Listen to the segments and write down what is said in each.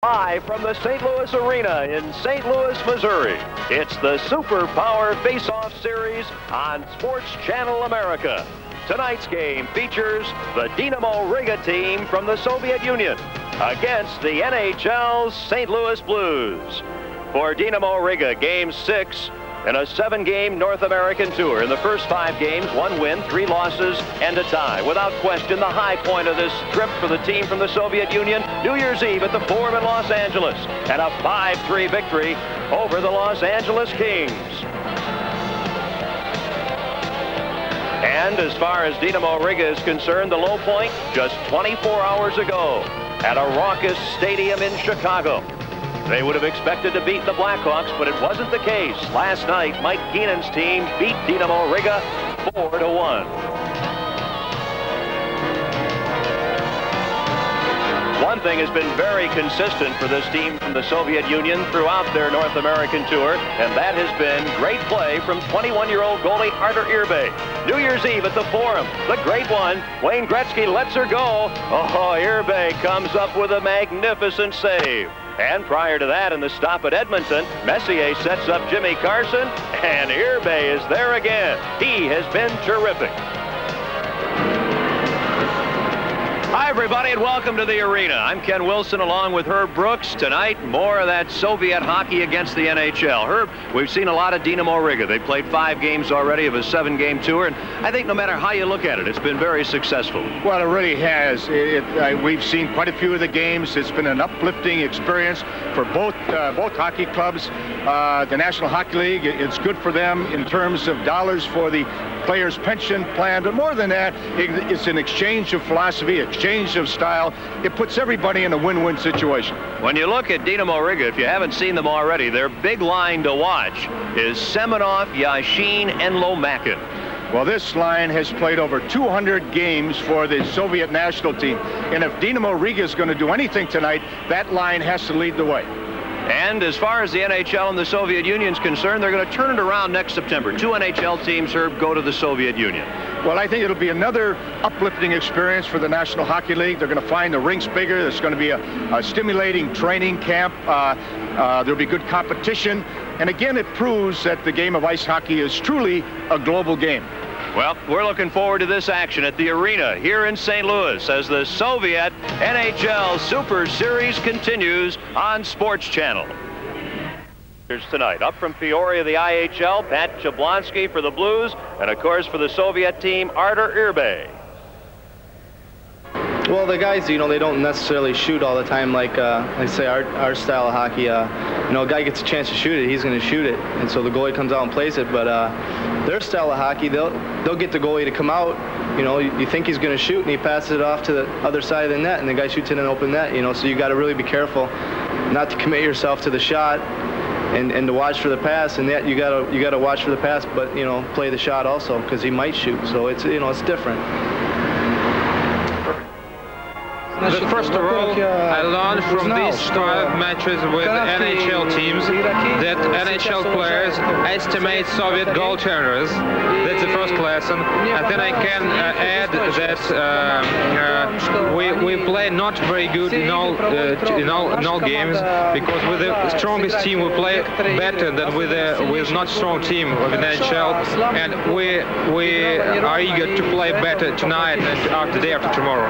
Live from the St. Louis Arena in St. Louis, Missouri, it's the Superpower Face-Off Series on Sports Channel America. Tonight's game features the Dynamo Riga team from the Soviet Union against the NHL's St. Louis Blues. For Dynamo Riga, Game 6 in a 7-game North American tour. In the first 5 games, 1 win, 3 losses, and a tie. Without question, the high point of this trip for the team from the Soviet Union, New Year's Eve at the Forum in Los Angeles, and a 5-3 victory over the Los Angeles Kings. And as far as Dynamo Riga is concerned, the low point just 24 hours ago at a raucous stadium in Chicago. They would have expected to beat the Blackhawks, but it wasn't the case. Last night, Mike Keenan's team beat Dynamo Riga 4-1. One thing has been very consistent for this team from the Soviet Union throughout their North American tour, and that has been great play from 21-year-old goalie Artur Irbe. New Year's Eve at the Forum, the great one, Wayne Gretzky lets her go. Oh, Irbe comes up with a magnificent save. And prior to that, in the stop at Edmonton, Messier sets up Jimmy Carson, and Irbe is there again. He has been terrific. Hi, everybody, and welcome to the arena. I'm Ken Wilson along with Herb Brooks. Tonight, more of that Soviet hockey against the NHL. Herb, we've seen a lot of Dynamo Riga. They played 5 games already of a 7-game tour, and I think no matter how you look at it, it's been very successful. Well, it really has. We've seen quite a few of the games. It's been an uplifting experience for both hockey clubs. The National Hockey League, it's good for them in terms of dollars for the players' pension plan, but more than that, it's an exchange of philosophy, exchange of style. It puts everybody in a win-win situation. When you look at Dynamo Riga, if you haven't seen them already, their big line to watch is Semenov, Yashin, and Lomakin. Well, this line has played over 200 games for the Soviet national team, and if Dynamo Riga is going to do anything tonight, that line has to lead the way. And as far as the NHL and the Soviet Union is concerned, they're going to turn it around next September. 2 NHL teams, Herb, go to the Soviet Union. Well, I think it'll be another uplifting experience for the National Hockey League. They're going to find the rinks bigger. There's going to be a stimulating training camp. There'll be good competition. And again, it proves that the game of ice hockey is truly a global game. Well, we're looking forward to this action at the arena here in St. Louis as the Soviet NHL Super Series continues on Sports Channel. Here's tonight, up from Peoria, the IHL, Pat Jablonski for the Blues, and of course for the Soviet team, Artur Irbe. Well, the guys, they don't necessarily shoot all the time like say, our style of hockey. A guy gets a chance to shoot it, he's going to shoot it, and so the goalie comes out and plays it. But their style of hockey, they'll get the goalie to come out. You think he's going to shoot, and he passes it off to the other side of the net, and the guy shoots in an open net. So you got to really be careful not to commit yourself to the shot, and to watch for the pass. And that you got to watch for the pass, but play the shot also because he might shoot. So it's it's different. First of all, I learned from these 12 matches with NHL teams that NHL players estimate Soviet goaltenders. That's the first lesson. And then I can add that we play not very good in all games, because with the strongest team we play better than with not strong team of the NHL, and we are eager to play better tonight and today after tomorrow.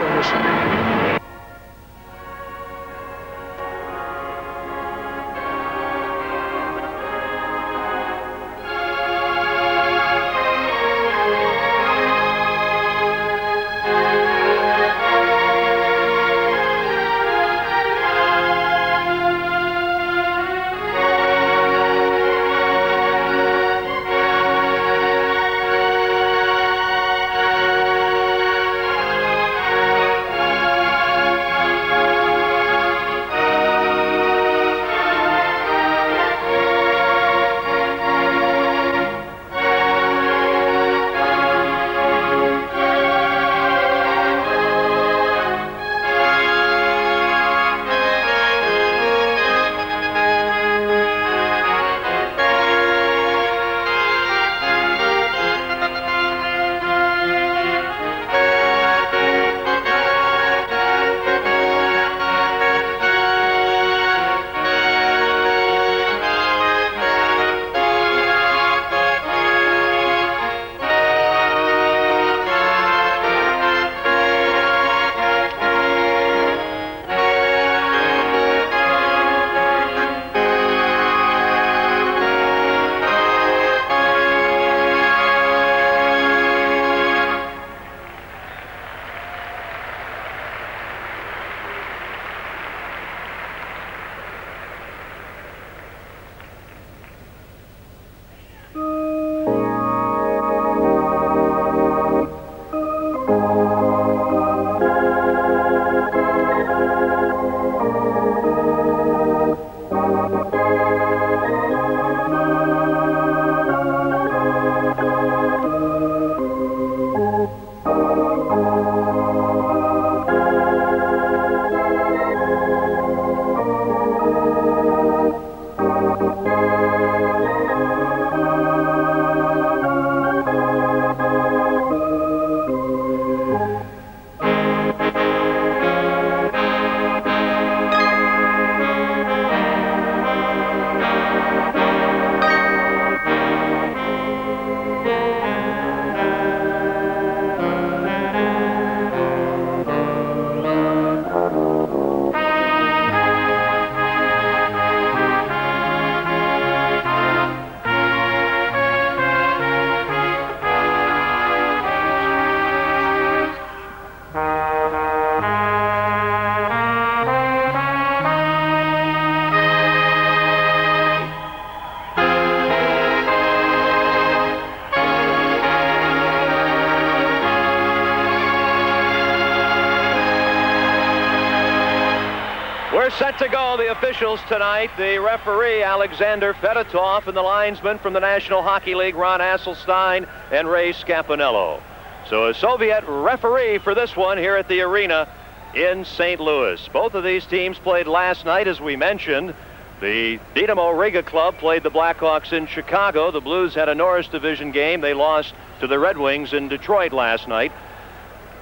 Set to go, the officials tonight. The referee, Alexander Fedotov, and the linesman from the National Hockey League, Ron Asselstein and Ray Scapinello. So a Soviet referee for this one here at the arena in St. Louis. Both of these teams played last night, as we mentioned. The Dynamo Riga club played the Blackhawks in Chicago. The Blues had a Norris Division game. They lost to the Red Wings in Detroit last night.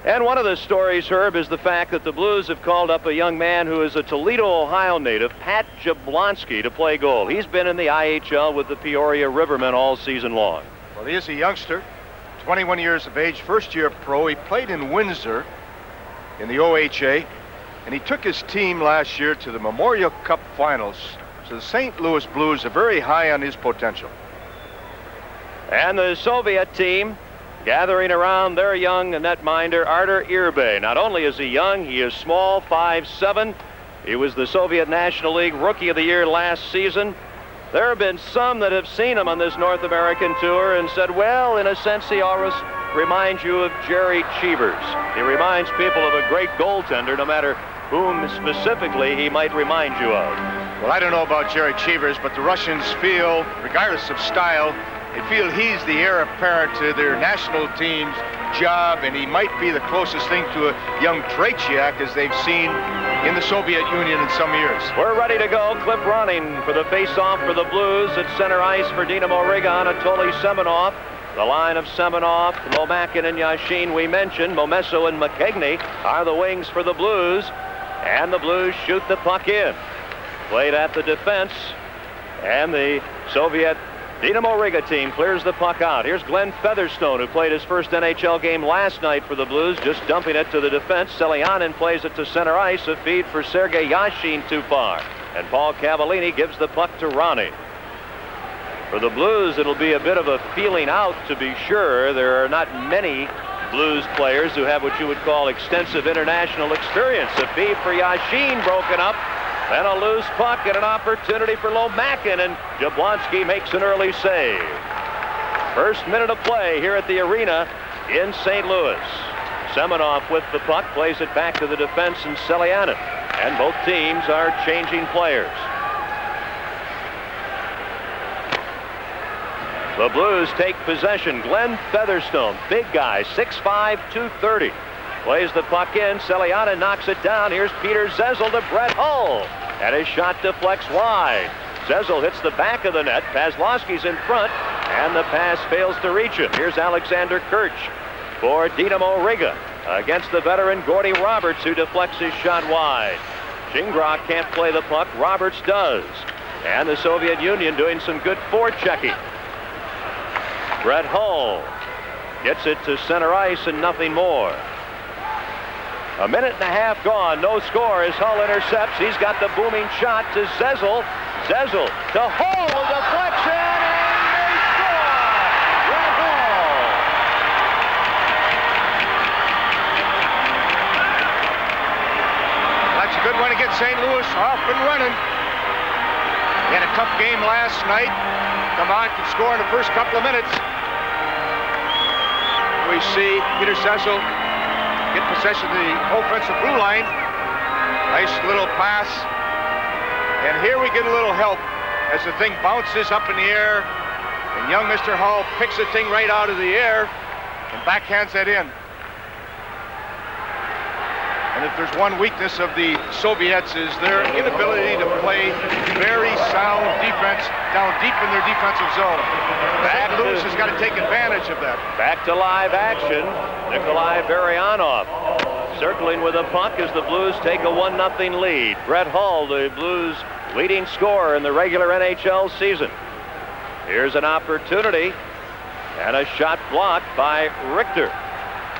And one of the stories, Herb, is the fact that the Blues have called up a young man who is a Toledo, Ohio native, Pat Jablonski, to play goal. He's been in the IHL with the Peoria Rivermen all season long. Well, he is a youngster, 21 years of age, first-year pro. He played in Windsor in the OHA, and he took his team last year to the Memorial Cup Finals. So the St. Louis Blues are very high on his potential. And the Soviet team gathering around their young netminder, Artur Irbe. Not only is he young, he is small, 5'7". He was the Soviet National League Rookie of the Year last season. There have been some that have seen him on this North American tour and said, well, in a sense, he always reminds you of Jerry Cheevers. He reminds people of a great goaltender, no matter whom specifically he might remind you of. Well, I don't know about Jerry Cheevers, but the Russians feel, regardless of style, they feel he's the heir apparent to their national team's job, and he might be the closest thing to a young Tretiak as they've seen in the Soviet Union in some years. We're ready to go. Clip running for the face-off for the Blues at center ice for Dynamo Riga. Anatoly Semenov. The line of Semenov, Lomakin and Yashin we mentioned. Momesso and McKegney are the wings for the Blues. And the Blues shoot the puck in. Played at the defense. And the Soviet Dynamo Riga team clears the puck out. Here's Glenn Featherstone, who played his first NHL game last night for the Blues, just dumping it to the defense. Selianin plays it to center ice, a feed for Sergei Yashin too far. And Paul Cavallini gives the puck to Ronnie. For the Blues, it'll be a bit of a feeling out, to be sure. There are not many Blues players who have what you would call extensive international experience. A feed for Yashin broken up. Then a loose puck and an opportunity for Lomakin, and Jablonski makes an early save. First minute of play here at the arena in St. Louis. Semenov with the puck, plays it back to the defense and Selianin. And both teams are changing players. The Blues take possession. Glenn Featherstone, big guy, 6'5", 230. Plays the puck in. Selianin knocks it down. Here's Peter Zezel to Brett Hull. And his shot deflects wide. Zezel hits the back of the net. Pazlowski's in front. And the pass fails to reach him. Here's Alexander Kirch for Dynamo Riga against the veteran Gordy Roberts, who deflects his shot wide. Shingrok can't play the puck. Roberts does. And the Soviet Union doing some good forechecking. Brett Hull gets it to center ice and nothing more. A minute and a half gone, no score as Hull intercepts. He's got the booming shot to Zezel. Zezel to Hull, a deflection, and they score! Brett Hull. That's a good one to get St. Louis off and running. He had a tough game last night. Come on, could score in the first couple of minutes. We see Peter Zezel get possession of the offensive blue line. Nice little pass. And here we get a little help as the thing bounces up in the air. And young Mr. Hull picks the thing right out of the air and backhands that in. And if there's one weakness of the Soviets is their inability to play very sound defense down deep in their defensive zone. St. Louis has got to take advantage of that. Back to live action. Nikolai Baryanov circling with a puck as the Blues take a 1-0 lead. Brett Hull, the Blues' leading scorer in the regular NHL season. Here's an opportunity and a shot blocked by Richter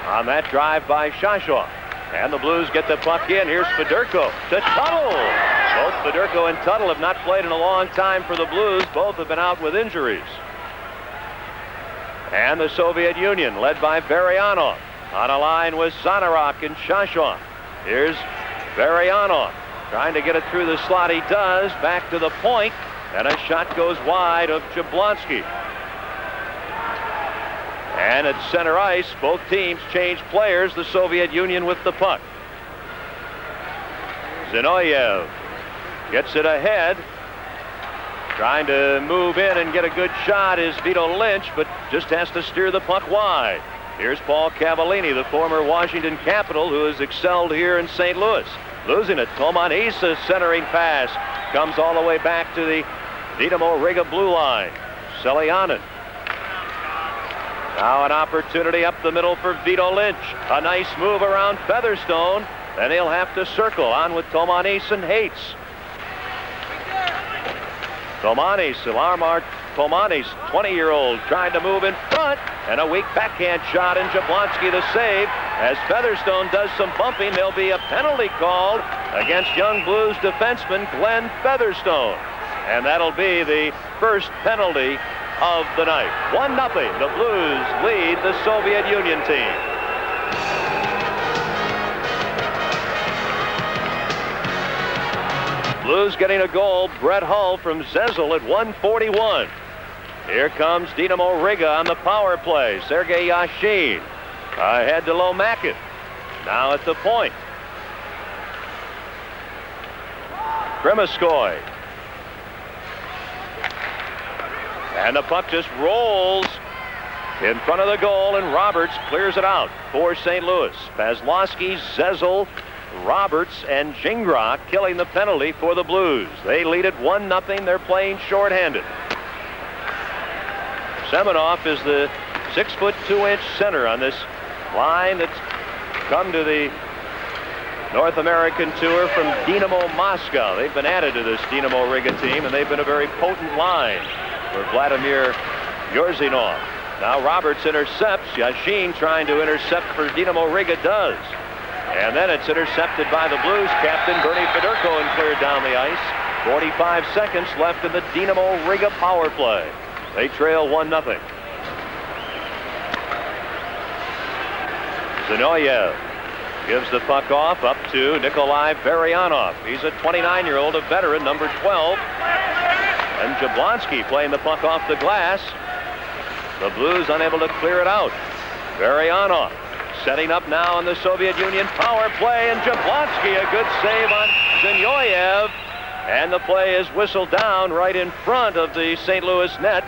on that drive by Shashov. And the Blues get the puck in. Here's Fedorko to Tuttle. Both Fedorko and Tuttle have not played in a long time for the Blues. Both have been out with injuries. And the Soviet Union, led by Baryanov, on a line with Zanarok and Shashov. Here's Baryanov trying to get it through the slot. He does. Back to the point. And a shot goes wide of Jablonski. And at center ice, both teams change players. The Soviet Union with the puck. Zinoyev Gets it ahead. Trying to move in and get a good shot is Vito Lynch, but just has to steer the puck wide. Here's Paul Cavallini, the former Washington Capital, who has excelled here in St. Louis. Losing it. Toman Isa's centering pass comes all the way back to the Dynamo Riga blue line. Selianen. Now an opportunity up the middle for Vito Lynch. A nice move around Featherstone. Then he'll have to circle on with Tomanis and Hates. Ilarmar Tomanis, 20-year-old, tried to move in front, and a weak backhand shot, and Jablonski the save. As Featherstone does some bumping, there'll be a penalty called against young Blues defenseman Glenn Featherstone. And that'll be the first penalty of the night. 1-0. The Blues lead the Soviet Union team. Blues getting a goal. Brett Hull from Zezel at 1:41. Here comes Dynamo Riga on the power play. Sergei Yashin ahead to Lomakin. Now at the point. Krimiskoy. And the puck just rolls in front of the goal, and Roberts clears it out for St. Louis. Pazlowski, Zezel, Roberts, and Gingras killing the penalty for the Blues. They lead it 1-0. They're playing shorthanded. Semenoff is the 6'2" center on this line that's come to the North American tour from Dynamo Moscow. They've been added to this Dynamo Riga team, and they've been a very potent line for Vladimir Yorzinov. Now Roberts intercepts. Yashin trying to intercept for Dynamo Riga does. And then it's intercepted by the Blues captain Bernie Fedorko and cleared down the ice. 45 seconds left in the Dynamo Riga power play. They trail 1-0. Zinoyev gives the puck off up to Nikolai Varyanov. He's a 29-year-old, a veteran, number 12. And Jablonski playing the puck off the glass. The Blues unable to clear it out. Varyanov setting up now in the Soviet Union power play, and Jablonski a good save on Zinoyev. And the play is whistled down right in front of the St. Louis net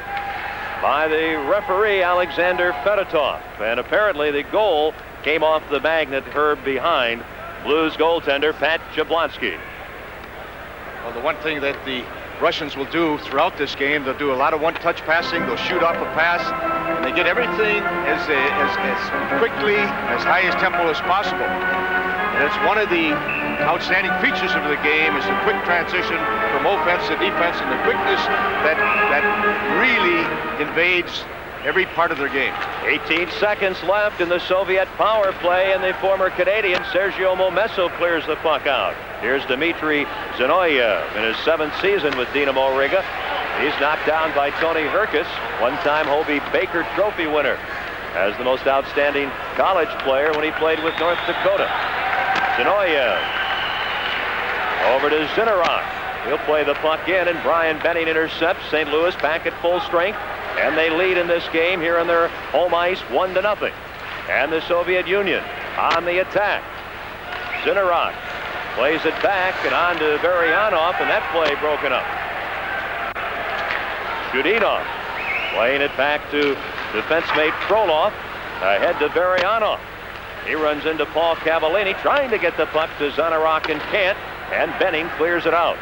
by the referee Alexander Fedotov. And apparently the goal came off the magnet heard behind Blues goaltender Pat Jablonski. Well, the one thing that the Russians will do throughout this game, they'll do a lot of one-touch passing. They'll shoot off a pass, and they get everything as quickly, as high as tempo as possible. And it's one of the outstanding features of the game is the quick transition from offense to defense, and the quickness that really invades every part of their game. 18 seconds left in the Soviet power play, and the former Canadian Sergio Momesso clears the puck out. Here's Dmitry Zinoyev in his 7th season with Dynamo Riga. He's knocked down by Tony Herkus, one-time Hobie Baker Trophy winner, as the most outstanding college player when he played with North Dakota. Zinoyev over to Zinnerock. He'll play the puck in, and Brian Benning intercepts. St. Louis back at full strength, and they lead in this game here on their home ice 1-0. And the Soviet Union on the attack. Zinnerock plays it back and on to Varyanov, and that play broken up. Shudinov playing it back to defense mate Frolov, ahead to Varyanov. He runs into Paul Cavallini, trying to get the puck to Zinnerock and can't, and Benning clears it out.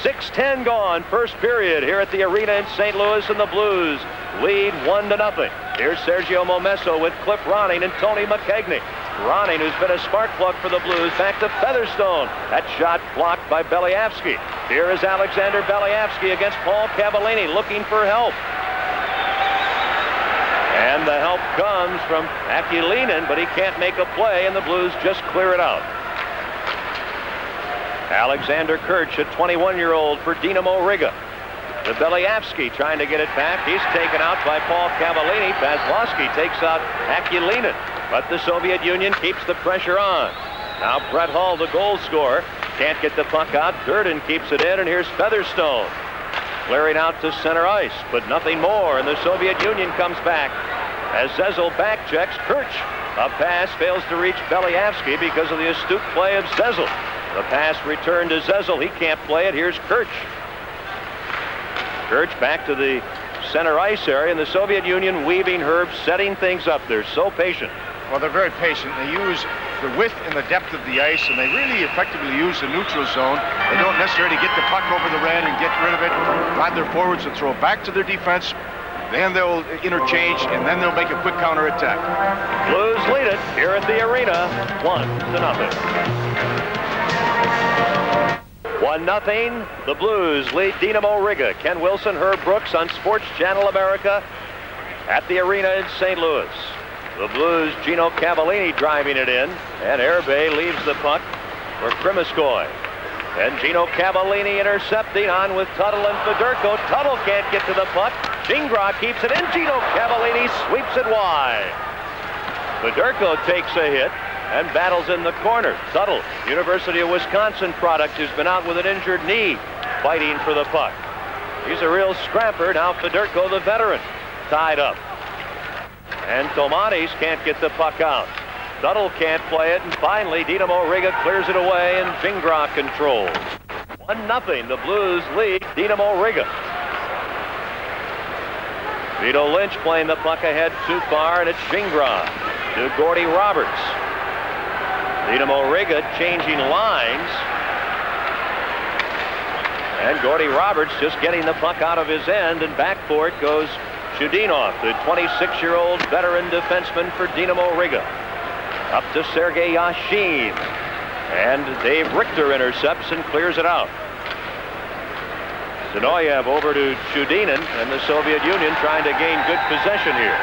6:10 gone, first period here at the arena in St. Louis, and the Blues lead 1-0. Here's Sergio Momesso with Cliff Ronning and Tony McKegney. Ronning, who's been a spark plug for the Blues, back to Featherstone. That shot blocked by Beliavsky. Here is Alexander Beliavsky against Paul Cavallini, looking for help. And the help comes from Akulinin, but he can't make a play, and the Blues just clear it out. Alexander Kirch, a 21-year-old for Dynamo Riga. The Beliavsky trying to get it back. He's taken out by Paul Cavallini. Pazlowski takes out Akulinin, but the Soviet Union keeps the pressure on. Now Brett Hull, the goal scorer, can't get the puck out. Durden keeps it in, and here's Featherstone clearing out to center ice, but nothing more, and the Soviet Union comes back as Zezel back checks Kirch. A pass fails to reach Beliavsky because of the astute play of Zezel. The pass returned to Zezel. He can't play it. Here's Kirch. Kirch back to the center ice area, and the Soviet Union weaving Herb, setting things up. They're so patient. Well, they're very patient. They use the width and the depth of the ice, and they really effectively use the neutral zone. They don't necessarily get the puck over the red and get rid of it. Glad their forwards will throw it back to their defense. Then they'll interchange, and then they'll make a quick counterattack. Blues lead it here at the arena, 1-0. 1-0. The Blues lead Dynamo Riga. Ken Wilson, Herb Brooks on Sports Channel America at the arena in St. Louis. The Blues, Gino Cavallini driving it in, and Herbe leaves the puck for Krimiskoy. And Gino Cavallini intercepting on with Tuttle and Fedorko. Tuttle can't get to the puck. Gingras keeps it in. Gino Cavallini sweeps it wide. Fedorko takes a hit and battles in the corner. Tuttle, University of Wisconsin product, has been out with an injured knee, fighting for the puck. He's a real scrapper. Now Fedorko, the veteran, tied up. And Tomatis can't get the puck out. Tuttle can't play it, and finally Dynamo Riga clears it away, and Gingras controls. 1-0. The Blues lead Dynamo Riga. Vito Lynch playing the puck ahead too far, and it's Gingras to Gordy Roberts. Dynamo Riga changing lines. And Gordy Roberts just getting the puck out of his end, and back for it goes Chudinov, the 26-year-old veteran defenseman for Dynamo Riga. Up to Sergei Yashin. And Dave Richter intercepts and clears it out. Zinoyev over to Chudinin, and the Soviet Union trying to gain good possession here.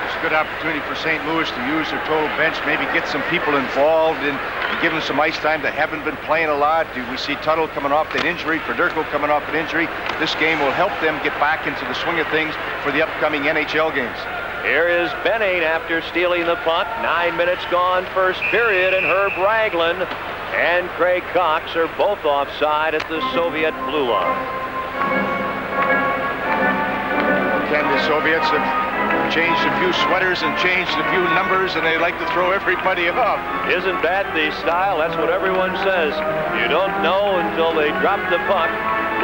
It's a good opportunity for St. Louis to use their total bench, maybe get some people involved and give them some ice time that haven't been playing a lot. We see Tuttle coming off that injury, Fedorko coming off an injury. This game will help them get back into the swing of things for the upcoming NHL games. Here is Benning after stealing the puck. 9 minutes gone, first period, and Herb Ragland and Craig Cox are both offside at the Soviet blue line. Ken, the Soviets have changed a few sweaters and changed a few numbers, and they like to throw everybody off. Isn't that the style? That's what everyone says. You don't know until they drop the puck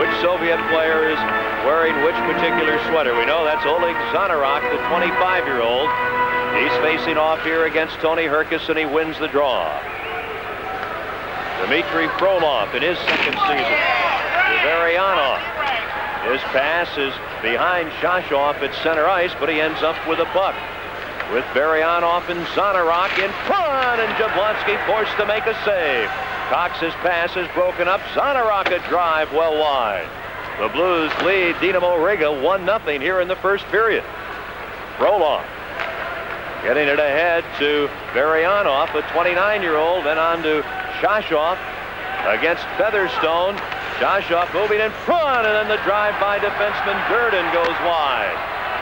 which Soviet player is wearing which particular sweater. We know that's Oleg Zanarok, the 25-year-old. He's facing off here against Tony Herkus, and he wins the draw. Dmitry Frolov in his second season. Varyanov. His pass is behind Shashov at center ice, but he ends up with a puck. With Varyanov and Zanarok in front, and Jablonski forced to make a save. Cox's pass is broken up. Zanarok a drive well wide. The Blues lead Dynamo Riga 1-0 here in the first period. Frolov getting it ahead to Varyanov, a 29-year-old, then on to Shashov against Featherstone. Shashov moving in front, and then the drive by defenseman Durden goes wide.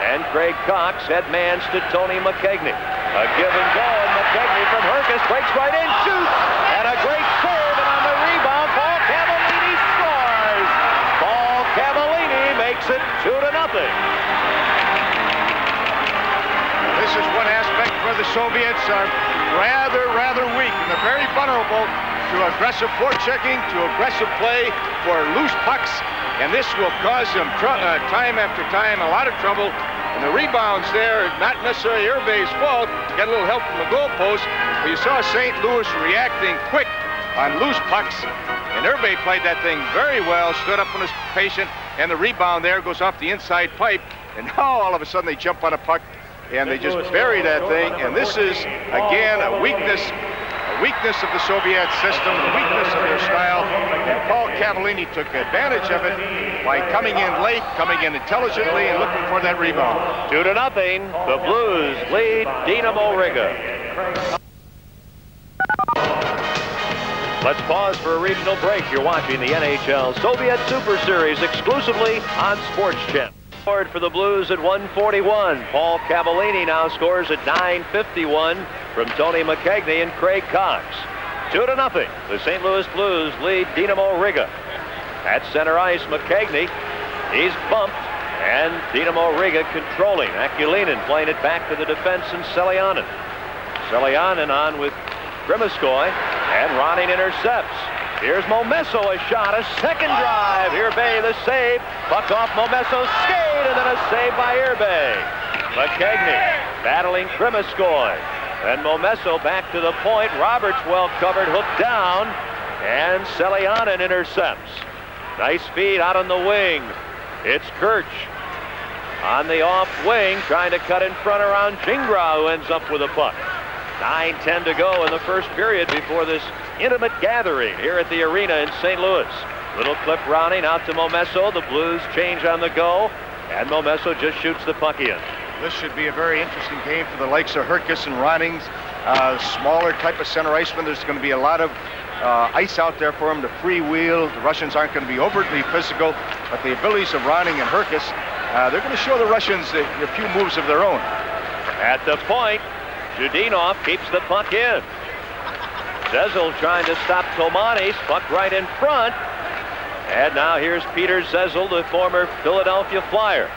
And Craig Cox headmans to Tony McKegney. A give and go, and McKegney from Herkus breaks right in, shoots, and a great serve, and on the rebound, Paul Cavallini scores. Paul Cavallini makes it 2-0. This is one aspect where the Soviets are rather weak, and they're very vulnerable to aggressive forechecking, to aggressive play for loose pucks, and this will cause them time after time a lot of trouble. And the rebounds there, not necessarily Herbe's fault, got a little help from the goalpost, but you saw St. Louis reacting quick on loose pucks, and Herbe played that thing very well, stood up and was patient, and the rebound there goes off the inside pipe, and now all of a sudden they jump on a puck and they just bury that thing. And this is again a weakness of the Soviet system, the weakness of their style, and Paul Cavallini took advantage of it by coming in late, coming in intelligently, and looking for that rebound. 2-0. The Blues lead Dynamo Riga. Let's pause for a regional break. You're watching the NHL Soviet Super Series exclusively on Sports Channel. For the Blues at 1:41. Paul Cavallini now scores at 9:51 from Tony McKegney and Craig Cox. 2-0. The St. Louis Blues lead Dynamo Riga. At center ice, McKegney, he's bumped, and Dynamo Riga controlling. Akulinin playing it back to the defense, and Selyanin on with Krimiskoy, and Ronning intercepts. Here's Momesso, a shot, a second drive. Irbay the save. Puck off Momesso's skate, and then a save by Irbay. McKegney battling Krimiskoy. And Momesso back to the point. Roberts well covered, hooked down. And Selianen intercepts. Nice feed out on the wing. It's Kirch on the off wing, trying to cut in front around Gingras, who ends up with a puck. 9:10 to go in the first period before this intimate gathering here at the arena in St. Louis. Little clip rounding out to Momesso. The Blues change on the go, and Momesso just shoots the puck in. This should be a very interesting game for the likes of Herkis and Ronings. Smaller type of center iceman. There's going to be a lot of ice out there for him to freewheel. The Russians aren't going to be overtly physical, but the abilities of Ronning and Herkis, they're going to show the Russians a few moves of their own. At the point, Zhudinov keeps the puck in. Zezel trying to stop Tomanis, puck right in front. And now here's Peter Zezel, the former Philadelphia Flyer.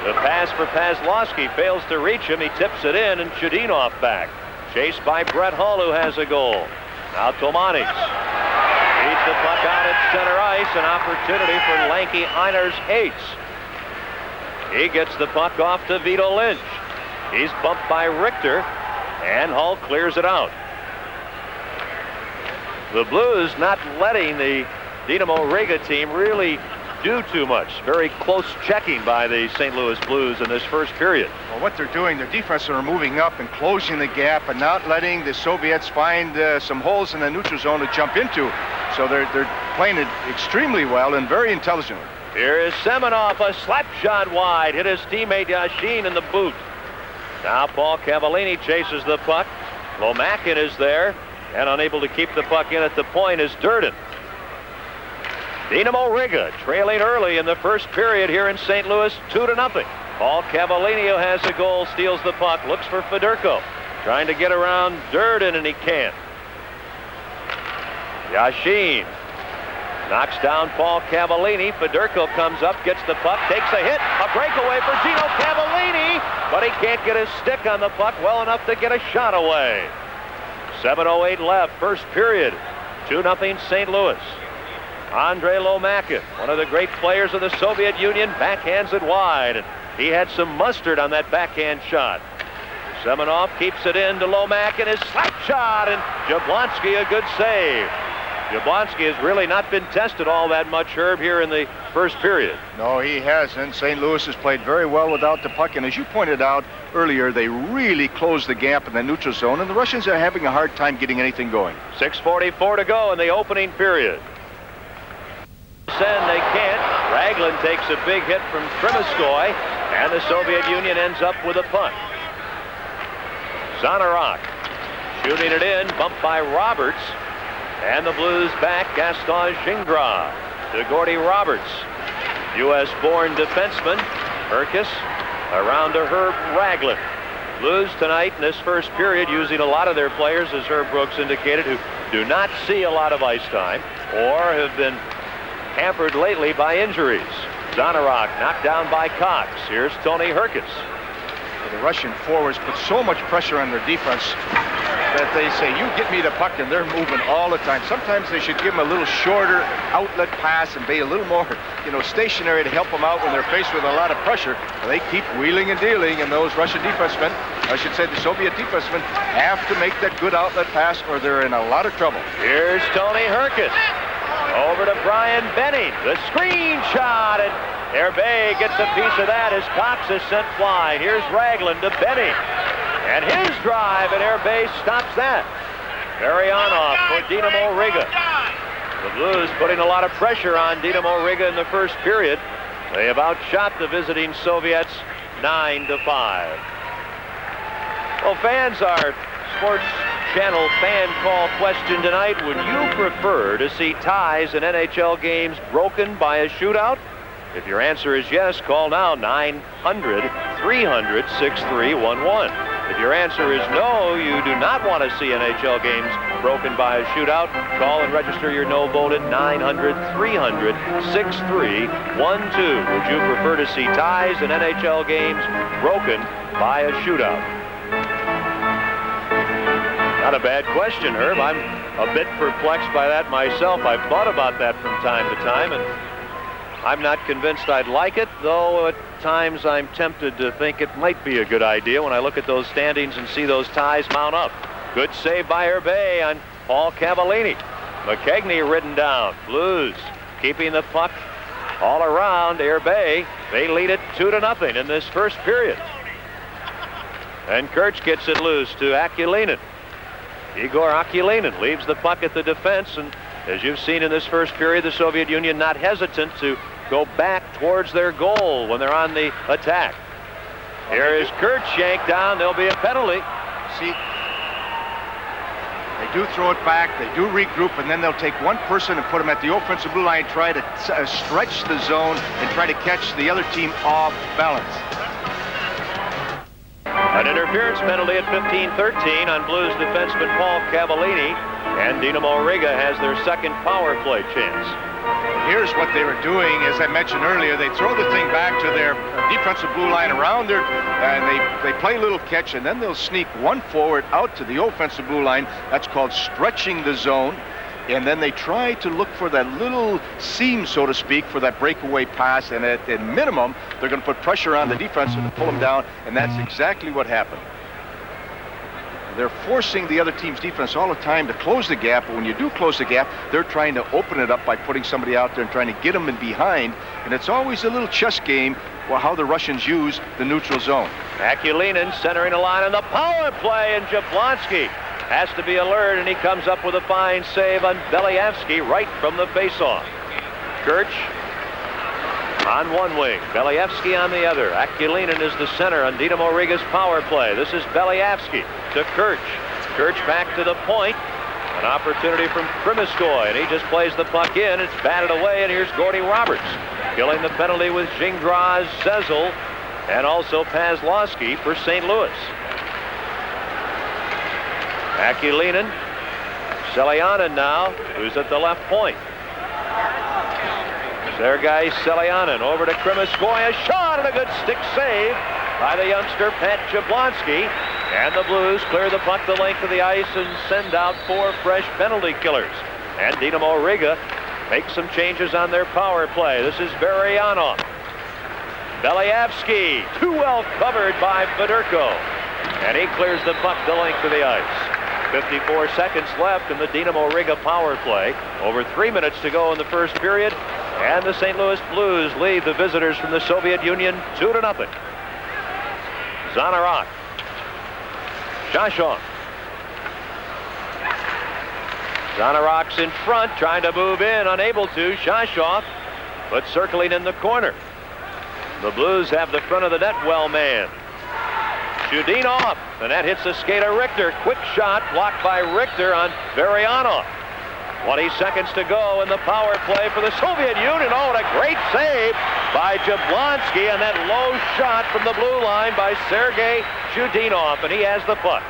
The pass for Paslowski fails to reach him. He tips it in, and Zhudinov back. Chased by Brett Hull, who has a goal. Now Tomanis feeds the puck out at center ice. An opportunity for lanky Einars Ates. He gets the puck off to Vito Lynch. He's bumped by Richter, and Hull clears it out. The Blues not letting the Dynamo Riga team really do too much. Very close checking by the St. Louis Blues in this first period. Well, what they're doing, their defense are moving up and closing the gap and not letting the Soviets find some holes in the neutral zone to jump into. So they're playing it extremely well and very intelligently. Here is Semenov, a slap shot wide. Hit his teammate Yashin in the boot. Now Paul Cavallini chases the puck. Lomakin is there, and unable to keep the puck in at the point is Durden. Dynamo Riga trailing early in the first period here in St. Louis, 2-0. Paul Cavallini, who has a goal, steals the puck, looks for Fedorko, trying to get around Durden, and he can't. Yashin knocks down Paul Cavallini. Fedorko comes up, gets the puck, takes a hit, a breakaway for Gino Cavallini, but he can't get his stick on the puck well enough to get a shot away. 7:08 left, first period, 2-0 St. Louis. Andrei Lomakin, one of the great players of the Soviet Union, backhands it wide, and he had some mustard on that backhand shot. Semenov keeps it in to Lomakin, his slap shot, and Jablonski a good save. Jablonski has really not been tested all that much, Herb, here in the first period. No, he hasn't. St. Louis has played very well without the puck, and as you pointed out earlier, they really closed the gap in the neutral zone, and the Russians are having a hard time getting anything going. 6:44 to go in the opening period. They can't. Raglan takes a big hit from Krimiskoy, and the Soviet Union ends up with a punt. Zanarok shooting it in, bumped by Roberts, and the Blues back. Gaston Gingras to Gordy Roberts. U.S.-born defenseman Herkis around to Herb Raglan. Blues tonight in this first period using a lot of their players, as Herb Brooks indicated, who do not see a lot of ice time or have been hampered lately by injuries. Zanarok knocked down by Cox. Here's Tony Herkis. The Russian forwards put so much pressure on their defense that they say, you get me the puck, and they're moving all the time. Sometimes they should give them a little shorter outlet pass and be a little more, stationary to help them out when they're faced with a lot of pressure. They keep wheeling and dealing, and those Russian defensemen, I should say the Soviet defensemen, have to make that good outlet pass or they're in a lot of trouble. Here's Tony Herkis. Over to Brian Benning. The screen shot, and Irbay gets a piece of that as Cox is sent flying. Here's Raglan to Benning. And his drive, and Irbay stops that. Marionov for Dynamo Riga. The Blues putting a lot of pressure on Dynamo Riga in the first period. They have outshot the visiting Soviets 9-5. Well, fans, our Sports Channel fan call question tonight: would you prefer to see ties in NHL games broken by a shootout? If your answer is yes, call now, 900-300-6311. If your answer is no, you do not want to see NHL games broken by a shootout, call and register your no vote at 900-300-6312. Would you prefer to see ties in NHL games broken by a shootout? Not a bad question, Herb. I'm a bit perplexed by that myself. I've thought about that from time to time, and I'm not convinced I'd like it, though at times I'm tempted to think it might be a good idea when I look at those standings and see those ties mount up. Good save by Herbe on Paul Cavallini. McKegney ridden down. Blues keeping the puck all around Herbe. They lead it 2-0 in this first period. And Kirch gets it loose to Akulinen. Igor Akulinen leaves the puck at the defense, and as you've seen in this first period, the Soviet Union not hesitant to go back towards their goal when they're on the attack. Here is Kirch yanked down. There'll be a penalty. See, they do throw it back, they do regroup, and then they'll take one person and put him at the offensive blue line, try to stretch the zone and try to catch the other team off balance. An interference penalty at 15-13 on Blues defenseman Paul Cavallini, and Dynamo Riga has their second power play chance. Here's what they were doing, as I mentioned earlier. They throw the thing back to their defensive blue line around there, and they play a little catch, and then they'll sneak one forward out to the offensive blue line. That's called stretching the zone. And then they try to look for that little seam, so to speak, for that breakaway pass. And at minimum, they're going to put pressure on the defense to pull them down, and that's exactly what happened. They're forcing the other team's defense all the time to close the gap, but when you do close the gap, they're trying to open it up by putting somebody out there and trying to get them in behind. And it's always a little chess game how the Russians use the neutral zone. Akulinen centering a line on the power play, and Jablonski has to be alert, and he comes up with a fine save on Beliavsky right from the faceoff. Kirch on one wing, Beliavsky on the other. Akulinen is the center on Dynamo Riga's power play. This is Beliavsky to Kirch. Kirch back to the point. An opportunity from Krimiskoy, and he just plays the puck in. It's batted away, and here's Gordy Roberts killing the penalty with Gingras, Zezel, and also Pazlowski for St. Louis. Akulinen, Selyanin now, who's at the left point. Sergei Selyanin over to Krimiskoy, a shot and a good stick save by the youngster Pat Jablonski. And the Blues clear the puck the length of the ice and send out 4 fresh penalty killers. And Dynamo Riga makes some changes on their power play. This is Varianov. Beliavsky, too well covered by Fedorko. And he clears the puck the length of the ice. 54 seconds left in the Dynamo Riga power play. Over 3 minutes to go in the first period. And the St. Louis Blues lead the visitors from the Soviet Union 2-0. Zanarok. Shashov. Zanarok's in front, trying to move in, unable to. Shashov, but circling in the corner. The Blues have the front of the net well manned. Shudinov, and that hits the skate of Richter. Quick shot blocked by Richter on Varianov. 20 seconds to go in the power play for the Soviet Union. Oh, and a great save by Jablonski, and that low shot from the blue line by Sergei Shudinov, and he has the puck.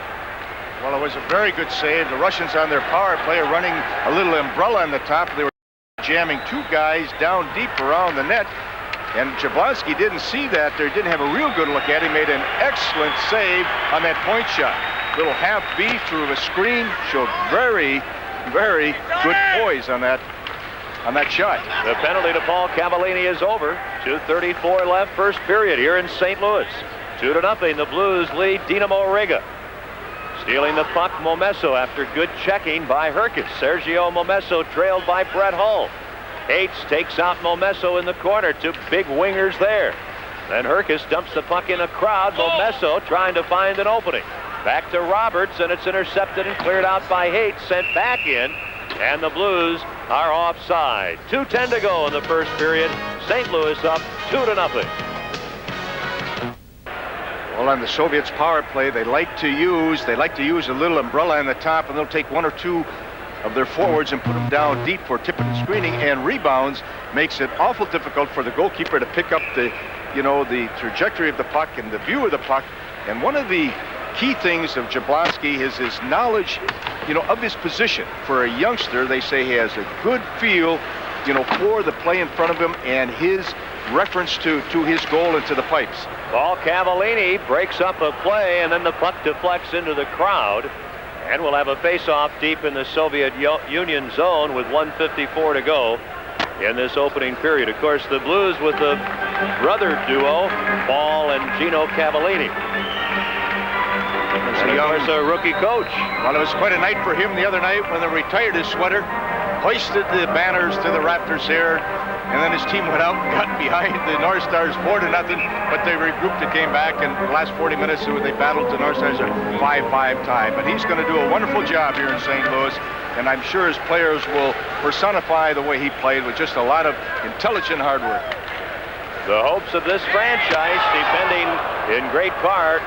Well, it was a very good save. The Russians on their power play are running a little umbrella on the top. They were jamming 2 guys down deep around the net, and Jablonski didn't see that. They didn't have a real good look at him. Made an excellent save on that point shot. Little half B through the screen, showed very good poise on that shot. The penalty to Paul Cavallini is over. 2:34 left first period here in St. Louis. 2-0. The Blues lead Dynamo Riga. Stealing the puck, Momesso after good checking by Herkis. Sergio Momesso trailed by Brett Hull. Hates takes out Momesso in the corner. 2 big wingers there. Then Herkis dumps the puck in a crowd. Momesso trying to find an opening. Back to Roberts, and it's intercepted and cleared out by Hates, sent back in, and the Blues are offside. 2:10 to go in the first period. St. Louis up 2-0. Well, on the Soviets' power play, they like to use a little umbrella on the top, and they'll take 1 or 2 of their forwards and put them down deep for tipping and screening, and rebounds. Makes it awful difficult for the goalkeeper to pick up the trajectory of the puck and the view of the puck. And one of the key things of Jablonski is his knowledge, of his position. For a youngster, they say he has a good feel, for the play in front of him and his reference to his goal and to the pipes. Paul Cavallini breaks up a play, and then the puck deflects into the crowd. And we'll have a face-off deep in the Soviet Union zone with 1:54 to go in this opening period. Of course, the Blues with the brother duo, Paul and Gino Cavallini. And of course, a rookie coach. Well, it was quite a night for him the other night when they retired his sweater, hoisted the banners to the rafters here, and then his team went out and got behind the North Stars 4-0, but they regrouped and came back, and the last 40 minutes they battled the North Stars a 5-5 tie. But he's going to do a wonderful job here in St. Louis, and I'm sure his players will personify the way he played with just a lot of intelligent hard work. The hopes of this franchise depending in great part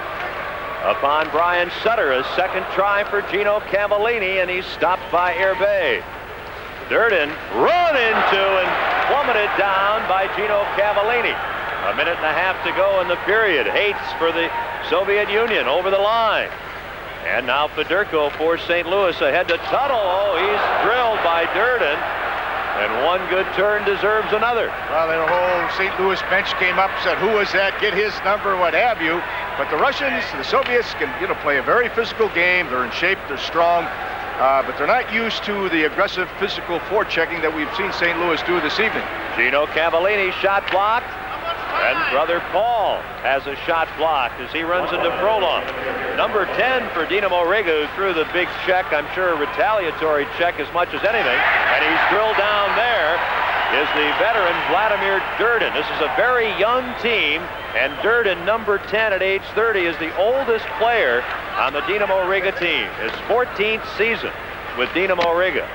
upon Brian Sutter. A second try for Gino Cavallini, and he's stopped by Hervé. Durden run into and plummeted down by Gino Cavallini. A minute and a half to go in the period. Hates for the Soviet Union over the line. And now Fedorko for St. Louis ahead to Tuttle. Oh, he's drilled by Durden. And one good turn deserves another. Well, the whole St. Louis bench came up, said, who was that? Get his number, what have you. But the Russians, the Soviets can, play a very physical game. They're in shape, they're strong. But they're not used to the aggressive physical forechecking that we've seen St. Louis do this evening. Gino Cavallini shot blocked. And brother Paul has a shot blocked as he runs into Frolov. Number 10 for Dynamo Riga, who threw the big check, I'm sure a retaliatory check as much as anything. And he's drilled down there is the veteran Vladimir Durden. This is a very young team, and Durden, number 10 at age 30, is the oldest player on the Dynamo Riga team. His 14th season with Dynamo Riga.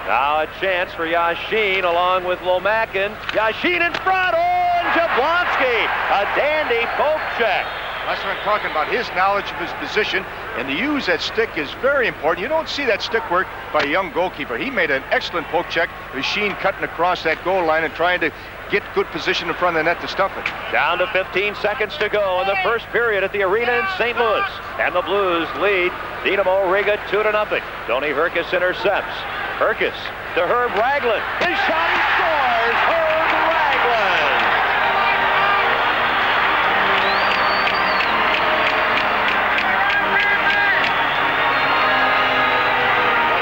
Now a chance for Yashin along with Lomakin. Yashin in front. Oh, and Jablonski. A dandy poke check. That's what I'm talking about. His knowledge of his position and to use that stick is very important. You don't see that stick work by a young goalkeeper. He made an excellent poke check. Yashin cutting across that goal line and trying to get good position in front of the net to stuff it. Down to 15 seconds to go in the first period at the arena in St. Louis. And the Blues lead Dynamo Riga 2-0. Tony Herkis intercepts. Herkis to Herb Ragland. His shot, he scores! Herb Ragland!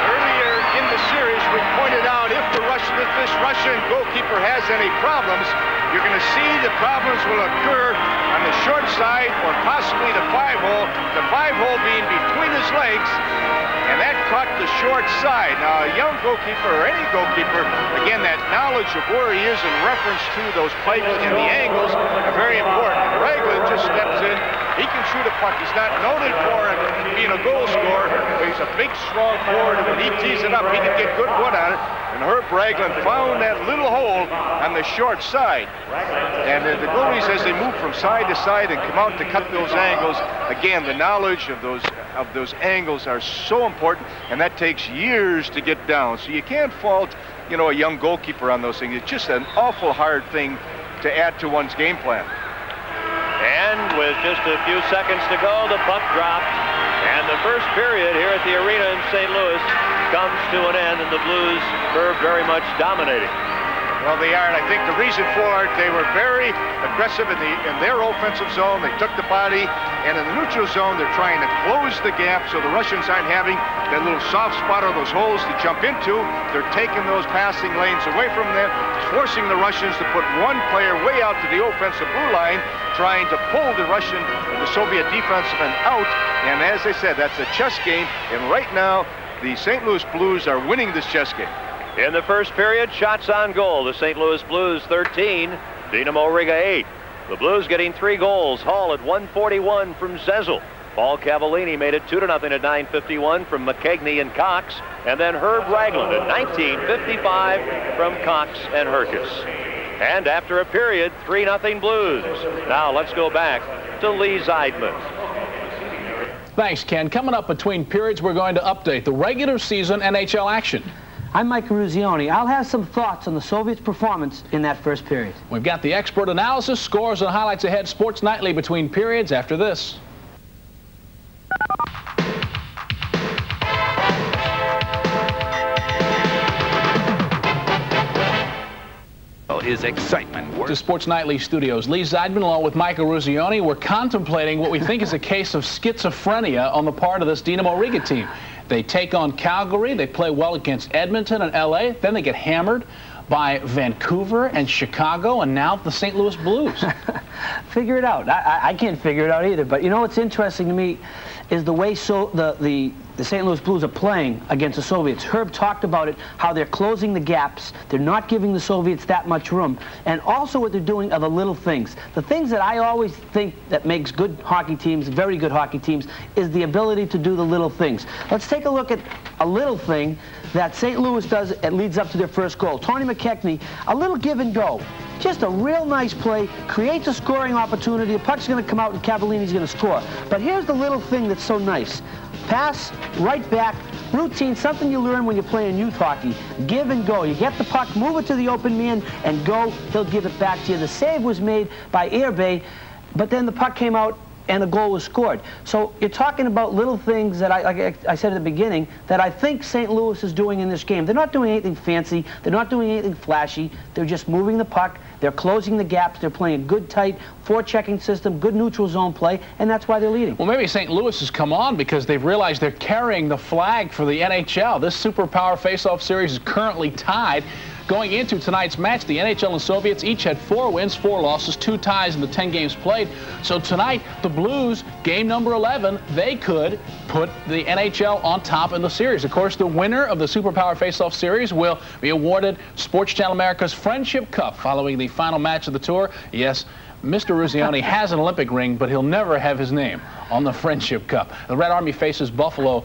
Earlier in the series, we pointed out if this Russian goalkeeper has any problems, you're going to see the problems will occur on the short side or possibly the 5-hole. The 5-hole being between his legs, and that caught the short side. Now, a young goalkeeper or any goalkeeper, again, that knowledge of where he is in reference to those pipes and the angles are very important. And Ragland just steps in. He can shoot a puck. He's not noted for being a goal scorer, but he's a big, strong forward, and when he tees it up, he can get good wood on it. And Herb Ragland found that little hole on the short side. And the goalies, as they move from side to side and come out to cut those angles, again, the knowledge of those angles are so important, and that takes years to get down. So you can't fault, a young goalkeeper on those things. It's just an awful hard thing to add to one's game plan. And with just a few seconds to go, the puck dropped. And the first period here at the arena in St. Louis comes to an end, and the Blues were very much dominating. Well, they are, and I think the reason for it, they were very aggressive in their offensive zone. They took the body, and in the neutral zone, they're trying to close the gap so the Russians aren't having that little soft spot or those holes to jump into. They're taking those passing lanes away from them, forcing the Russians to put one player way out to the offensive blue line, trying to pull the Russian and the Soviet defenseman out. And as I said, that's a chess game, and right now, the St. Louis Blues are winning this chess game. In the first period, shots on goal. The St. Louis Blues 13, Dynamo Riga 8. The Blues getting 3 goals. Hall at 1:41 from Zezel. Paul Cavallini made it 2-0 at 9:51 from McKegney and Cox. And then Herb Ragland at 19:55 from Cox and Herkis. And after a period, 3-0 Blues. Now let's go back to Lee Zeidman. Thanks, Ken. Coming up between periods, we're going to update the regular season NHL action. I'm Mike Ruzioni. I'll have some thoughts on the Soviets' performance in that first period. We've got the expert analysis, scores, and highlights ahead. Sports Nightly between periods after this. Is excitement. To Sports Nightly Studios. Lee Zeidman along with Michael Ruzioni. We're contemplating what we think is a case of schizophrenia on the part of this Dynamo Riga team. They take on Calgary. They play well against Edmonton and LA. Then they get hammered by Vancouver and Chicago, and now the St. Louis Blues. Figure it out. I can't figure it out either. But you know what's interesting to me is the way the St. Louis Blues are playing against the Soviets. Herb talked about it, how they're closing the gaps. They're not giving the Soviets that much room. And also what they're doing are the little things. The things that I always think that makes good hockey teams, very good hockey teams, is the ability to do the little things. Let's take a look at a little thing that St. Louis does. It leads up to their first goal. Tony McKechnie, a little give and go. Just a real nice play, creates a scoring opportunity. The puck's going to come out and Cavallini's going to score. But here's the little thing that's so nice. Pass, right back, routine, something you learn when you're playing youth hockey. Give and go. You get the puck, move it to the open man, and go. He'll give it back to you. The save was made by Airbay, but then the puck came out and a goal was scored. So you're talking about little things that, like I said at the beginning, that I think St. Louis is doing in this game. They're not doing anything fancy. They're not doing anything flashy. They're just moving the puck. They're closing the gaps. They're playing a good, tight, forechecking system, good neutral zone play, and that's why they're leading. Well, maybe St. Louis has come on because they've realized they're carrying the flag for the NHL. This superpower face-off series is currently tied. Going into tonight's match, the NHL and Soviets each had 4 wins, 4 losses, 2 ties in the 10 games played. So tonight, the Blues, game number 11, they could put the NHL on top in the series. Of course, the winner of the Superpower Face-Off Series will be awarded Sports Channel America's Friendship Cup following the final match of the tour. Yes, Mr. Ruzioni has an Olympic ring, but he'll never have his name on the Friendship Cup. The Red Army faces Buffalo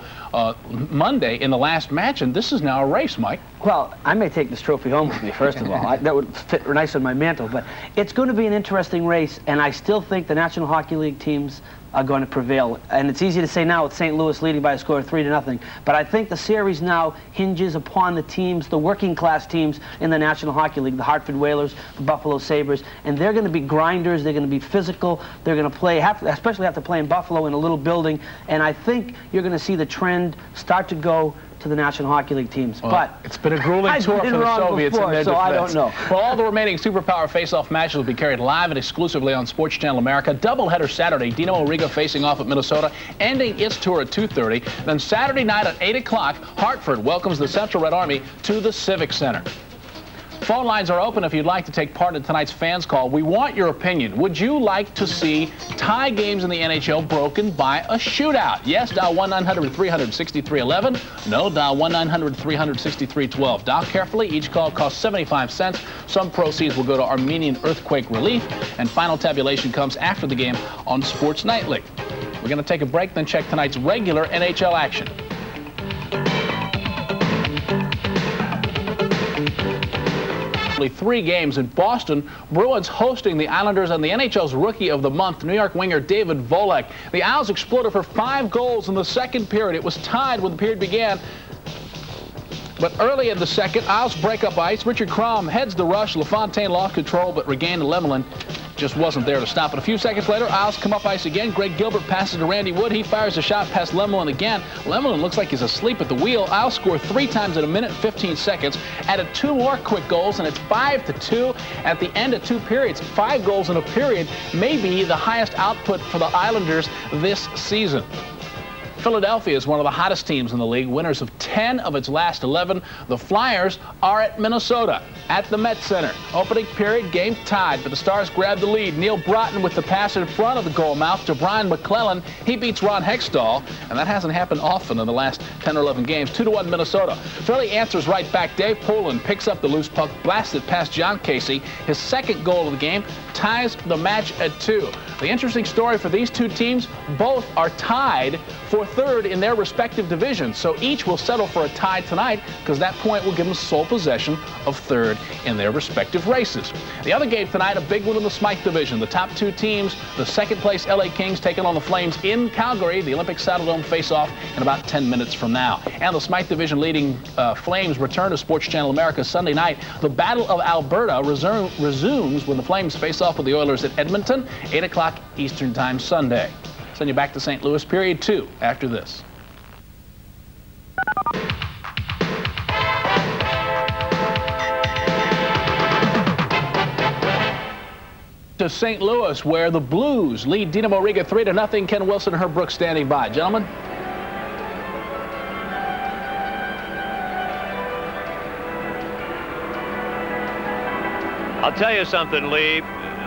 Monday in the last match, and this is now a race, Mike. Well, I may take this trophy home with me, first of all. That would fit nice on my mantle. But it's going to be an interesting race, and I still think the National Hockey League teams are going to prevail. And it's easy to say now with St. Louis leading by a score of 3-0. But I think the series now hinges upon the teams, the working class teams in the National Hockey League, the Hartford Whalers, the Buffalo Sabres, and they're going to be grinders. They're going to be physical. They're going to play, especially have to play in Buffalo in a little building. And I think you're going to see the trend start to go to the National Hockey League teams. Well, but it's been a grueling tour for the Soviets in their defense. I don't know. Well, all the remaining Superpower face-off matches will be carried live and exclusively on Sports Channel America. Doubleheader Saturday, Dynamo Riga facing off at Minnesota, ending its tour at 2:30. Then Saturday night at 8 o'clock, Hartford welcomes the Central Red Army to the Civic Center. Phone lines are open if you'd like to take part in tonight's fans call. We want your opinion. Would you like to see tie games in the NHL broken by a shootout? Yes, dial 1-900-300-6311. No, dial 1-900-300-6312. Dial carefully. Each call costs 75 cents. Some proceeds will go to Armenian earthquake relief. And final tabulation comes after the game on Sports Nightly. We're going to take a break, then check tonight's regular NHL action. Three games in Boston. Bruins hosting the Islanders and the NHL's Rookie of the Month, New York winger David Volek. The Isles exploded for 5 goals in the second period. It was tied when the period began. But early in the second, Isles break up ice. Richard Crom heads the rush. LaFontaine lost control but regained Lemelin. Just wasn't there to stop it. A few seconds later, Isles come up ice again. Greg Gilbert passes to Randy Wood. He fires a shot past Lemelin again. Lemelin looks like he's asleep at the wheel. Isles score 3 times in a minute and 15 seconds. Added 2 more quick goals, and it's 5-2 at the end of 2 periods. 5 goals in a period may be the highest output for the Islanders this season. Philadelphia is one of the hottest teams in the league, winners of 10 of its last 11. The Flyers are at Minnesota at the Met Center. Opening period, game tied, but the Stars grab the lead. Neil Broughton with the pass in front of the goal mouth to Brian McClellan. He beats Ron Hextall, and that hasn't happened often in the last 10 or 11 games. 2-1 Minnesota. Philly answers right back. Dave Poland picks up the loose puck, blasts it past John Casey. His second goal of the game ties the match at 2. The interesting story for these two teams, both are tied for third in their respective divisions. So each will settle for a tie tonight because that point will give them sole possession of third in their respective races. The other game tonight, a big one in the Smythe division. The top 2 teams, the second place LA Kings taking on the Flames in Calgary. The Olympic Saddledome face-off in about 10 minutes from now. And the Smythe division leading Flames return to Sports Channel America Sunday night. The Battle of Alberta resumes when the Flames face off with the Oilers at Edmonton, 8 o'clock Eastern Time Sunday. Send you back to St. Louis, period 2, after this. To St. Louis, where the Blues lead Dynamo Riga 3-0. Ken Wilson, Herb Brooks standing by. Gentlemen. I'll tell you something, Lee.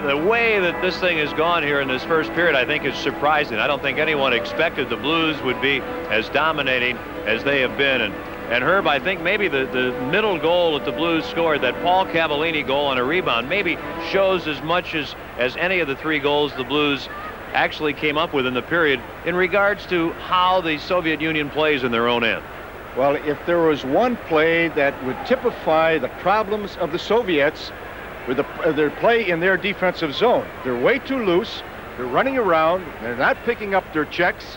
The way that this thing has gone here in this first period, I think is surprising. I don't think anyone expected the Blues would be as dominating as they have been. And Herb, I think maybe the middle goal that the Blues scored, that Paul Cavallini goal on a rebound, maybe shows as much as any of the 3 goals the Blues actually came up with in the period in regards to how the Soviet Union plays in their own end. Well, if there was one play that would typify the problems of the Soviets with their play in their defensive zone, they're way too loose, they're running around, they're not picking up their checks,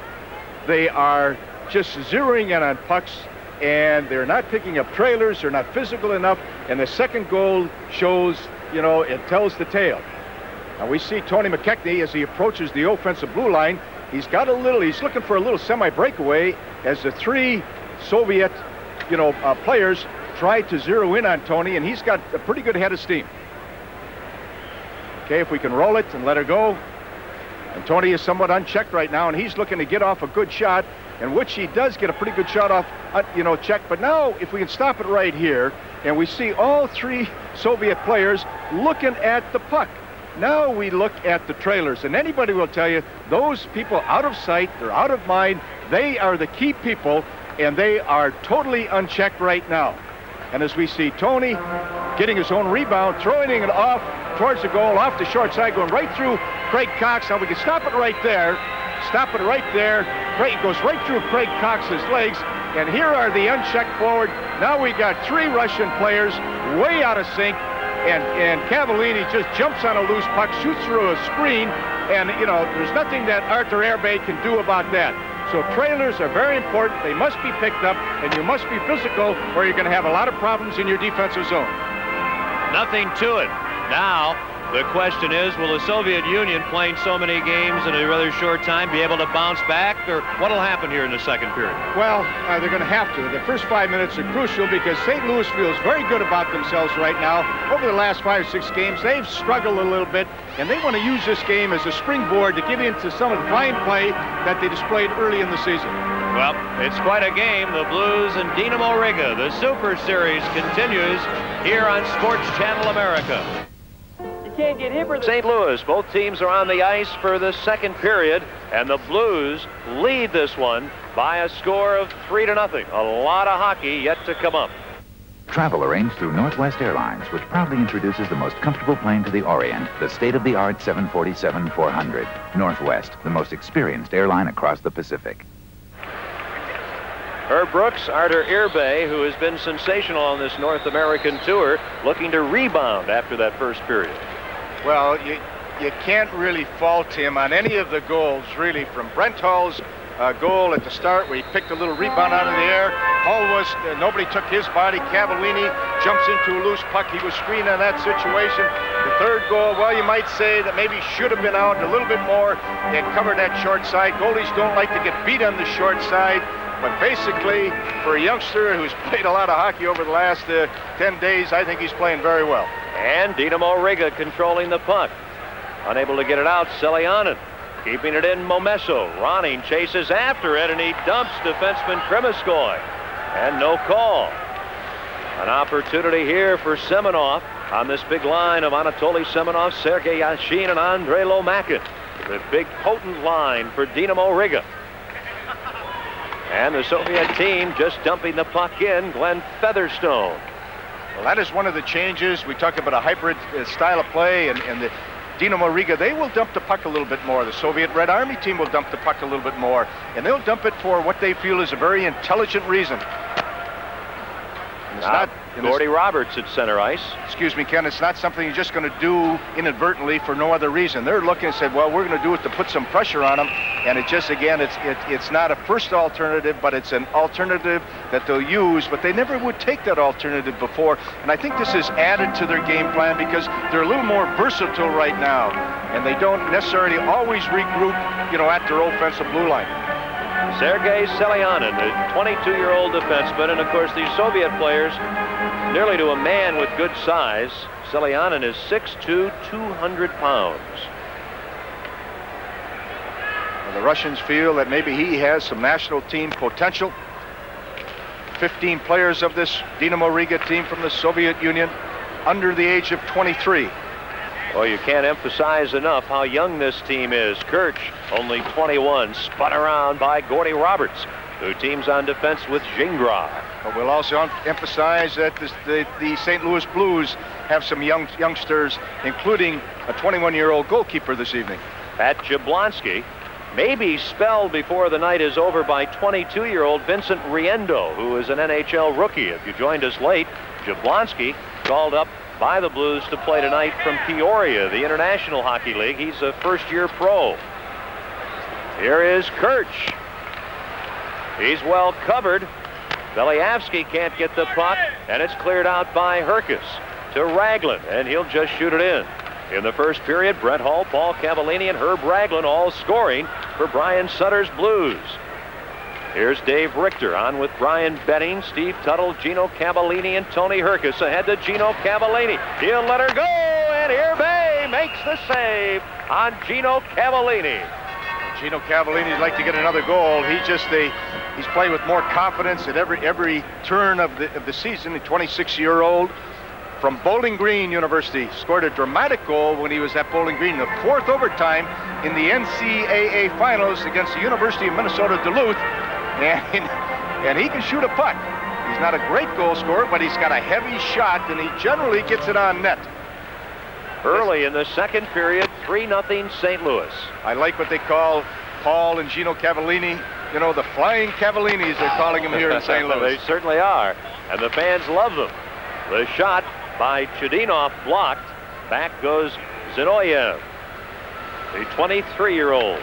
they are just zeroing in on pucks, and they're not picking up trailers, they're not physical enough, and the second goal shows, you know, it tells the tale. Now we see Tony McKechnie as he approaches the offensive blue line. He's looking for a little semi-breakaway as the 3 Soviet, players try to zero in on Tony, and he's got a pretty good head of steam. Okay, if we can roll it and let her go. And Tony is somewhat unchecked right now, and he's looking to get off a good shot, in which he does get a pretty good shot off, checked. But now, if we can stop it right here, and we see all 3 Soviet players looking at the puck. Now we look at the trailers, and anybody will tell you, those people out of sight, they're out of mind, they are the key people, and they are totally unchecked right now. And as we see Tony getting his own rebound, throwing it off towards the goal, off the short side, going right through Craig Cox. Now we can stop it right there. Stop it right there. It goes right through Craig Cox's legs. And here are the unchecked forward. Now we got 3 Russian players way out of sync. And Cavallini just jumps on a loose puck, shoots through a screen. And, there's nothing that Arthur Airbay can do about that. So trailers are very important. They must be picked up, and you must be physical, or you're going to have a lot of problems in your defensive zone. Nothing to it. Now, the question is, will the Soviet Union, playing so many games in a rather short time, be able to bounce back, or what will happen here in the second period? Well, they're going to have to. The first 5 minutes are crucial because St. Louis feels very good about themselves right now. Over the last 5 or 6 games, they've struggled a little bit, and they want to use this game as a springboard to get into some of the fine play that they displayed early in the season. Well, it's quite a game. The Blues and Dynamo Riga. The Super Series continues here on Sports Channel America. Can't get hit for St. Louis, both teams are on the ice for the second period, and the Blues lead this one by a score of 3-0. A lot of hockey yet to come up. Travel arranged through Northwest Airlines, which proudly introduces the most comfortable plane to the Orient, the state-of-the-art 747-400. Northwest, the most experienced airline across the Pacific. Herb Brooks, Arthur Airbay, who has been sensational on this North American tour, looking to rebound after that first period. Well, you can't really fault him on any of the goals, really, from Brent Hull's goal at the start where he picked a little rebound out of the air. Hull nobody took his body. Cavallini jumps into a loose puck. He was screened on that situation. The third goal, well, you might say that maybe should have been out a little bit more and covered that short side. Goalies don't like to get beat on the short side. But basically, for a youngster who's played a lot of hockey over the last 10 days, I think he's playing very well. And Dynamo Riga controlling the puck. Unable to get it out, Selyanin. Keeping it in, Momesso. Ronning chases after it, and he dumps defenseman Krimiskoy. And no call. An opportunity here for Semenov on this big line of Anatoly Semenov, Sergei Yashin, and Andrei Lomakin. The big potent line for Dynamo Riga. And the Soviet team just dumping the puck in, Glenn Featherstone. Well, that is one of the changes. We talk about a hybrid style of play, and the Dynamo Riga, they will dump the puck a little bit more. The Soviet Red Army team will dump the puck a little bit more, and they'll dump it for what they feel is a very intelligent reason. And it's not Gordy Roberts at center ice. Excuse me, Ken, it's not something you're just going to do inadvertently for no other reason. They're looking and said, well, we're going to do it to put some pressure on them, and it just, again, it's not a first alternative, but it's an alternative that they'll use, but they never would take that alternative before, and I think this is added to their game plan because they're a little more versatile right now, and they don't necessarily always regroup, at their offensive blue line. Sergei Selyanin, the 22-year-old defenseman, and of course these Soviet players, nearly to a man with good size. Selyanin is 6'2", 200 pounds. Well, the Russians feel that maybe he has some national team potential. 15 players of this Dynamo Riga team from the Soviet Union under the age of 23. Well, you can't emphasize enough how young this team is. Kirch, only 21, spun around by Gordy Roberts, who teams on defense with Gingras. But we'll also emphasize that the St. Louis Blues have some youngsters, including a 21-year-old goalkeeper this evening. Pat Jablonski may be spelled before the night is over by 22-year-old Vincent Riendo, who is an NHL rookie. If you joined us late, Jablonski called up by the Blues to play tonight from Peoria, the International Hockey League. He's a first-year pro. Here is Kirch. He's well covered. Beliavsky can't get the puck, and it's cleared out by Herkus to Ragland, and he'll just shoot it in. In the first period, Brett Hull, Paul Cavallini, and Herb Ragland all scoring for Brian Sutter's Blues. Here's Dave Richter on with Brian Benning, Steve Tuttle, Gino Cavallini, and Tony Herkus. Ahead to Gino Cavallini. He'll let her go, and Herbe makes the save on Gino Cavallini. Gino Cavallini'd like to get another goal. He's played with more confidence at every turn of the season. A 26-year-old from Bowling Green University scored a dramatic goal when he was at Bowling Green, the fourth overtime in the NCAA finals against the University of Minnesota Duluth, and he can shoot a puck. He's not a great goal scorer, but he's got a heavy shot, and he generally gets it on net. Early in the second period, 3-0 St. Louis. I like what they call Paul and Gino Cavallini. You know, the Flying Cavallinis, they're calling them here in St. Louis. They certainly are, and the fans love them. The shot by Chudinov blocked. Back goes Zinoyev, the 23-year-old.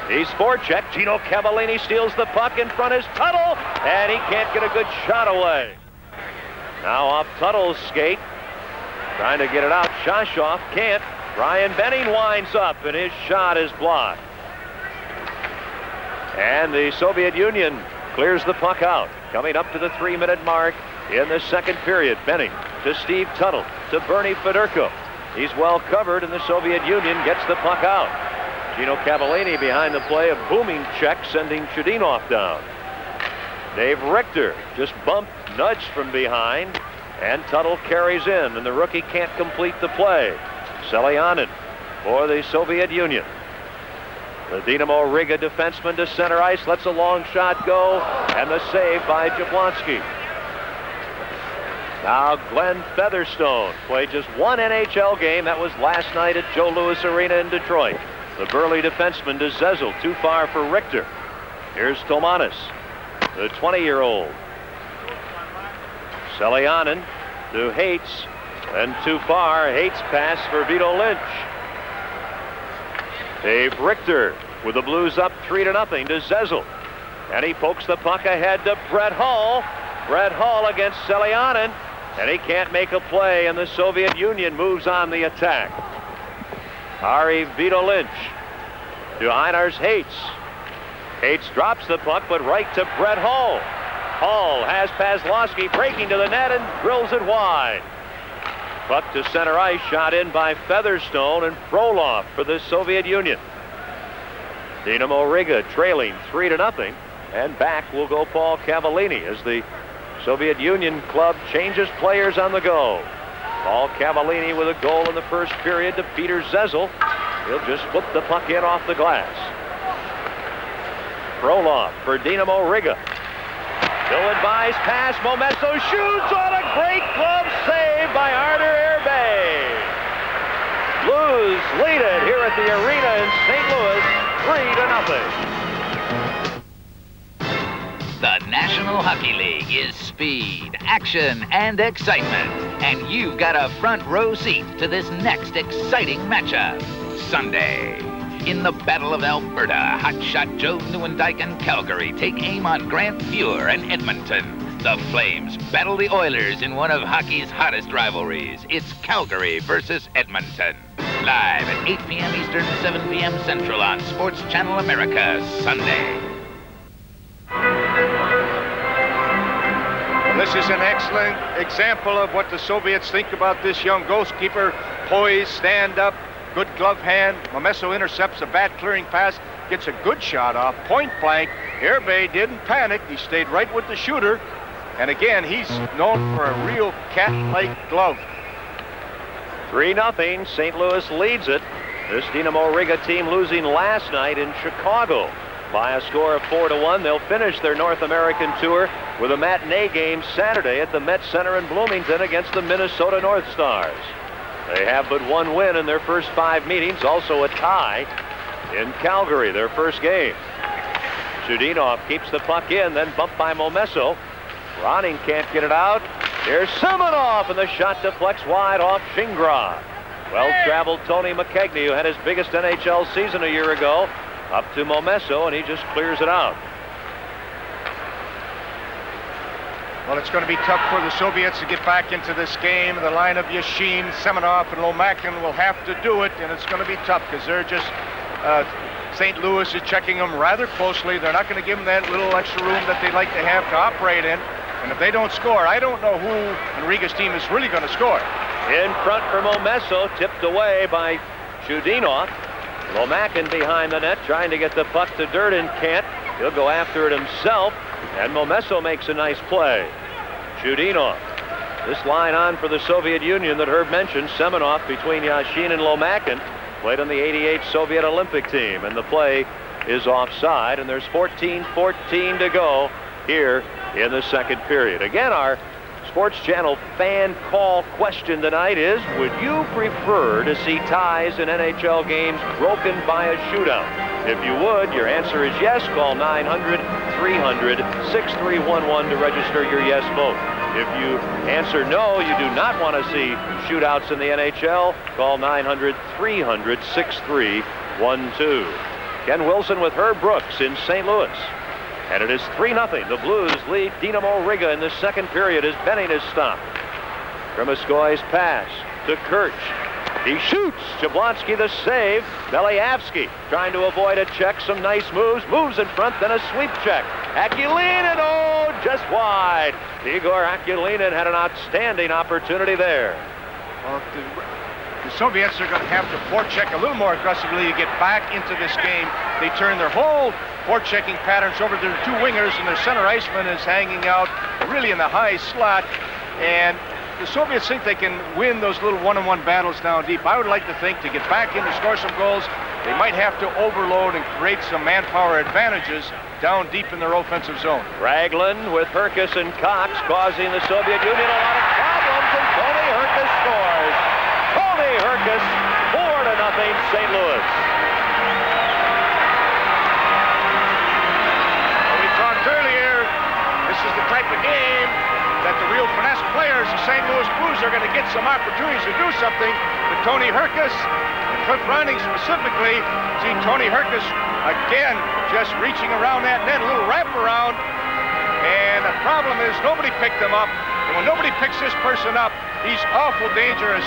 He's forechecked. Gino Cavallini steals the puck. In front is Tuttle, and he can't get a good shot away. Now off Tuttle's skate, trying to get it out. Shashoff can't. Brian Benning winds up, and his shot is blocked. And the Soviet Union clears the puck out. Coming up to the 3-minute mark in the second period. Benning to Steve Tuttle, to Bernie Fedorko. He's well covered, and the Soviet Union gets the puck out. Gino Cavallini behind the play, a booming check, sending Chudinov down. Dave Richter just bumped, nudged from behind, and Tuttle carries in, and the rookie can't complete the play. Selyanin for the Soviet Union. The Dynamo Riga defenseman to center ice, lets a long shot go, and the save by Jablonski. Now Glenn Featherstone played just one NHL game. That was last night at Joe Louis Arena in Detroit. The burly defenseman to Zezel, too far for Richter. Here's Tomanis, the 20-year-old. Selyanin to Hates, and too far. Hates pass for Vito Lynch. Dave Richter with the Blues up 3-0 to Zezel. And he pokes the puck ahead to Brett Hull. Brett Hull against Selyanin, and he can't make a play, and the Soviet Union moves on the attack. Ari Vito Lynch to Einars Hates. Hates drops the puck, but right to Brett Hull. Hull has Pazlowski breaking to the net and drills it wide. Puck to center ice, shot in by Featherstone, and Frolov for the Soviet Union. Dynamo Riga trailing 3-0, and back will go Paul Cavallini as the Soviet Union club changes players on the go. Paul Cavallini with a goal in the first period to Peter Zezel. He'll just flip the puck in off the glass. Frolov for Dynamo Riga. Ill-advised pass. Momesso shoots on a great glove save by Artur Herbe. Blues lead it here at the arena in St. Louis, 3-0. The National Hockey League is speed, action, and excitement. And you've got a front row seat to this next exciting matchup. Sunday, in the Battle of Alberta, hotshot Joe Nieuwendyk and Calgary take aim on Grant Fuhr and Edmonton. The Flames battle the Oilers in one of hockey's hottest rivalries. It's Calgary versus Edmonton. Live at 8 p.m. Eastern, 7 p.m. Central on Sports Channel America, Sunday. This is an excellent example of what the Soviets think about this young goalkeeper. Poise, stand up, good glove hand. Momesso intercepts a bad clearing pass, gets a good shot off, point blank. Herbe didn't panic. He stayed right with the shooter, And again, he's known for a real cat-like glove. 3-0. St. Louis leads it. This Dynamo Riga team losing last night in Chicago by a score of 4-1. They'll finish their North American tour with a matinee game Saturday at the Met Center in Bloomington against the Minnesota North Stars. They have but one win in their first 5 meetings, also a tie in Calgary, their first game. Chudinov keeps the puck in, then bumped by Momesso. Ronning can't get it out. Here's Semenov, and the shot deflects wide off Shingrad. Well-traveled Tony McKegney, who had his biggest NHL season a year ago, up to Momesso, and he just clears it out. Well, it's going to be tough for the Soviets to get back into this game. The line of Yashin, Semenov, and Lomakin will have to do it, and it's going to be tough because they're just... St. Louis is checking them rather closely. They're not going to give them that little extra room that they'd like to have to operate in. And if they don't score, I don't know who in Riga's team is really going to score. In front for Momesso, tipped away by Chudinov. Lomakin behind the net, trying to get the puck to Durden, can't. He'll go after it himself, and Momesso makes a nice play. Chudinov. This line on for the Soviet Union that Herb mentioned, Semenov between Yashin and Lomakin, played on the '88 Soviet Olympic team, and the play is offside, and there's 14:14 to go here in the second period. Again, our Sports Channel fan call question tonight is, would you prefer to see ties in NHL games broken by a shootout? If you would, your answer is yes. Call 900-300-6311 to register your yes vote. If you answer no, you do not want to see shootouts in the NHL, call 900-300-6312. Ken Wilson with Herb Brooks in St. Louis. And it is 3-0. The Blues lead Dynamo Riga in the second period as Benning is stopped. Krimiskoy's pass to Kirch. He shoots. Jablonski the save. Beliavsky trying to avoid a check. Some nice moves. Moves in front, then a sweep check. Akulinin, oh, just wide. Igor Akulinin had an outstanding opportunity there. Well, the Soviets are going to have to forecheck a little more aggressively to get back into this game. They turn their whole forechecking patterns over to their two wingers, and their center iceman is hanging out really in the high slot. And the Soviets think they can win those little one-on-one battles down deep. I would like to think to get back in to score some goals, they might have to overload and create some manpower advantages down deep in their offensive zone. Ragland with Herkus and Cox causing the Soviet Union a lot of problems, and Tony Herkus scores. Tony Herkus, 4-0 St. Louis. Well, we talked earlier, this is the type of game that the real finesse players of St. Louis Blues are going to get some opportunities to do something. But Tony Herkus and Cliff Ronning specifically, see Tony Herkus again just reaching around that net, a little wraparound. And the problem is nobody picked him up. And when nobody picks this person up, he's awful dangerous.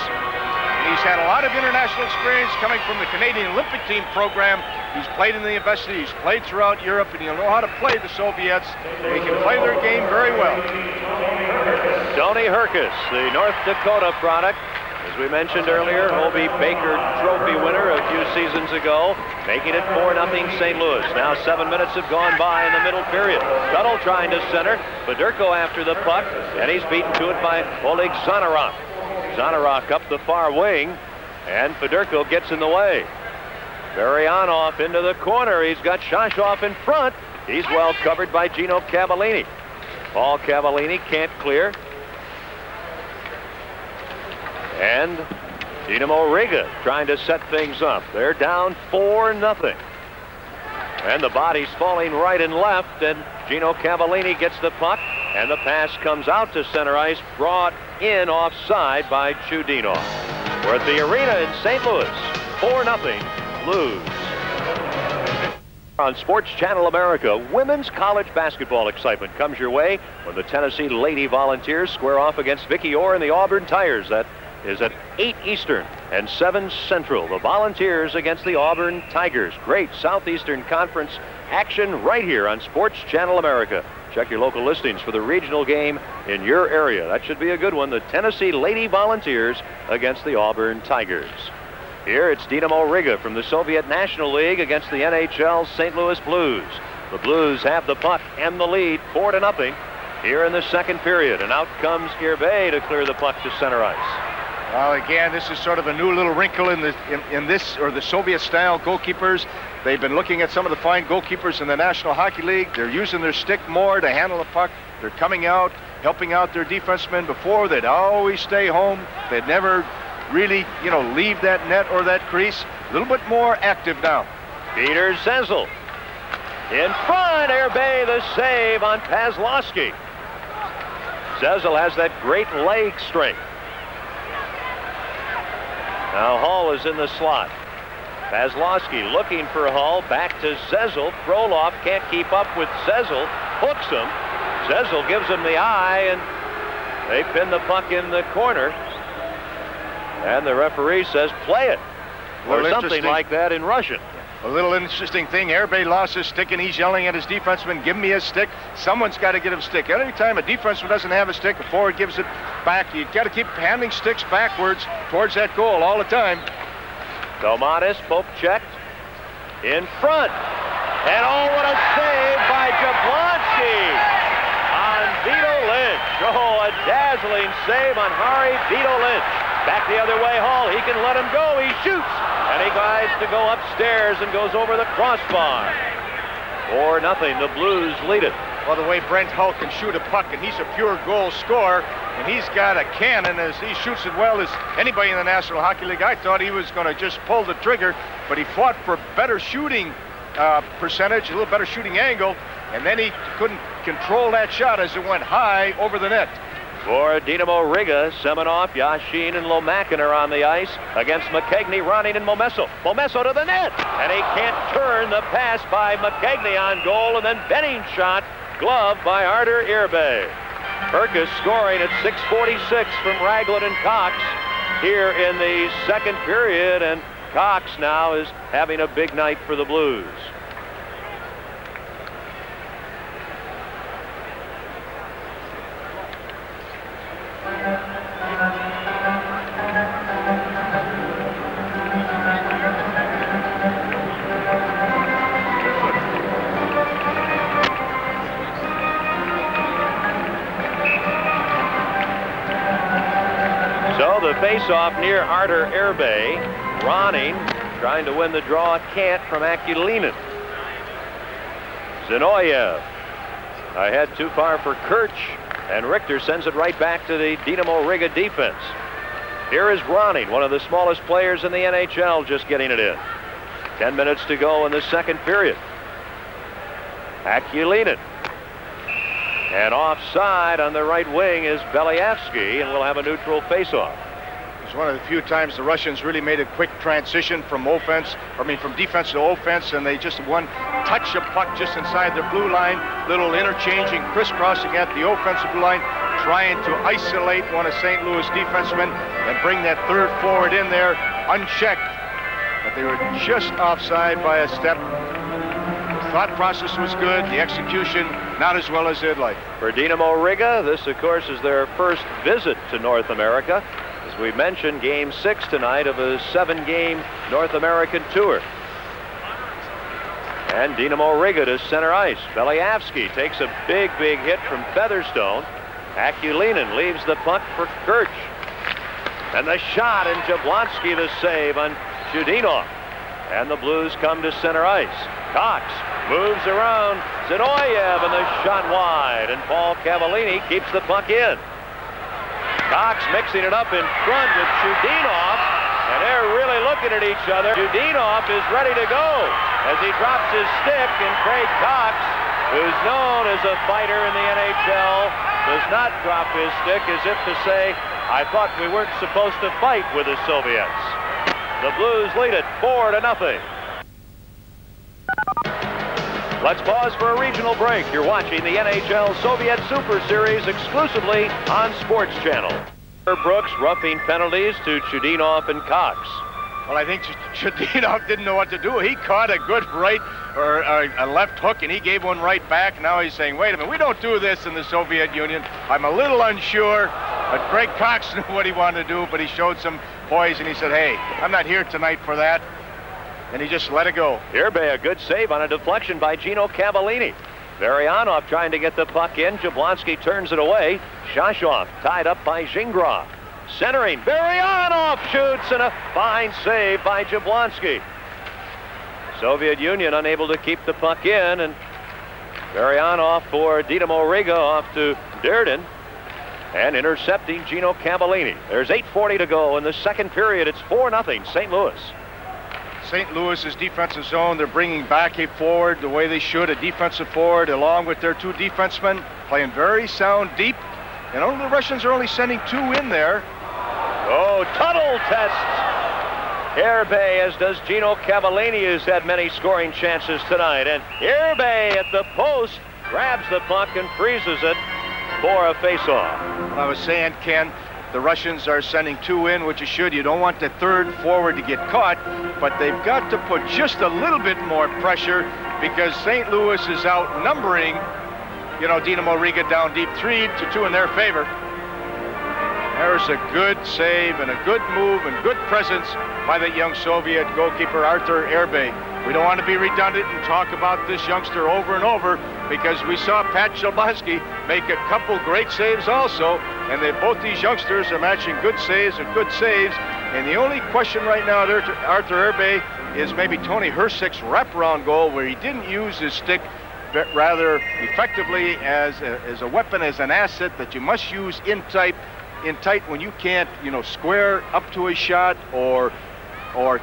He's had a lot of international experience coming from the Canadian Olympic team program. He's played in the university, he's played throughout Europe, and he'll know how to play the Soviets. He can play their game very well. Tony Herkus, the North Dakota product. As we mentioned earlier, Hobie Baker Trophy winner a few seasons ago, making it 4-0 St. Louis. Now 7 minutes have gone by in the middle period. Tuttle trying to center, Fedorko after the puck, and he's beaten to it by Oleg Zanarok. Zanarok up the far wing, and Fedorko gets in the way. Varyanov into the corner. He's got Shashov in front. He's well covered by Gino Cavallini. Paul Cavallini can't clear. And Dynamo Riga trying to set things up. They're down 4-0. And the body's falling right and left, and Gino Cavallini gets the puck, and the pass comes out to center ice, brought in offside by Chudinov. We're at the arena in St. Louis. 4-0 Blues. On Sports Channel America, women's college basketball excitement comes your way when the Tennessee Lady Volunteers square off against Vicki Orr and the Auburn Tigers. That is at 8 Eastern and 7 Central. The Volunteers against the Auburn Tigers. Great Southeastern Conference action right here on Sports Channel America. Check your local listings for the regional game in your area. That should be a good one. The Tennessee Lady Volunteers against the Auburn Tigers. Here it's Dynamo Riga from the Soviet National League against the NHL St. Louis Blues. The Blues have the puck and the lead, 4-0. here in the second period. And out comes Irbay to clear the puck to center ice. Well, again, this is sort of a new little wrinkle in the Soviet-style goalkeepers. They've been looking at some of the fine goalkeepers in the National Hockey League. They're using their stick more to handle the puck. They're coming out, helping out their defensemen. Before, they'd always stay home. They'd never really, leave that net or that crease. A little bit more active now. Peter Zezel. In front, Irbay the save on Pazlowski. Zezel has that great leg strength. Now Hall is in the slot. Pazlowski looking for Hall. Back to Zezel. Frolov can't keep up with Zezel. Hooks him. Zezel gives him the eye, and they pin the puck in the corner. And the referee says, play it. Or something like that in Russian. A little interesting thing, Irbay lost his stick and he's yelling at his defenseman, give me his stick. Someone's got to get him a stick. Every time a defenseman doesn't have a stick, a forward gives it back. You got to keep handing sticks backwards towards that goal all the time. Domatis, Pope checked. In front. And oh, what a save by Jablonski on Vito Lynch. Oh, a dazzling save on Harry Vito Lynch. Back the other way, Hall. He can let him go. He shoots. And he tries to go upstairs and goes over the crossbar. 4-0. The Blues lead it. Well, the way Brent Hull can shoot a puck, and he's a pure goal scorer, and he's got a cannon as he shoots it well as anybody in the National Hockey League. I thought he was going to just pull the trigger, but he fought for better shooting percentage, a little better shooting angle, and then he couldn't control that shot as it went high over the net. For Dynamo Riga, Semenov, Yashin, and Lomakin are on the ice against McKegney, Ronning, and Momesso. Momesso to the net, and he can't turn the pass by McKegney on goal, and then Benning's shot, gloved by Artur Irbay. Perkis scoring at 6:46 from Raglan and Cox here in the second period, and Cox now is having a big night for the Blues. So the face-off near Artur Irbay. Ronning trying to win the draw, can't, from Akulinin. Zinoyev ahead too far for Kirch, and Richter sends it right back to the Dynamo Riga defense. Here is Ronning, one of the smallest players in the NHL, just getting it in. 10 minutes to go in the second period. Akulinin. And offside on the right wing is Beliavsky, and we'll have a neutral faceoff. It's one of the few times the Russians really made a quick transition from defense to offense, and they just one touch of puck just inside their blue line, little interchanging, crisscrossing at the offensive blue line, trying to isolate one of St. Louis defensemen and bring that third forward in there unchecked. But they were just offside by a step. The thought process was good, the execution not as well as they'd like. For Dynamo Riga, this of course is their first visit to North America. As we mentioned, Game 6 tonight of a 7-game North American tour. And Dynamo Riga to center ice. Beliavsky takes a big hit from Featherstone. Akulinin leaves the puck for Kirch. And the shot, and Jablonski the save on Chudinov. And the Blues come to center ice. Cox moves around Zinoyev, and the shot wide, and Paul Cavallini keeps the puck in. Cox mixing it up in front with Chudinov, and they're really looking at each other. Chudinov is ready to go as he drops his stick, and Craig Cox, who's known as a fighter in the NHL, does not drop his stick, as if to say, I thought we weren't supposed to fight with the Soviets. The Blues lead it 4-0. Let's pause for a regional break. You're watching the NHL Soviet Super Series exclusively on Sports Channel. Brooks roughing penalties to Chudinov and Cox. Well, I think Chudinov didn't know what to do. He caught a good right or a left hook, and he gave one right back. Now he's saying, wait a minute, we don't do this in the Soviet Union. I'm a little unsure, but Greg Cox knew what he wanted to do, but he showed some poise, and he said, hey, I'm not here tonight for that. And he just let it go. Irbay, a good save on a deflection by Gino Cavallini. Varianov trying to get the puck in. Jablonski turns it away. Shashov tied up by Zingrov. Centering. Varianov shoots, and a fine save by Jablonski. Soviet Union unable to keep the puck in, and Varianov for Dynamo Riga off to Durden. And intercepting Gino Cavallini. There's 8:40 to go in the second period. It's 4-0 St. Louis. St. Louis's defensive zone, they're bringing back a forward the way they should, a defensive forward along with their 2 defensemen, playing very sound deep. And the Russians are only sending 2 in there. Oh, tunnel test. Airbay, as does Gino Cavallini, who's had many scoring chances tonight. And Airbay at the post grabs the puck and freezes it for a face-off. I was saying, Ken, the Russians are sending 2 in, which you should. You don't want the third forward to get caught, but they've got to put just a little bit more pressure because St. Louis is outnumbering, Dynamo Riga down deep 3-2 in their favor. There's a good save and a good move and good presence by that young Soviet goalkeeper, Arthur Airbay. We don't want to be redundant and talk about this youngster over and over because we saw Pat Jablonski make a couple great saves also, and both these youngsters are matching good saves and good saves. And the only question right now there to Arthur Airbay is maybe Tony Hersick's wraparound goal where he didn't use his stick rather effectively as a weapon, as an asset that you must use in tight when you can't, square up to a shot or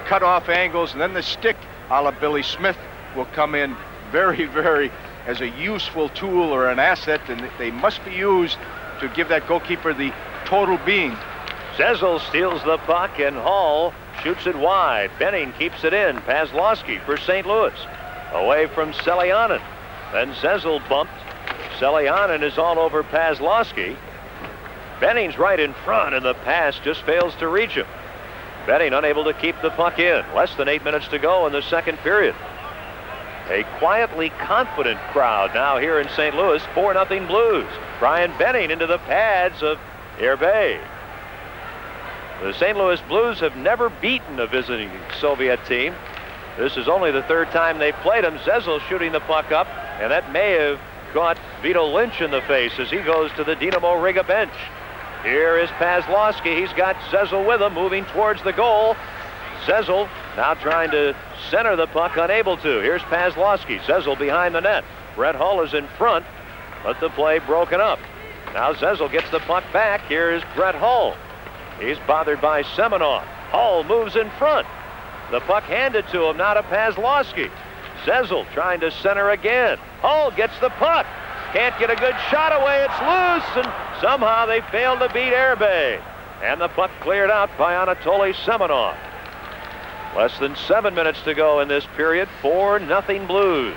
cut off angles, and then the stick a la Billy Smith will come in very, very as a useful tool or an asset, and they must be used to give that goalkeeper the total being. Zezel steals the puck, and Hall shoots it wide. Benning keeps it in. Pazlowski for St. Louis. Away from Selyanin. Then Zezel bumped. Selyanin is all over Pazlowski. Benning's right in front, and the pass just fails to reach him. Benning unable to keep the puck in. Less than 8 minutes to go in the second period. A quietly confident crowd now here in St. Louis. 4-0 Blues. Brian Benning into the pads of Airbay. The St. Louis Blues have never beaten a visiting Soviet team. This is only the third time they've played him. Zezel shooting the puck up, and that may have caught Vito Lynch in the face as he goes to the Dynamo Riga bench. Here is Pazlowski. He's got Zezel with him, moving towards the goal. Zezel now trying to center the puck, unable to. Here's Pazlowski. Zezel behind the net. Brett Hull is in front, but the play broken up. Now Zezel gets the puck back. Here's Brett Hull. He's bothered by Semenov. Hull moves in front. The puck handed to him, now to Pazlowski. Zezel trying to center again. Hull gets the puck. Can't get a good shot away. It's loose, and somehow they failed to beat Airbay. And the puck cleared out by Anatoly Semenov. Less than 7 minutes to go in this period. 4-0 Blues.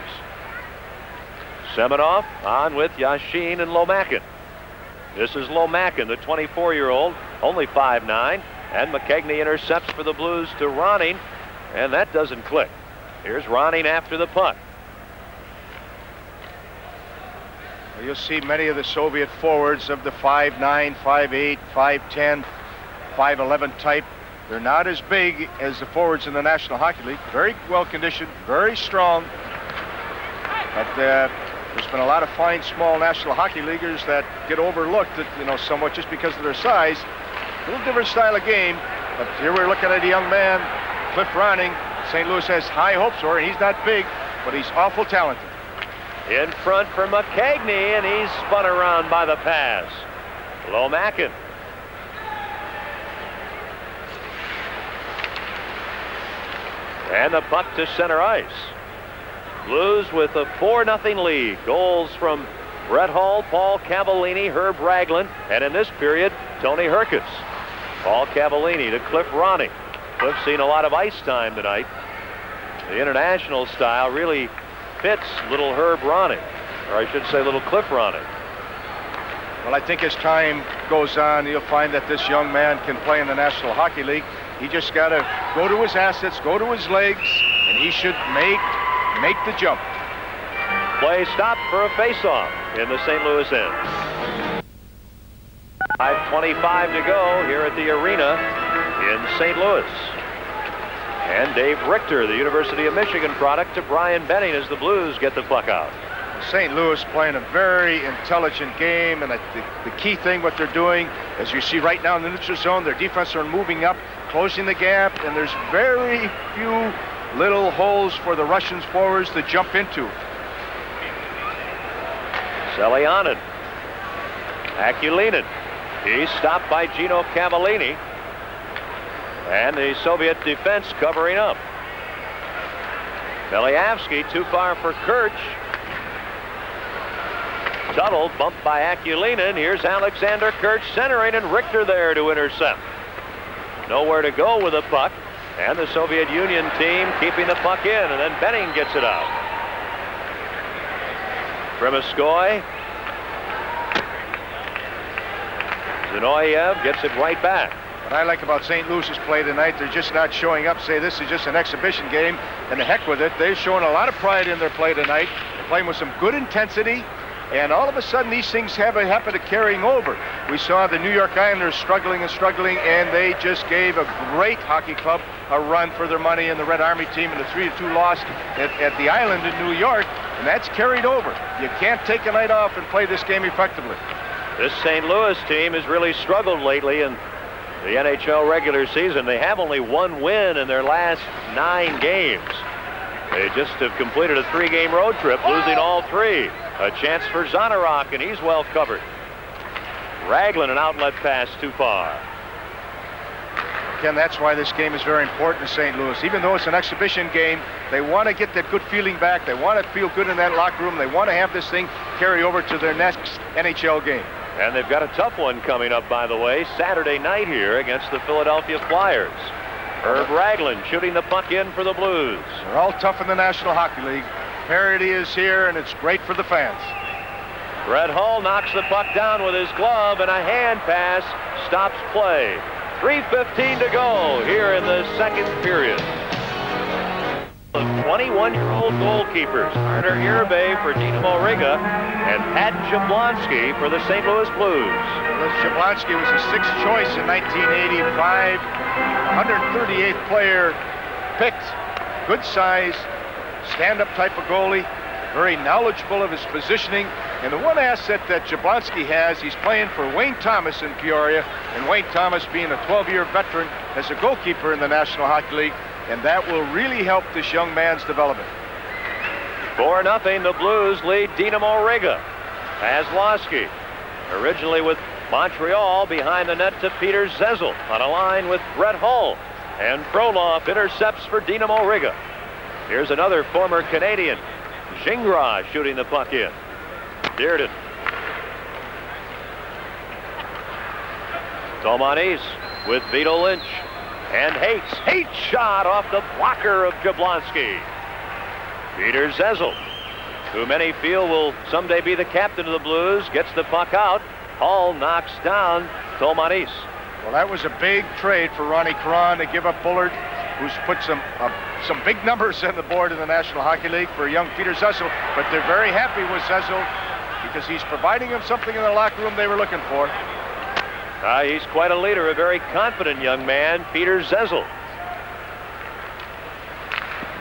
Semenov on with Yashin and Lomakin. This is Lomakin, the 24-year-old, only 5'9", and McKegney intercepts for the Blues to Ronning, and that doesn't click. Here's Ronning after the puck. Well, you'll see many of the Soviet forwards of the 5'9", 5'8", 5'10", 5'11 type. They're not as big as the forwards in the National Hockey League. Very well conditioned, very strong. But there's been a lot of fine, small National Hockey Leaguers that get overlooked, somewhat just because of their size. A little different style of game. But here we're looking at a young man, Cliff Ronning. St. Louis has high hopes for him. He's not big, but he's awful talented. In front for McKegney, and he's spun around by the pass. Lomakin. And the puck to center ice. Blues with a 4-0 lead. Goals from Brett Hull, Paul Cavallini, Herb Ragland, and in this period, Tony Herkis. Paul Cavallini to Cliff Ronning. Cliff's seen a lot of ice time tonight. The international style really fits little Herb Ronning, or I should say little Cliff Ronning. Well, I think as time goes on, you'll find that this young man can play in the National Hockey League. He just got to go to his assets, go to his legs, and he should make the jump. Play stopped for a face-off in the St. Louis end. 5:25 to go here at the arena in St. Louis. And Dave Richter, the University of Michigan product, to Brian Benning as the Blues get the puck out. St. Louis playing a very intelligent game, and the key thing what they're doing, as you see right now in the neutral zone, their defense are moving up, closing the gap, and there's very few little holes for the Russians forwards to jump into. Selyanin. Akulinin. He's stopped by Gino Cavallini. And the Soviet defense covering up. Belyavsky too far for Kirch. Tuttle bumped by Akulinin. Here's Alexander Kirch centering, and Richter there to intercept. Nowhere to go with the puck. And the Soviet Union team keeping the puck in, and then Benning gets it out. Kremiskoy. Zinoyev gets it right back. What I like about St. Louis's play tonight, they're just not showing up, say this is just an exhibition game, and the heck with it. They're showing a lot of pride in their play tonight. They're playing with some good intensity, and all of a sudden these things have a habit of carrying over. We saw the New York Islanders struggling, and they just gave a great hockey club a run for their money, and the Red Army team in the 3-2 loss at the Island in New York, and that's carried over. You can't take a night off and play this game effectively. This St. Louis team has really struggled lately in the NHL regular season. They have only one win in their last 9 games. They just have completed a 3-game road trip, losing all 3. A chance for Zanarok, and he's well covered. Raglan, an outlet pass too far. Again, that's why this game is very important to St. Louis. Even though it's an exhibition game, they want to get that good feeling back. They want to feel good in that locker room. They want to have this thing carry over to their next NHL game. And they've got a tough one coming up, by the way, Saturday night here against the Philadelphia Flyers. Herb Raglan shooting the puck in for the Blues. They're all tough in the National Hockey League. Parity is here, and it's great for the fans. Brett Hull knocks the puck down with his glove, and a hand pass stops play. 3:15 to go here in the second period. 21-year-old goalkeepers, Artur Irbe for Dynamo Riga and Pat Jablonski for the St. Louis Blues. Jablonski was the 6th choice in 1985, 138th player picked. Good size, stand-up type of goalie, very knowledgeable of his positioning. And the one asset that Jablonski has, he's playing for Wayne Thomas in Peoria, and Wayne Thomas being a 12-year veteran as a goalkeeper in the National Hockey League, and that will really help this young man's development. 4-0, the Blues lead Dynamo Riga. Kozlowski, originally with Montreal, behind the net to Peter Zezel on a line with Brett Hull. And Frolov intercepts for Dynamo Riga. Here's another former Canadian, Gingras, shooting the puck in. Dearden. Tomanis with Vito Lynch. And Hates shot off the blocker of Jablonski. Peter Zezel, who many feel will someday be the captain of the Blues, gets the puck out. Hull knocks down Tomanis. Well, that was a big trade for Ronnie Cron to give up Bullard, who's put some big numbers on the board in the National Hockey League for young Peter Zezel. But they're very happy with Zezel because he's providing them something in the locker room they were looking for. He's quite a leader, a very confident young man, Peter Zezel.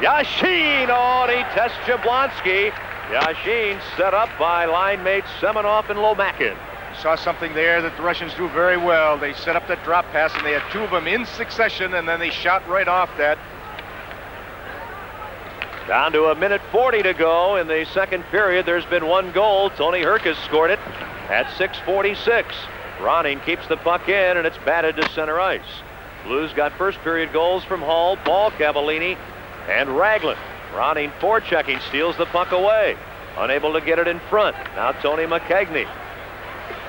Yashin, and he tests Jablonski. Yashin set up by line mates Semenov and Lomakin. Saw something there that the Russians do very well. They set up that drop pass, and they had 2 of them in succession, and then they shot right off that. Down to 1:40 to go in the second period. There's been 1 goal. Tony Herkus scored it at 6:46. Ronning keeps the puck in, and it's batted to center ice. Blues got first period goals from Hull, Paul Cavallini, and Raglan. Ronning forechecking, steals the puck away. Unable to get it in front. Now Tony McKegney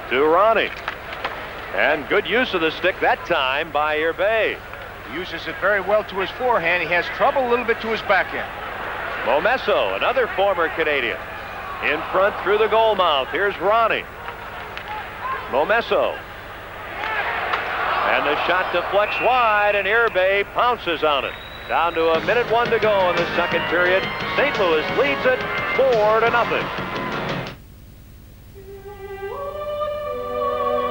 to Ronning. And good use of the stick that time by Irbe. He uses it very well to his forehand. He has trouble a little bit to his backhand. Momesso, another former Canadian. In front through the goal mouth. Here's Ronning. Momesso. And the shot deflects wide, and Irbe pounces on it. Down to 1:01 to go in the second period. St. Louis leads it 4-0.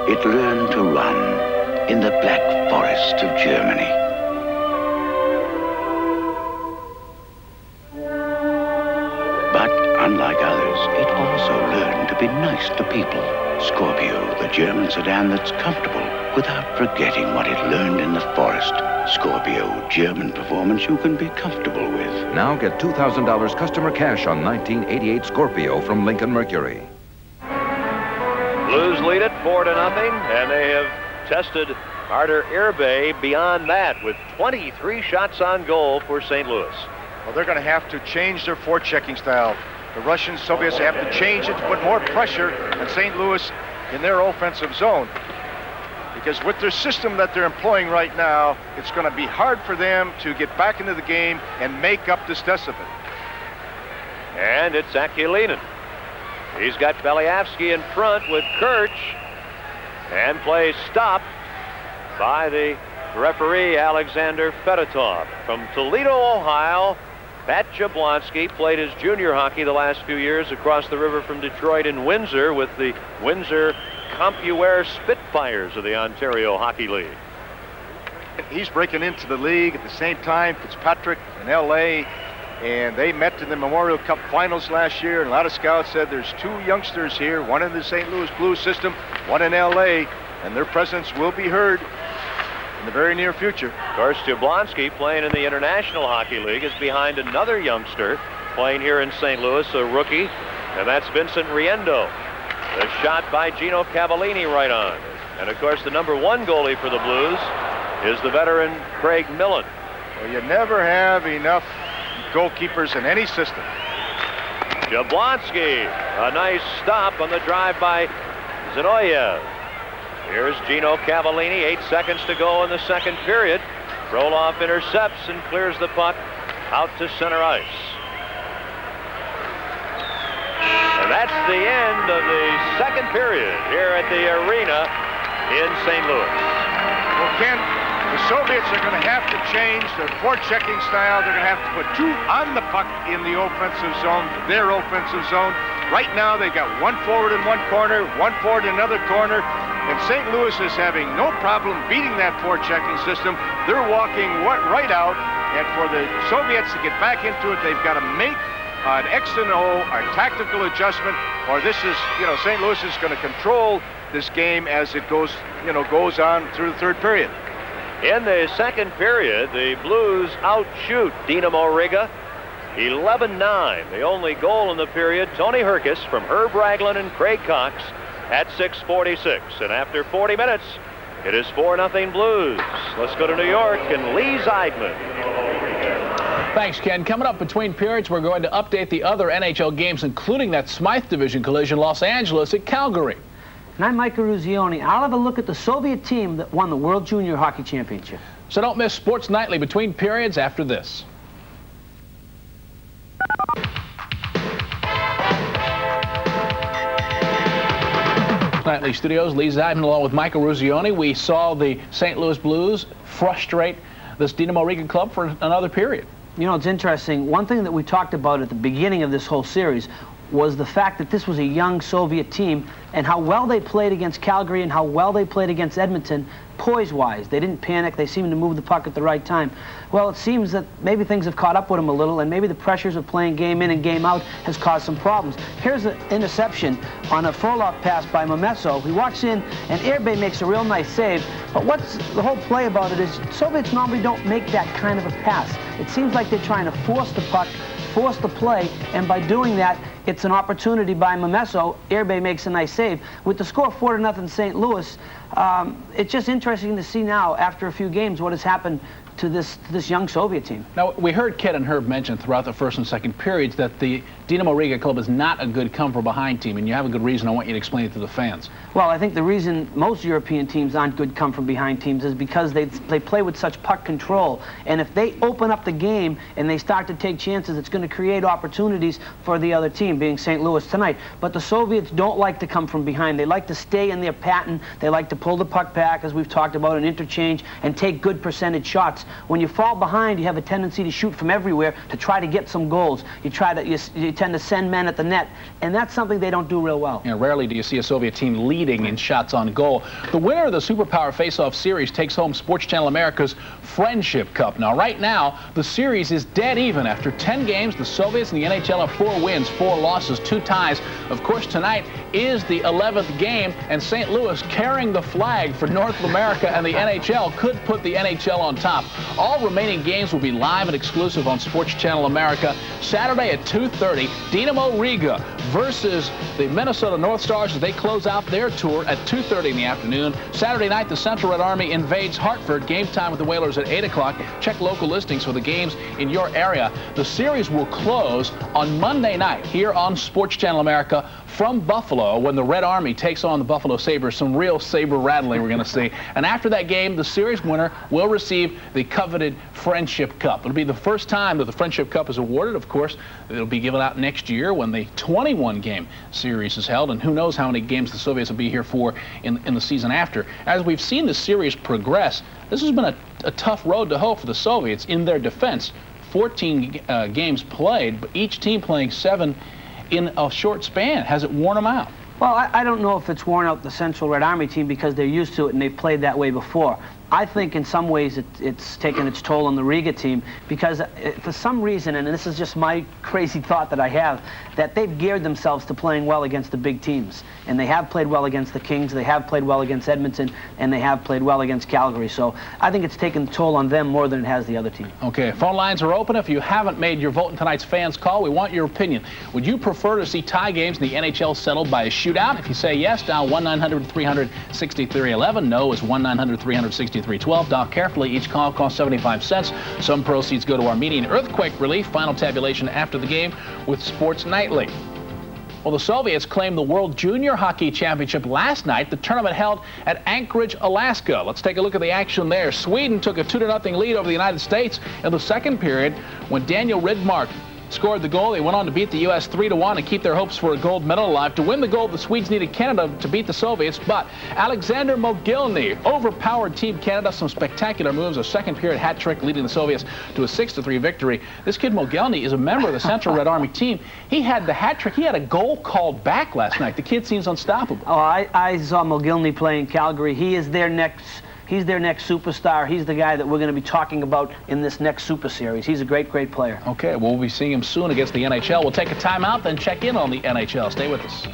It learned to run in the Black Forest of Germany. But unlike others, it also learned to be nice to people. Scorpio, the German sedan that's comfortable without forgetting what it learned in the forest. Scorpio, German performance you can be comfortable with. Now get $2,000 customer cash on 1988 Scorpio from Lincoln Mercury. Blues lead it 4-0, and they have tested Artur Irbe beyond that with 23 shots on goal for St. Louis. Well, they're going to have to change their forechecking style. The Russians, Soviets have to change it to put more pressure on St. Louis in their offensive zone. Because with their system that they're employing right now, it's going to be hard for them to get back into the game and make up this deficit. And it's Akulinin. He's got Beliavsky in front with Kirch. And play stopped by the referee, Alexander Fedotov. From Toledo, Ohio, Pat Jablonski played his junior hockey the last few years across the river from Detroit in Windsor with the Windsor CompuWare Spitfires of the Ontario Hockey League. He's breaking into the league at the same time. Fitzpatrick in L.A., and they met in the Memorial Cup Finals last year, and a lot of scouts said there's two youngsters here, one in the St. Louis Blues system, one in L.A., and their presence will be heard in the very near future. Of course, Jablonski, playing in the International Hockey League, is behind another youngster playing here in St. Louis, a rookie, and that's Vincent Riendo. The shot by Gino Cavallini right on. And, of course, the number one goalie for the Blues is the veteran Craig Millen. Well, you never have enough goalkeepers in any system. Jablonski, a nice stop on the drive by Zinoyev. Here's Gino Cavallini, 8 seconds to go in the second period. Roloff intercepts and clears the puck out to center ice. And that's the end of the second period here at the arena in St. Louis. Well, Ken, the Soviets are going to have to change their forechecking style. They're going to have to put two on the puck in the offensive zone, their offensive zone. Right now, they got one forward in one corner, one forward in another corner. And St. Louis is having no problem beating that forechecking system. They're walking right out. And for the Soviets to get back into it, they've got to make an X and O, a tactical adjustment, or this is, St. Louis is going to control this game as it goes on through the third period. In the second period, the Blues outshoot Dynamo Riga 11-9. The only goal in the period, Tony Herkis from Herb Raglan and Craig Cox at 6:46. And after 40 minutes, it is 4-0 Blues. Let's go to New York and Lee Zeidman. Thanks, Ken. Coming up between periods, we're going to update the other NHL games, including that Smythe Division collision, Los Angeles at Calgary. And I'm Mike Ruzioni. I'll have a look at the Soviet team that won the World Junior Hockey Championship. So don't miss Sports Nightly between periods after this. Nightly Studios, Lee Zeidman along with Michael Ruzioni. We saw the St. Louis Blues frustrate this Dynamo Riga club for another period. You know, it's interesting. One thing that we talked about at the beginning of this whole series was the fact that this was a young Soviet team and how well they played against Calgary and how well they played against Edmonton, poise-wise. They didn't panic. They seemed to move the puck at the right time. Well, it seems that maybe things have caught up with them a little, and maybe the pressures of playing game in and game out has caused some problems. Here's an interception on a Frolov pass by Momesso. He walks in, and Irbe makes a real nice save. But what's the whole play about it is Soviets normally don't make that kind of a pass. It seems like they're trying to force the puck, force the play, and by doing that, it's an opportunity by Momesso. Irbe makes a nice save. With the score 4-0 St. Louis, it's just interesting to see now, after a few games, what has happened to this young Soviet team. Now, we heard Ken and Herb mention throughout the first and second periods that the Dynamo Riga club is not a good come-from-behind team, and you have a good reason. I want you to explain it to the fans. Well, I think the reason most European teams aren't good come-from-behind teams is because they play with such puck control, and if they open up the game and they start to take chances, it's going to create opportunities for the other team, being St. Louis tonight. But the Soviets don't like to come from behind. They like to stay in their pattern. They like to pull the puck back, as we've talked about, and interchange and take good percentage shots. When you fall behind, you have a tendency to shoot from everywhere to try to get some goals. You tend to send men at the net, and that's something they don't do real well. Yeah, rarely do you see a Soviet team leading in shots on goal. The winner of the Superpower Face-Off Series takes home Sports Channel America's Friendship Cup. Now, right now, the series is dead even. After 10 games, the Soviets and the NHL have 4 wins, 4 losses, 2 ties. Of course, tonight is the 11th game, and St. Louis carrying the flag for North America and the NHL could put the NHL on top. All remaining games will be live and exclusive on Sports Channel America. Saturday at 2:30, Dynamo Riga versus the Minnesota North Stars as they close out their tour at 2:30 in the afternoon. Saturday night, the Central Red Army invades Hartford. Game time with the Whalers at 8 o'clock. Check local listings for the games in your area. The series will close on Monday night here on Sports Channel America from Buffalo when the Red Army takes on the Buffalo Sabres. Some real saber rattling we're going to see. And after that game, the series winner will receive the coveted Friendship Cup. It'll be the first time that the Friendship Cup is awarded. Of course, it'll be given out next year when the 21-game series is held, and who knows how many games the Soviets will be here for in the season after. As we've seen the series progress, this has been a tough road to hoe for the Soviets in their defense. 14 games played, but each team playing 7 in a short span. Has it worn them out? Well, I don't know if it's worn out the Central Red Army team because they're used to it and they've played that way before. I think in some ways it's taken its toll on the Riga team because for some reason, and this is just my crazy thought that I have, that they've geared themselves to playing well against the big teams. And they have played well against the Kings, they have played well against Edmonton, and they have played well against Calgary. So I think it's taken the toll on them more than it has the other team. Okay, phone lines are open. If you haven't made your vote in tonight's fans call, we want your opinion. Would you prefer to see tie games in the NHL settled by a shootout? If you say yes, dial 1-900-300-6311. No is 1-900-300-6312. Dial carefully. Each call costs 75 cents. Some proceeds go to Armenian earthquake relief. Final tabulation after the game with Sports Nightly. Well, the Soviets claimed the World Junior Hockey Championship last night, the tournament held at Anchorage, Alaska. Let's take a look at the action there. Sweden took a 2-0 lead over the United States in the second period when Daniel Rydmark scored the goal. They went on to beat the U.S. 3-1 and keep their hopes for a gold medal alive. To win the gold, the Swedes needed Canada to beat the Soviets, but Alexander Mogilny overpowered Team Canada. Some spectacular moves, a second period hat trick leading the Soviets to a 6-3 victory. This kid Mogilny is a member of the Central Red Army team. He had the hat trick. He had a goal called back last night. The kid seems unstoppable. Oh, I saw Mogilny play in Calgary. He is their next superstar. He's the guy that we're going to be talking about in this next Super Series. He's a great, great player. Okay, well, we'll be seeing him soon against the NHL. We'll take a timeout, then check in on the NHL. Stay with us.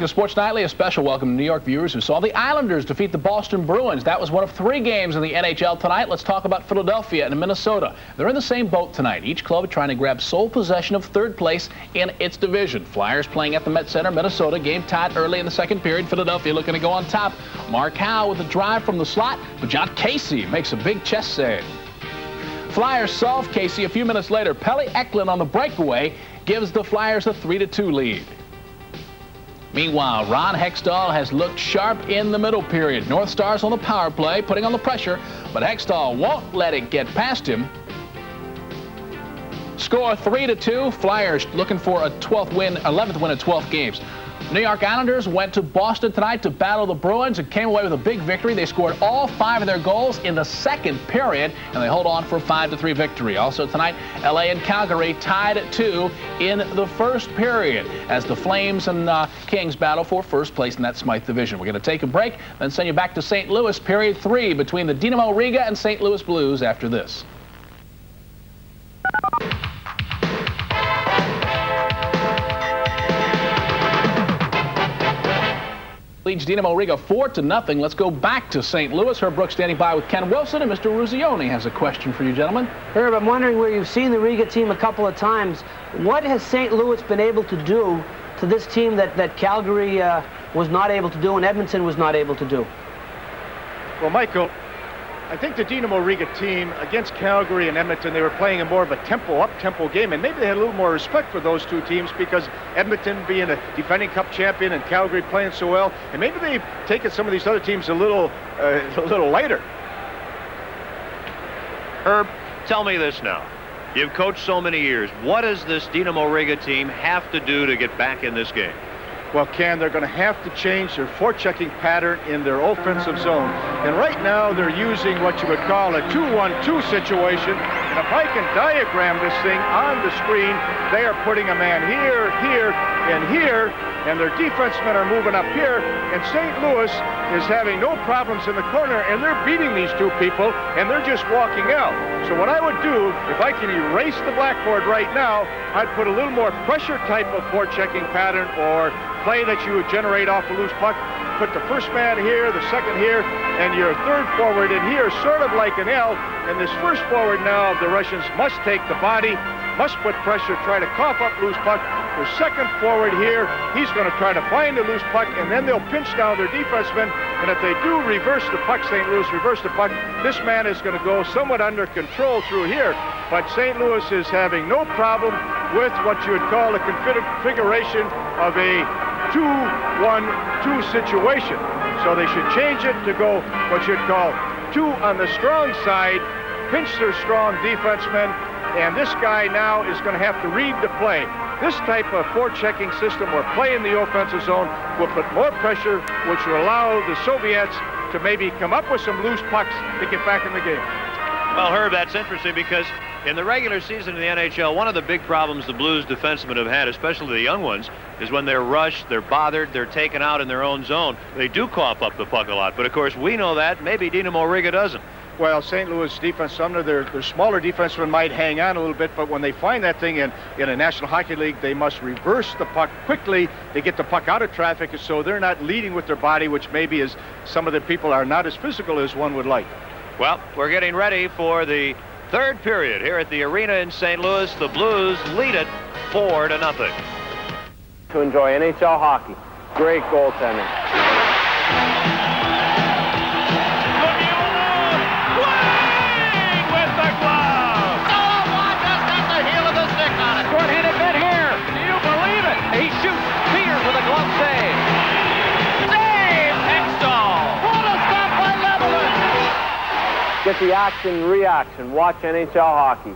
Sports Nightly, a special welcome to New York viewers who saw the Islanders defeat the Boston Bruins. That was one of 3 games in the NHL tonight. Let's talk about Philadelphia and Minnesota. They're in the same boat tonight. Each club trying to grab sole possession of 3rd place in its division. Flyers playing at the Met Center. Minnesota game tied early in the second period. Philadelphia looking to go on top. Mark Howe with a drive from the slot, but John Casey makes a big chest save. Flyers solve Casey a few minutes later. Pelle Eklund on the breakaway gives the Flyers a 3-2 lead. Meanwhile, Ron Hextall has looked sharp in the middle period. North Stars on the power play, putting on the pressure, but Hextall won't let it get past him. Score 3-2. Flyers looking for a 11th win in 12 games. New York Islanders went to Boston tonight to battle the Bruins and came away with a big victory. They scored all 5 of their goals in the second period, and they hold on for a 5-3 victory. Also tonight, LA and Calgary tied at 2 in the first period as the Flames and Kings battle for first place in that Smythe division. We're going to take a break, then send you back to St. Louis, period 3 between the Dynamo Riga and St. Louis Blues after this. Leads Dynamo Riga 4-0. Let's go back to St. Louis. Herb Brooks standing by with Ken Wilson, and Mr. Ruzioni has a question for you, gentlemen. Herb, I'm wondering where you've seen the Riga team a couple of times. What has St. Louis been able to do to this team that Calgary was not able to do and Edmonton was not able to do? Well, Michael, I think the Dynamo Riga team against Calgary and Edmonton, they were playing a more of a up-tempo game, and maybe they had a little more respect for those two teams because Edmonton being a defending cup champion and Calgary playing so well, and maybe they've taken some of these other teams a little lighter. Herb, tell me this now. You've coached so many years. What does this Dynamo Riga team have to do to get back in this game? Well, Ken, they're going to have to change their forechecking pattern in their offensive zone. And right now, they're using what you would call a 2-1-2 situation. And if I can diagram this thing on the screen, they are putting a man here, here, and here, and their defensemen are moving up here, and St. Louis is having no problems in the corner, and they're beating these two people, and they're just walking out. So what I would do, if I can erase the blackboard right now, I'd put a little more pressure type of forechecking pattern or play that you would generate off a loose puck. Put the first man here, the second here, and your third forward in here, sort of like an L. And this first forward now of the Russians must take the body, must put pressure, try to cough up loose puck. The second forward here, he's going to try to find the loose puck, and then they'll pinch down their defenseman. And if they do reverse the puck, St. Louis reverse the puck, this man is going to go somewhat under control through here. But St. Louis is having no problem with what you would call a configuration of a 2-1-2 situation. So they should change it to go what you'd call 2 on the strong side, pinch their strong defensemen, and this guy now is going to have to read the play. This type of forechecking system or play in the offensive zone will put more pressure, which will allow the Soviets to maybe come up with some loose pucks to get back in the game. Well, Herb, that's interesting because in the regular season of the NHL, one of the big problems the Blues defensemen have had, especially the young ones, is when they're rushed, they're bothered, they're taken out in their own zone. They do cough up the puck a lot. But, of course, we know that. Maybe Dynamo Riga doesn't. Well, St. Louis defense, some of their smaller defensemen might hang on a little bit, but when they find that thing in a National Hockey League, they must reverse the puck quickly to get the puck out of traffic, so they're not leading with their body, which maybe is some of the people are not as physical as one would like. Well, we're getting ready for the third period here at the arena in St. Louis. The Blues lead it 4-0. To enjoy NHL hockey. Great goaltending. Get the action, reaction. Watch NHL hockey.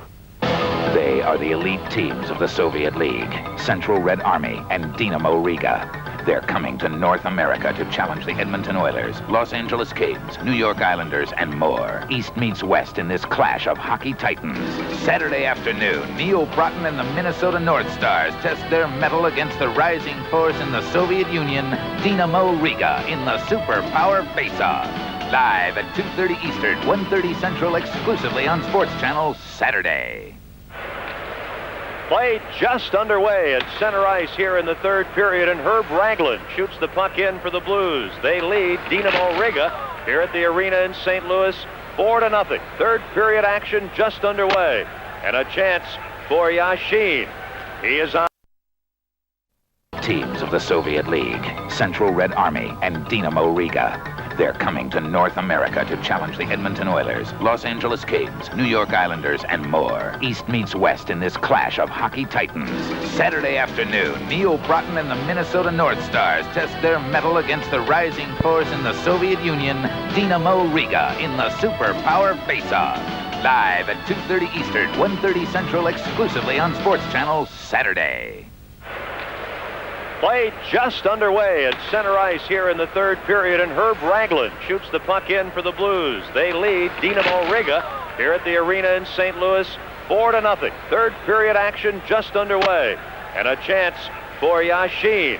They are the elite teams of the Soviet League, Central Red Army and Dynamo Riga. They're coming to North America to challenge the Edmonton Oilers, Los Angeles Kings, New York Islanders, and more. East meets West in this clash of hockey titans. Saturday afternoon, Neil Broughton and the Minnesota North Stars test their mettle against the rising force in the Soviet Union, Dynamo Riga, in the Superpower Face-Off. Live at 2:30 Eastern, 1:30 Central, exclusively on Sports Channel, Saturday. Play just underway at center ice here in the third period, and Herb Ragland shoots the puck in for the Blues. They lead Dynamo Riga here at the arena in St. Louis 4-0. Third period action just underway, and a chance for Yashin. He is on. Teams of the Soviet League, Central Red Army and Dynamo Riga. They're coming to North America to challenge the Edmonton Oilers, Los Angeles Kings, New York Islanders, and more. East meets West in this clash of hockey titans. Saturday afternoon, Neil Broughton and the Minnesota North Stars test their mettle against the rising force in the Soviet Union, Dynamo Riga, in the Superpower Face-Off. Live at 2:30 Eastern, 1:30 Central, exclusively on Sports Channel, Saturday. Play just underway at center ice here in the third period, and Herb Ragland shoots the puck in for the Blues. They lead Dynamo Riga here at the arena in St. Louis 4-0. Third period action just underway, and a chance for Yashin.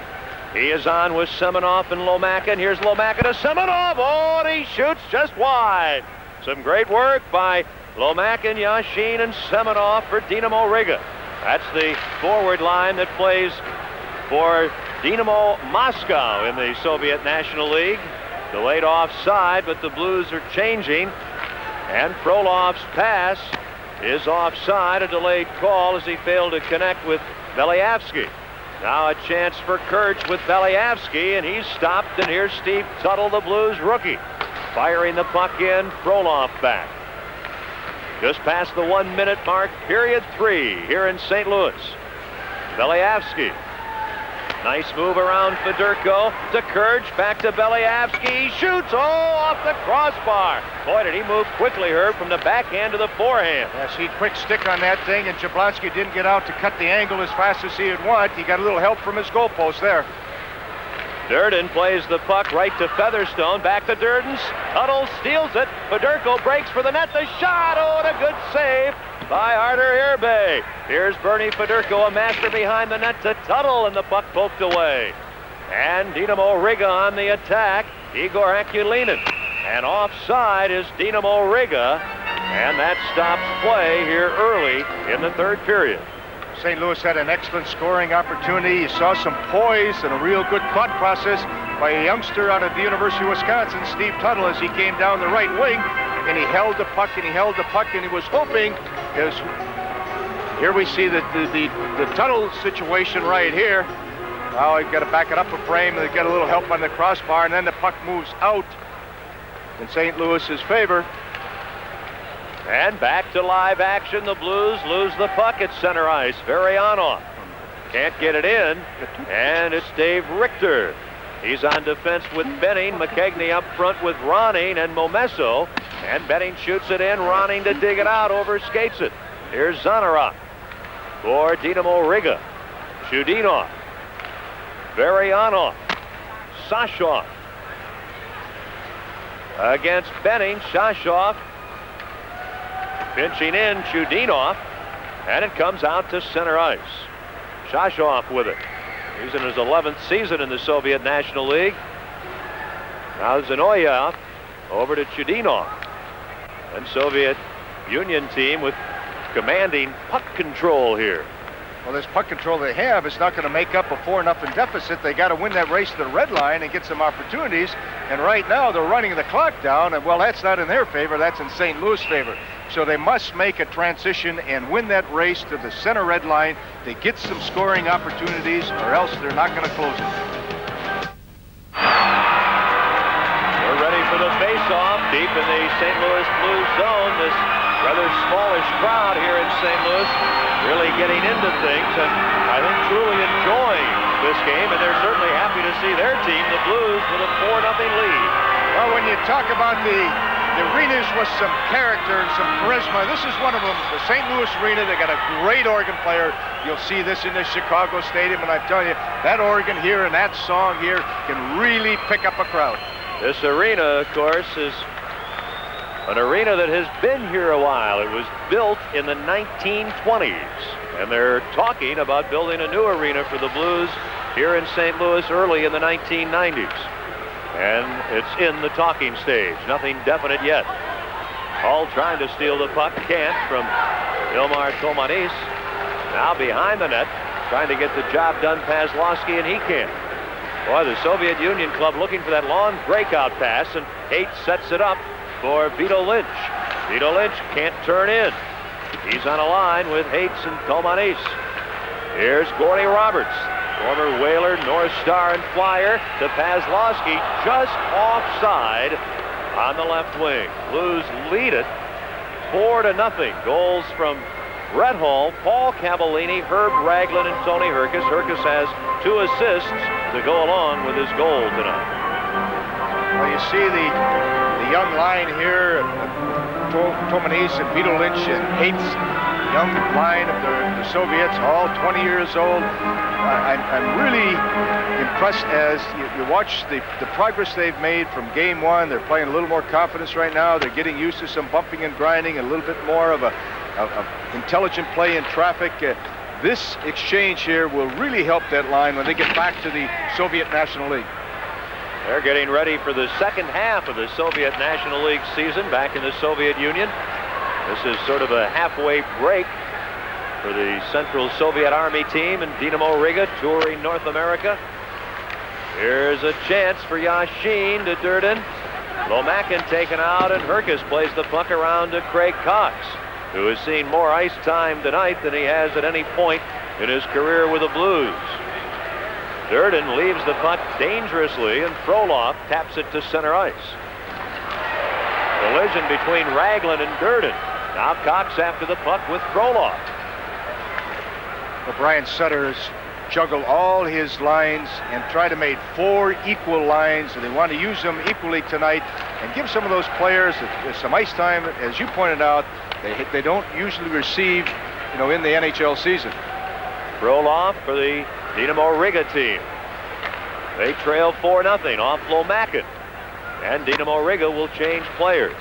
He is on with Semenov and Lomakin, and here's Lomakin to Semenov. Oh, and he shoots just wide. Some great work by Lomakin, Yashin, and Semenov for Dynamo Riga. That's the forward line that plays for Dynamo Moscow in the Soviet National League. Delayed offside, but the Blues are changing. And Frolov's pass is offside, a delayed call as he failed to connect with Belyavsky. Now a chance for Kurtz with Belyavsky, and he's stopped, and here's Steve Tuttle, the Blues rookie. Firing the puck in, Frolov back. Just past the 1-minute mark, period 3 here in St. Louis. Belyavsky. Nice move around Fedorko to Kurtz, back to Belyavsky. He shoots, off the crossbar. Boy, did he move quickly, Herb, from the backhand to the forehand. Yes, he quick stick on that thing, and Jablonski didn't get out to cut the angle as fast as he would want. He got a little help from his goalpost there. Durden plays the puck right to Featherstone. Back to Durden. Tuttle steals it. Federico breaks for the net. The shot. Oh, and a good save by Artur Irbe. Here's Bernie Federico, a master behind the net to Tuttle, and the puck poked away. And Dynamo Riga on the attack. Igor Akulinin. And offside is Dynamo Riga. And that stops play here early in the third period. St. Louis had an excellent scoring opportunity. You saw some poise and a real good thought process by a youngster out of the University of Wisconsin, Steve Tuttle, as he came down the right wing, and he held the puck, and he was hoping, as here we see the Tuttle situation right here. Well, you've got to back it up a frame, and they get a little help on the crossbar, and then the puck moves out in St. Louis's favor. And back to live action. The Blues lose the puck at center ice. Varianov can't get it in, and it's Dave Richter. He's on defense with Benning. McKegney up front with Ronning and Momesso. And Benning shoots it in. Ronning to dig it out, overskates it. Here's Zanarok for Dynamo Riga. Chudinov. Varianov. Sashov. Against Benning. Shashov. Pinching in Chudinov, and it comes out to center ice. Shashov with it. He's in his 11th season in the Soviet National League. Now Zinoyev over to Chudinov. And Soviet Union team with commanding puck control here. Well, this puck control they have is not going to make up a 4-0 deficit. They got to win that race to the red line and get some opportunities. And right now they're running the clock down, and well, that's not in their favor. That's in St. Louis' favor. So they must make a transition and win that race to the center red line to get some scoring opportunities, or else they're not going to close it. We're ready for the face-off deep in the St. Louis Blues zone. This rather smallish crowd here in St. Louis really getting into things, and I think truly enjoying this game, and they're certainly happy to see their team, the Blues, with a 4-0 lead. Well, when you talk about the arenas with some character and some charisma, this is one of them. The St. Louis Arena, they got a great organ player. You'll see this in the Chicago Stadium, and I'm telling you, that organ here and that song here can really pick up a crowd. This arena, of course, is an arena that has been here a while. It was built in the 1920s, and they're talking about building a new arena for the Blues here in St. Louis early in the 1990s. And it's in the talking stage. Nothing definite yet. Hull trying to steal the puck. Can't from Ilmar Tomanis. Now behind the net, trying to get the job done. Pazlowski, and he can't. Boy, the Soviet Union club looking for that long breakout pass, and Hates sets it up for Vito Lynch. Vito Lynch can't turn in. He's on a line with Hates and Tomanis. Here's Gordy Roberts. Former Whaler, North Star, and Flyer to Pazlowski, just offside on the left wing. Blues lead it 4-0. Goals from Brett Hull, Paul Cavallini, Herb Ragland, and Tony Herkus. Herkus has 2 assists to go along with his goal tonight. Well, you see the young line here, Tomanis and Vito Lynch and Hates, young line of the Soviets, all 20 years old. I'm really impressed as you watch the progress they've made from game one. They're playing a little more confidence right now. They're getting used to some bumping and grinding, a little bit more of a intelligent play in traffic. This exchange here will really help that line when they get back to the Soviet National League. They're getting ready for the second half of the Soviet National League season back in the Soviet Union. This is sort of a halfway break for the Central Soviet Army team and Dynamo Riga touring North America. Here's a chance for Yashin to Durden. Lomakin taken out, and Herkus plays the puck around to Craig Cox, who has seen more ice time tonight than he has at any point in his career with the Blues. Durden leaves the puck dangerously, and Frolov taps it to center ice. Collision between Ragland and Durden. Now Cox after the puck with Frolov. Well, Brian Sutter has juggled all his lines and tried to make 4 equal lines, and they want to use them equally tonight and give some of those players some ice time. As you pointed out, they don't usually receive, in the NHL season. Frolov for the Dynamo Riga team. They trail 4-0 off Lomakin. And Dynamo Riga will change players.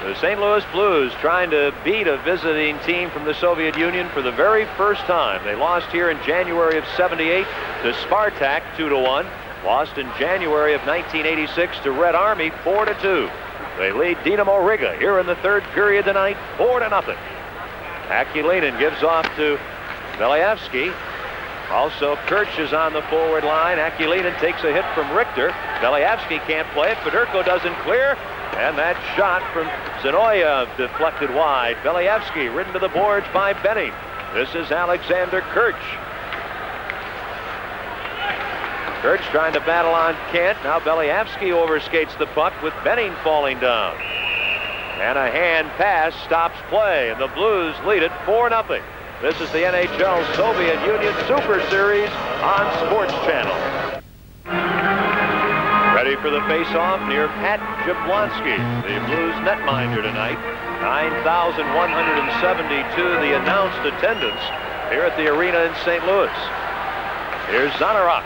The St. Louis Blues trying to beat a visiting team from the Soviet Union for the very first time. They lost here in January of '78 to Spartak 2-1. Lost in January of 1986 to Red Army 4-2. They lead Dynamo Riga here in the third period tonight 4-0. Akulinin gives off to Beliavsky. Also, Kirch is on the forward line. Akulinin takes a hit from Richter. Beliavsky can't play it. Fedorko doesn't clear. And that shot from Zinoyev deflected wide. Beliavsky ridden to the boards by Benning. This is Alexander Kirch. Kirch trying to battle on Kent. Now Beliavsky overskates the puck with Benning falling down. And a hand pass stops play. And the Blues lead it 4-0. This is the NHL Soviet Union Super Series on Sports Channel. Ready for the face-off near Pat Jablonski, the Blues netminder tonight. 9,172 the announced attendance here at the arena in St. Louis. Here's Zanarok.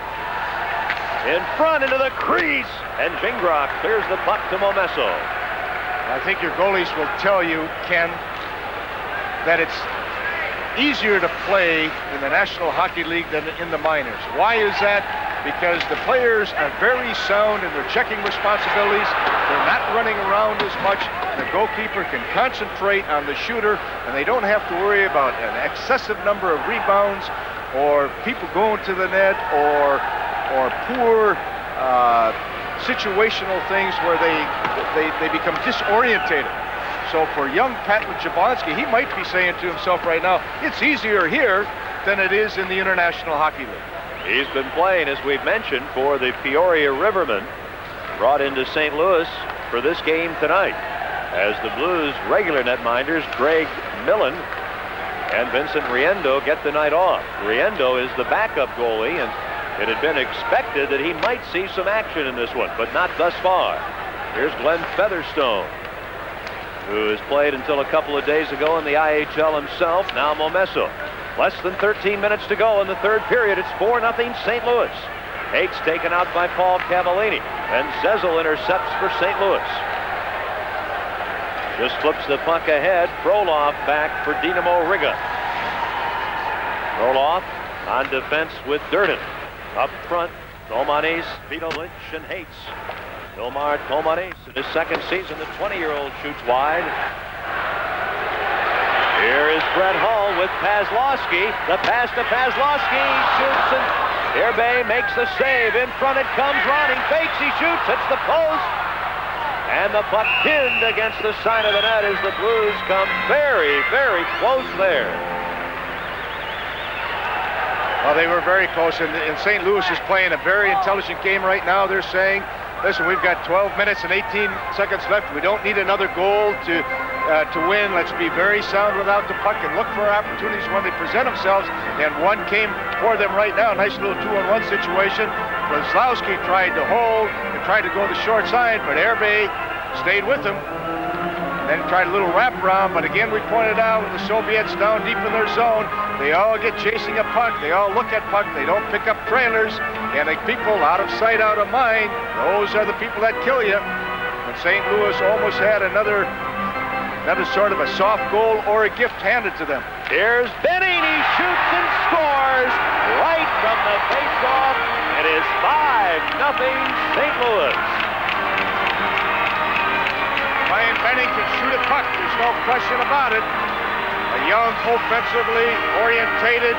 In front into the crease, and Gingras clears the puck to Momesso. I think your goalies will tell you, Ken, that it's easier to play in the National Hockey League than in the minors. Why is that? Because the players are very sound in their checking responsibilities. They're not running around as much. The goalkeeper can concentrate on the shooter, and they don't have to worry about an excessive number of rebounds or people going to the net or poor situational things where they become disorientated. So for young Pat Jablonski, he might be saying to himself right now, it's easier here than it is in the International Hockey League. He's been playing, as we've mentioned, for the Peoria Rivermen, brought into St. Louis for this game tonight. As the Blues regular netminders, Greg Millen and Vincent Riendo, get the night off. Riendo is the backup goalie, and it had been expected that he might see some action in this one, but not thus far. Here's Glenn Featherstone, who has played until a couple of days ago in the IHL himself. Now Momesso. Less than 13 minutes to go in the third period. It's 4-0 St. Louis. Hake's taken out by Paul Cavallini, and Zezel intercepts for St. Louis. Just flips the puck ahead. Frolov back for Dynamo Riga. Frolov on defense with Durden. Up front, Tomanis, Vito Lynch, and Hates. Ilmar Tomanis, in his second season, the 20-year-old shoots wide. Here is Brett Hull with Pazlowski. The pass to Pazlowski. Shoots, and Herbe makes the save. In front it comes. Ronnie fakes. He shoots. Hits the post. And the puck pinned against the side of the net as the Blues come very, very close there. Well, they were very close, and St. Louis is playing a very intelligent game right now. They're saying, listen, we've got 12 minutes and 18 seconds left. We don't need another goal to win. Let's be very sound without the puck and look for opportunities when they present themselves. And one came for them right now. Nice little 2-on-1 situation. Brzezowski tried to hold and tried to go the short side, but Herbe stayed with him. Then tried a little wraparound, but again, we pointed out the Soviets down deep in their zone. They all get chasing a puck. They all look at puck. They don't pick up trailers. And the people out of sight, out of mind, those are the people that kill you. And St. Louis almost had another sort of a soft goal or a gift handed to them. Here's Benning. He shoots and scores right from the faceoff. It is 5-0 St. Louis. Ryan Benning can shoot a puck. There's no question about it. A young, offensively orientated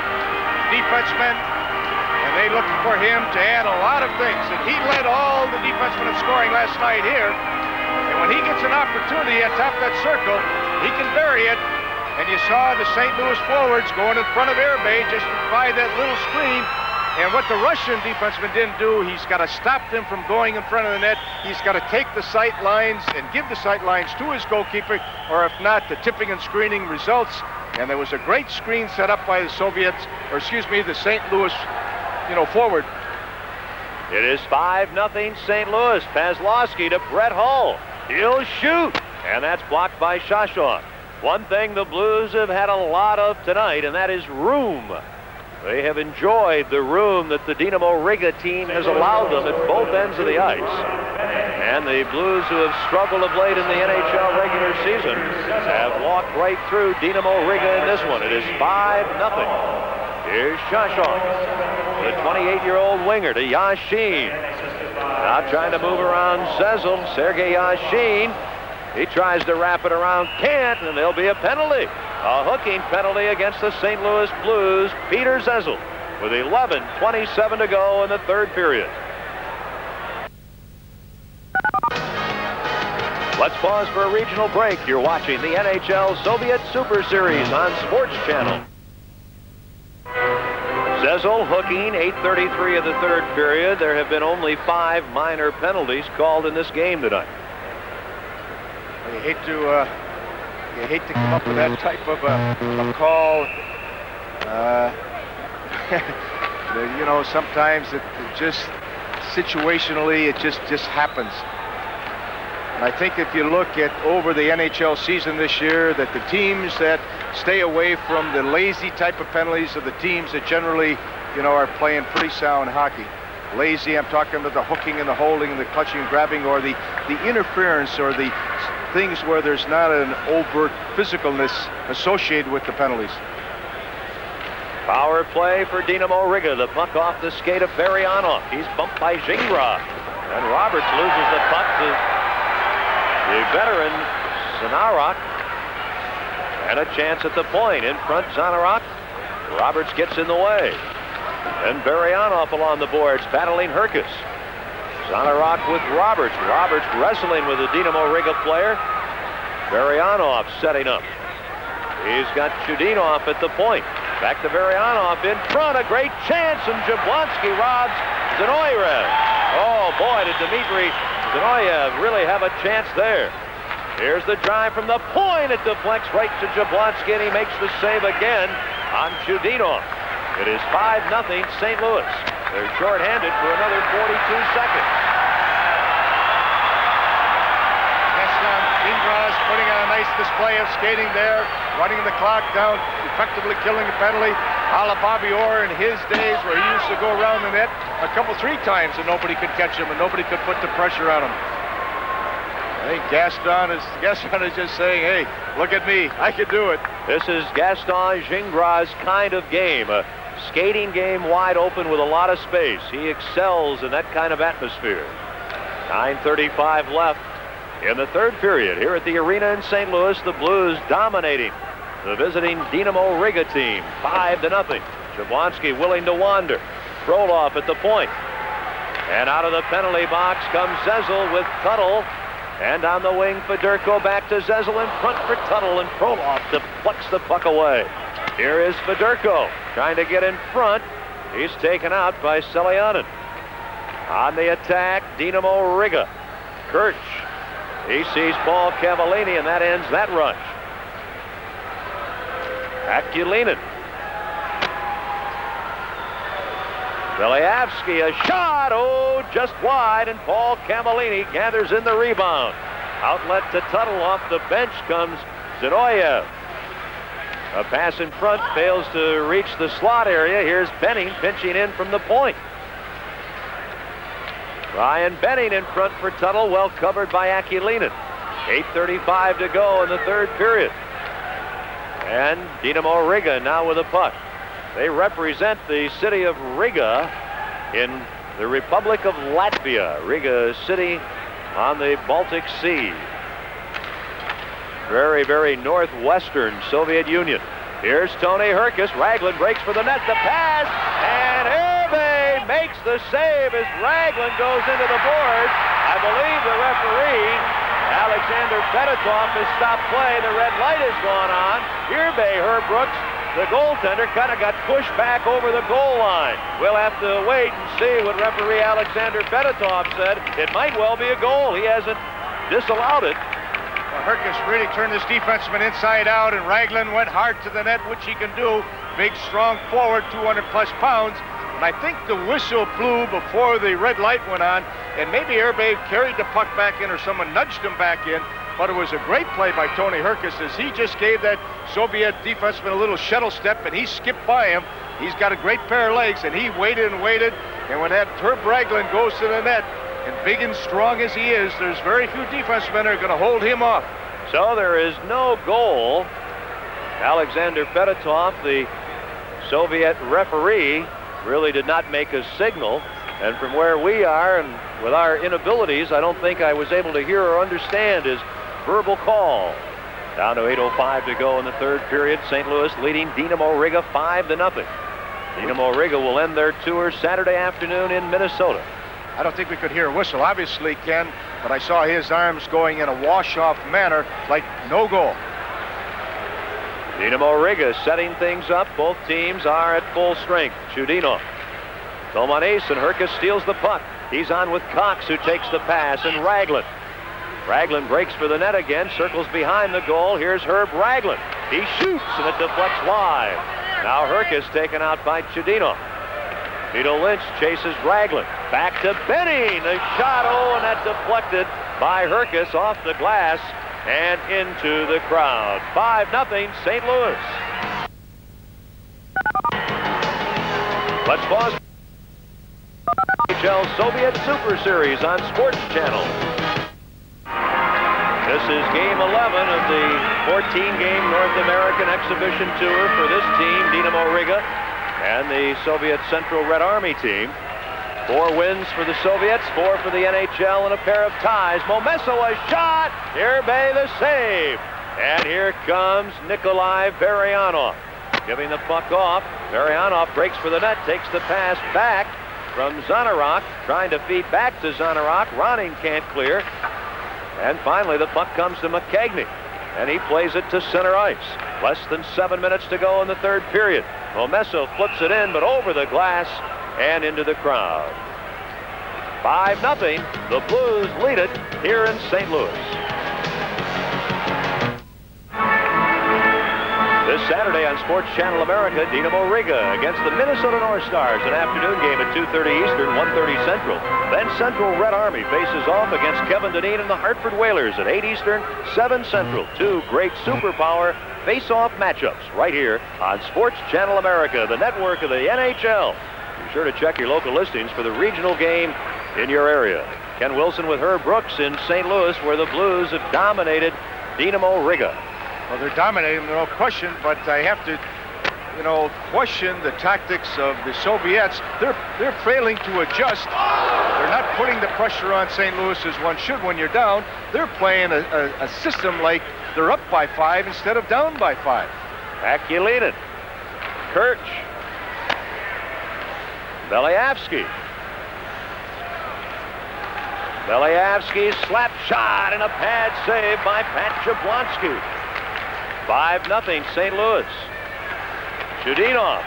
defenseman, and they look for him to add a lot of things. And he led all the defensemen in scoring last night here. And when he gets an opportunity at top of that circle, he can bury it. And you saw the St. Louis forwards going in front of Herbe just by that little screen. And what the Russian defenseman didn't do, he's got to stop them from going in front of the net. He's got to take the sight lines and give the sight lines to his goalkeeper, or if not, the tipping and screening results. And there was a great screen set up by the the St. Louis, forward. It is 5-0 St. Louis. Pazlowski to Brett Hull. He'll shoot, and that's blocked by Shashov. One thing the Blues have had a lot of tonight, and that is room. They have enjoyed the room that the Dynamo Riga team has allowed them at both ends of the ice. And the Blues, who have struggled of late in the NHL regular season, have walked right through Dynamo Riga in this one. It is 5-0. Here's Shashon, the 28-year-old winger, to Yashin. Now trying to move around Zezel. Sergei Yashin. He tries to wrap it around, can't, and there'll be a penalty. A hooking penalty against the St. Louis Blues. Peter Zezel with 11:27 to go in the third period. Let's pause for a regional break. You're watching the NHL Soviet Super Series on Sports Channel. Zezel hooking, 8:33 of the third period. There have been only 5 minor penalties called in this game tonight. You hate to come up with that type of a call. You know, sometimes it just situationally it just happens. And I think if you look at over the NHL season this year, that the teams that stay away from the lazy type of penalties are the teams that generally, you know, are playing pretty sound hockey. Lazy, I'm talking about the hooking and the holding and the clutching and grabbing, or the interference, or the things where there's not an overt physicalness associated with the penalties. Power play for Dynamo Riga. The puck off the skate of Baryanov. He's bumped by Gingra. And Roberts loses the puck to the veteran Zanarak. And a chance at the point. In front, Zanarak. Roberts gets in the way. And Baryanov along the boards, battling Herkus. Zanarak with Roberts. Roberts wrestling with the Dynamo Riga player. Baryanov setting up. He's got Chudinov at the point. Back to Baryanov in front. A great chance, and Jablonski robs Zinoyev. Oh, boy, did Dmitry Zinoyev really have a chance there. Here's the drive from the point. It deflects right to Jablonski, and he makes the save again on Chudinov. It is 5-0 St. Louis. They're shorthanded for another 42 seconds. Gaston Ingras putting on a nice display of skating there, running the clock down, effectively killing the penalty. Alababior in his days, where he used to go around the net 3 times and nobody could catch him and nobody could put the pressure on him. I think Gaston is just saying, hey, look at me, I can do it. This is Gaston Gingras' kind of game. A skating game wide open with a lot of space. He excels in that kind of atmosphere. 9:35 left in the third period here at the arena in St. Louis. The Blues dominating the visiting Dynamo Riga team, 5-0. Jablonski willing to wander. Frolov at the point. And out of the penalty box comes Zezel with Tuttle. And on the wing, Fedorko back to Zezel in front for Tuttle, and Frolov deflects the puck away. Here is Fedorko trying to get in front. He's taken out by Selyanin. On the attack, Dynamo Riga. Kirch. He sees Paul Cavallini, and that ends that rush. Akulinin. Beliavsky, a shot, just wide, and Paul Cavallini gathers in the rebound. Outlet to Tuttle. Off the bench comes Zinoyev. A pass in front fails to reach the slot area. Here's Benning pinching in from the point. Ryan Benning in front for Tuttle, well covered by Akulinin. 8:35 to go in the third period. And Dynamo Riga now with a puck. They represent the city of Riga in the Republic of Latvia. Riga City on the Baltic Sea. Very, very northwestern Soviet Union. Here's Tony Herkus. Raglan breaks for the net. The pass, and Hervé makes the save as Raglan goes into the boards. I believe the referee, Alexander Fedotov, has stopped play. The red light has gone on. Hervé Herbrooks, the goaltender, kind of got pushed back over the goal line. We'll have to wait and see what referee Alexander Fedotov said. It might well be a goal. He hasn't disallowed it. Herkus really turned this defenseman inside out, and Raglan went hard to the net, which he can do. Big, strong forward, 200-plus pounds. And I think the whistle blew before the red light went on, and maybe Hervé carried the puck back in, or someone nudged him back in. but it was a great play by Tony Herkus as he just gave that Soviet defenseman a little shuttle step, and he skipped by him. He's got a great pair of legs, and he waited and waited, and when that Herb Ragland goes to the net, and big and strong as he is, there's very few defensemen are going to hold him off. So there is no goal. Alexander Fedotov, the Soviet referee, really did not make a signal. And from where we are and with our inabilities, I don't think I was able to hear or understand his verbal call. Down to 8:05 to go in the third period. St. Louis leading Dynamo Riga 5-0. Dynamo Riga will end their tour Saturday afternoon in Minnesota. I don't think we could hear a whistle, obviously, Ken, but I saw his arms going in a wash-off manner, like no goal. Dynamo Riga setting things up. Both teams are at full strength. Chudinov. Tomanis, and Herkus steals the puck. He's on with Cox, who takes the pass, and Ragland. Ragland breaks for the net again, circles behind the goal. Here's Herb Ragland. He shoots, and it deflects wide. Now Herkus taken out by Chudinov. Vito Lynch chases Ragland. Back to Benning. The shot, and that deflected by Herkus off the glass and into the crowd. 5-0 St. Louis. Let's pause. NHL Soviet Super Series on Sports Channel. This is Game 11 of the 14-game North American Exhibition Tour for this team, Dynamo Riga, and the Soviet Central Red Army team. 4 wins for the Soviets, 4 for the NHL, and a pair of ties. Momesso a shot. Irbe the save. And here comes Nikolai Baryanov. Giving the puck off. Baryanov breaks for the net, takes the pass back from Zanarok. Trying to feed back to Zanarok. Ronning can't clear. And finally the puck comes to McKegney. And he plays it to center ice. Less than 7 minutes to go in the third period. Momesso flips it in, but over the glass and into the crowd. 5-0. The Blues lead it here in St. Louis. This Saturday on Sports Channel America, Dynamo Riga against the Minnesota North Stars. An afternoon game at 2:30 Eastern, 1:30 Central. Then Central Red Army faces off against Kevin Dineen and the Hartford Whalers at 8 Eastern, 7 Central. 2 great superpower face-off matchups right here on Sports Channel America, the network of the NHL. Be sure to check your local listings for the regional game in your area. Ken Wilson with Herb Brooks in St. Louis, where the Blues have dominated Dynamo Riga. Well, they're dominating, no question, but I have to, question the tactics of the Soviets. They're failing to adjust. They're not putting the pressure on St. Louis as one should when you're down. They're playing a system like they're up by 5 instead of down by 5. Akulinin. Kirch. Belyavsky. Belyavsky's slap shot and a pad save by Pat Jablonski. 5-0 St. Louis. Chudinov.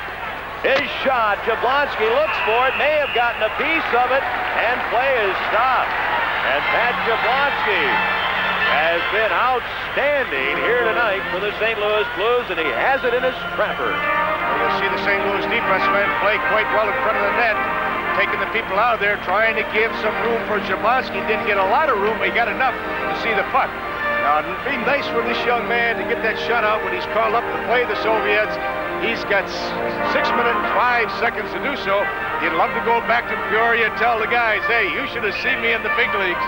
His shot. Jablonski looks for it. May have gotten a piece of it. And play is stopped. And Pat Jablonski has been outstanding here tonight for the St. Louis Blues, and he has it in his trapper. You'll see the St. Louis defensemen play quite well in front of the net, taking the people out of there, trying to give some room for Jablonski. Didn't get a lot of room, but he got enough to see the puck. Now, it'd be nice for this young man to get that shutout when he's called up to play the Soviets. He's got 6 minutes and 5 seconds to do so. He'd love to go back to Peoria and tell the guys, hey, you should have seen me in the big leagues.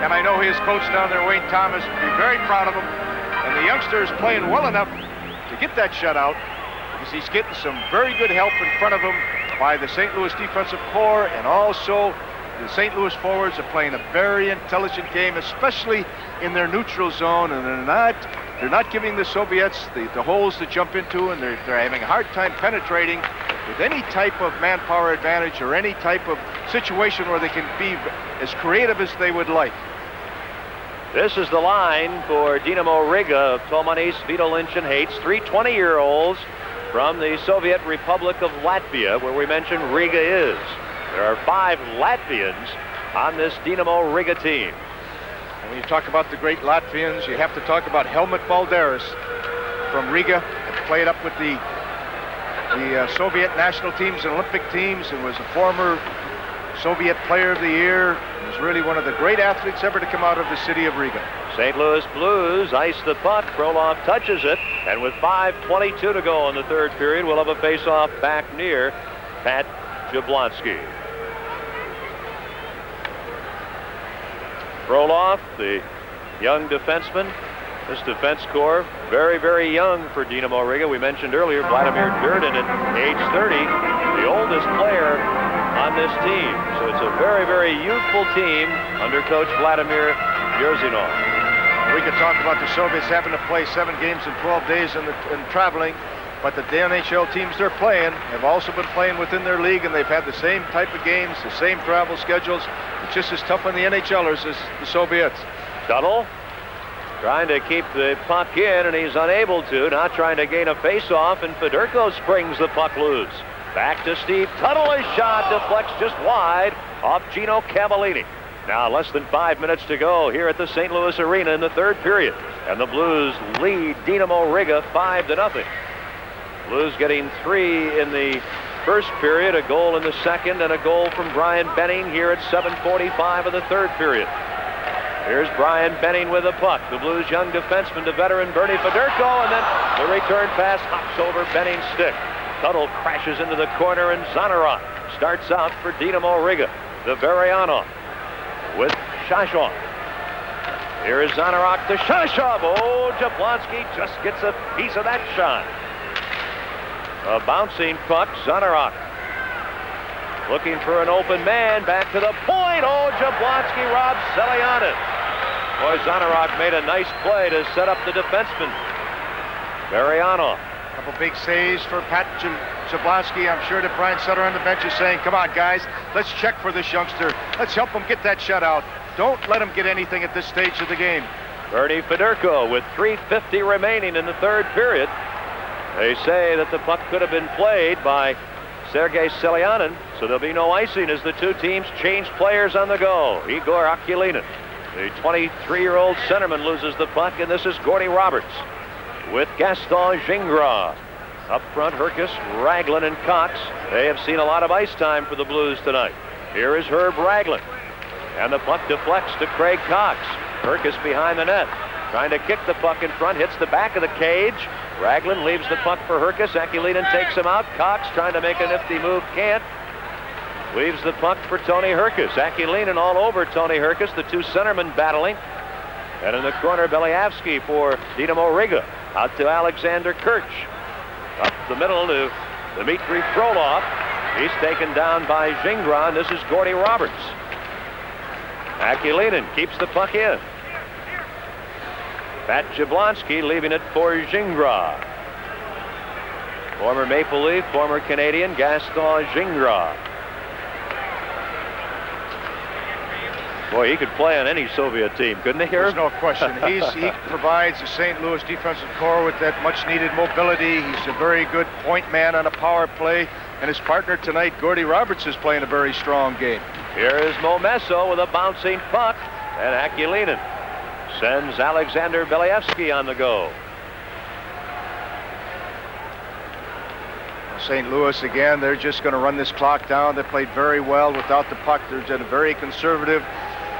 And I know his coach down there, Wayne Thomas, would be very proud of him. And the youngster is playing well enough to get that shutout because he's getting some very good help in front of him by the St. Louis defensive corps, and also the St. Louis forwards are playing a very intelligent game, especially in their neutral zone, and they're not giving the Soviets the holes to jump into, and they're having a hard time penetrating with any type of manpower advantage or any type of situation where they can be as creative as they would like. This is the line for Dynamo Riga of Tomanis, Vito Lynch, and Hates, 3 20-year-olds from the Soviet Republic of Latvia, where we mentioned Riga is. There are 5 Latvians on this Dynamo Riga team. And when you talk about the great Latvians, you have to talk about Helmut Balderas from Riga, played up with the Soviet national teams and Olympic teams, and was a former Soviet Player of the Year. He's really one of the great athletes ever to come out of the city of Riga. St. Louis Blues ice the puck. Frolov touches it, and with 5:22 to go in the third period, we'll have a face-off back near Pat Jablonski. Frolov, the young defenseman. This defense corps, very, very young for Dynamo Riga. We mentioned earlier Vladimir Durden at age 30, the oldest player on this team. So it's a very, very youthful team under coach Vladimir Yerzinov. We could talk about the Soviets having to play 7 games in 12 days and traveling, but the NHL teams they're playing have also been playing within their league, and they've had the same type of games, the same travel schedules. It's just as tough on the NHLers as the Soviets. Tuttle trying to keep the puck in, and he's unable to. Now trying to gain a face-off, and Fedorko springs the puck loose. Back to Steve Tuttle. His shot deflects just wide off Gino Cavallini. Now less than 5 minutes to go here at the St. Louis Arena in the third period, and the Blues lead Dynamo Riga 5-0. Blues getting 3 in the first period, a goal in the second, and a goal from Brian Benning here at 7:45 of the third period. Here's Brian Benning with a puck. The Blues' young defenseman to veteran Bernie Fedorko, and then the return pass hops over Benning's stick. Tuttle crashes into the corner, and Zanarok starts out for Dynamo Riga. The Varianov with Shashov. Here is Zanarok to Shashov. Oh, Jablonski just gets a piece of that shot. A bouncing puck, Zanarok looking for an open man, back to the point. Oh, Jablonski robs Selianin. Boy, Zanarok made a nice play to set up the defenseman. Varianov. A couple big saves for Pat Jablonski. I'm sure that Brian Sutter on the bench is saying, come on, guys, let's check for this youngster. Let's help him get that shutout. Don't let him get anything at this stage of the game. Bernie Fedorko with 3:50 remaining in the third period. They say that the puck could have been played by Sergei Selianin, so there'll be no icing as the two teams change players on the go. Igor Akulinin, the 23-year-old centerman, loses the puck, and this is Gordy Roberts with Gaston Gingras. Up front, Herkus, Raglan, and Cox. They have seen a lot of ice time for the Blues tonight. Here is Herb Raglan, and the puck deflects to Craig Cox. Herkus behind the net, trying to kick the puck in front, hits the back of the cage. Raglan leaves the puck for Herkus. Akulinin takes him out. Cox trying to make a nifty move, can't. Leaves the puck for Tony Herkus. Akulinin all over Tony Herkus, the two centermen battling. And in the corner, Beliavsky for Dynamo Riga. Out to Alexander Kirch. Up the middle to Dmitry Frolov. He's taken down by Gingras, and this is Gordy Roberts. Akulinin keeps the puck in. Pat Jablonski leaving it for Gingras. Former Maple Leaf, former Canadian, Gaston Gingras. Boy, he could play on any Soviet team, couldn't he? There's no question. He provides the St. Louis defensive corps with that much-needed mobility. He's a very good point man on a power play. And his partner tonight, Gordy Roberts, is playing a very strong game. Here is Momesso with a bouncing puck, and Akulinin sends Alexander Beliavsky on the go. St. Louis, again, they're just going to run this clock down. They played very well without the puck. They're in a very conservative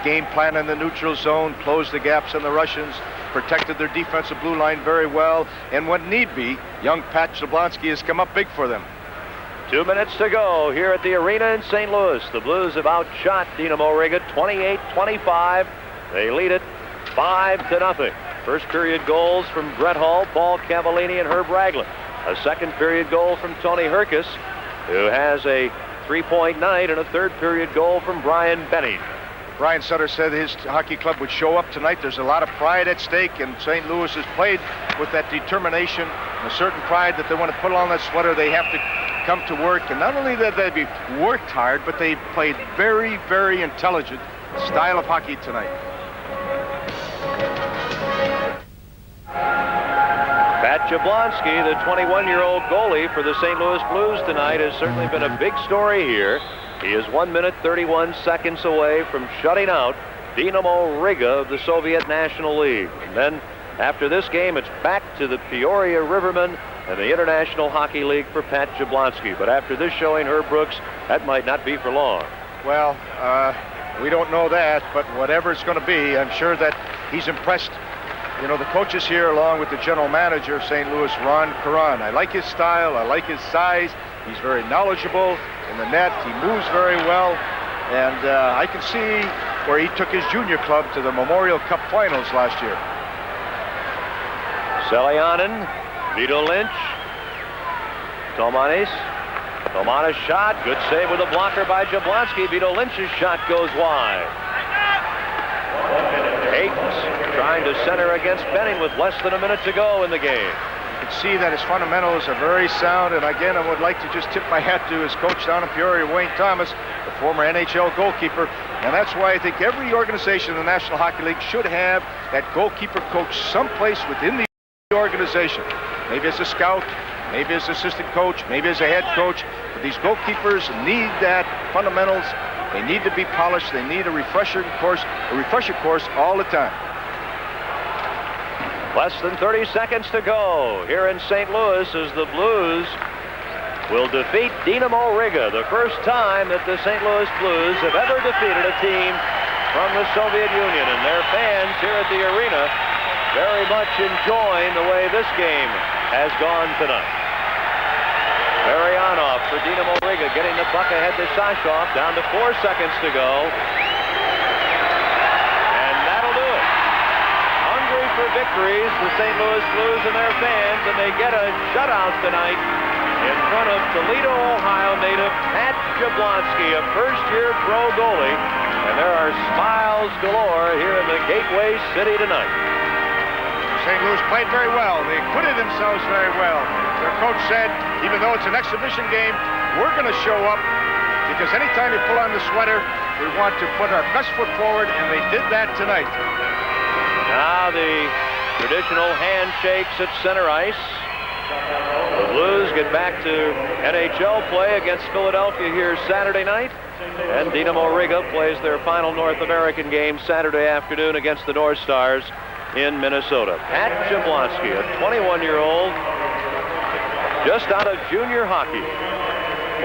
game plan in the neutral zone, closed the gaps on the Russians, protected their defensive blue line very well, and when need be, young Pat Jablonski has come up big for them. 2 minutes to go here at the arena in St. Louis. The Blues have outshot Dynamo Riga 28-25. They lead it 5-0. First period goals from Brett Hull, Paul Cavallini, and Herb Raglan. A second period goal from Tony Herkus, who has a 3-point night, and a third period goal from Brian Benning. Brian Sutter said his hockey club would show up tonight. There's a lot of pride at stake, and St. Louis has played with that determination and a certain pride that they want to put on that sweater. They have to come to work, and not only that they worked hard, but they played very, very intelligent style of hockey tonight. Pat Jablonski, the 21-year-old goalie for the St. Louis Blues tonight, has certainly been a big story here. He is 1 minute 31 seconds away from shutting out Dynamo Riga of the Soviet National League. And then after this game, it's back to the Peoria Rivermen and the International Hockey League for Pat Jablonski. But after this showing, Herb Brooks, that might not be for long. Well, we don't know that, but whatever it's going to be, I'm sure that he's impressed. You know, the coaches here, along with the general manager of St. Louis, Ron Caron. I like his style. I like his size. He's very knowledgeable in the net. He moves very well. And I can see where he took his junior club to the Memorial Cup finals last year. Selianen, Vito Lynch, Tomanis. Tomanis shot, good save with a blocker by Jablonski. Vito Lynch's shot goes wide. Hayden's trying to center against Benning with less than a minute to go in the game. You can see that his fundamentals are very sound, and again, I would like to just tip my hat to his coach down in Peoria, Wayne Thomas, the former NHL goalkeeper, and that's why I think every organization in the National Hockey League should have that goalkeeper coach someplace within the organization. Maybe as a scout, maybe as assistant coach, maybe as a head coach, but these goalkeepers need that fundamentals. They need to be polished. They need a refresher course all the time. Less than 30 seconds to go here in St. Louis as the Blues will defeat Dynamo Riga, the first time that the St. Louis Blues have ever defeated a team from the Soviet Union. And their fans here at the arena very much enjoying the way this game has gone tonight. Marianov for Dynamo Riga, getting the puck ahead to Sashov, down to 4 seconds to go. And that'll do it. Hungry for victories, the St. Louis Blues and their fans, and they get a shutout tonight in front of Toledo, Ohio native Pat Jablonski, a first-year pro goalie. And there are smiles galore here in the Gateway City tonight. St. Louis played very well. They acquitted themselves very well. Their coach said, even though it's an exhibition game, we're going to show up because anytime you pull on the sweater, we want to put our best foot forward, and they did that tonight. Now the traditional handshakes at center ice. The Blues get back to NHL play against Philadelphia here Saturday night. And Dynamo Riga plays their final North American game Saturday afternoon against the North Stars in Minnesota. Pat Jablonski, a 21-year-old, just out of junior hockey.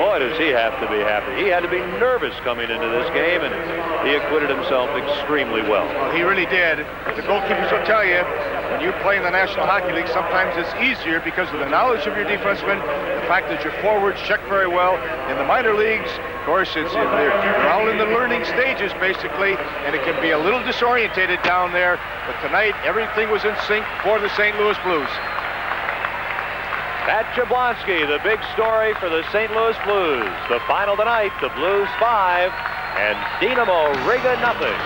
Boy, does he have to be happy. He had to be nervous coming into this game, and he acquitted himself extremely well. Well, he really did. The goalkeepers will tell you, when you play in the National Hockey League, sometimes it's easier because of the knowledge of your defensemen, the fact that your forwards check very well. In the minor leagues, of course, they're all in the learning stages, basically, and it can be a little disorientated down there. But tonight, everything was in sync for the St. Louis Blues. Pat Jablonski, the big story for the St. Louis Blues. The final tonight, the Blues 5 and Dynamo Riga nothing.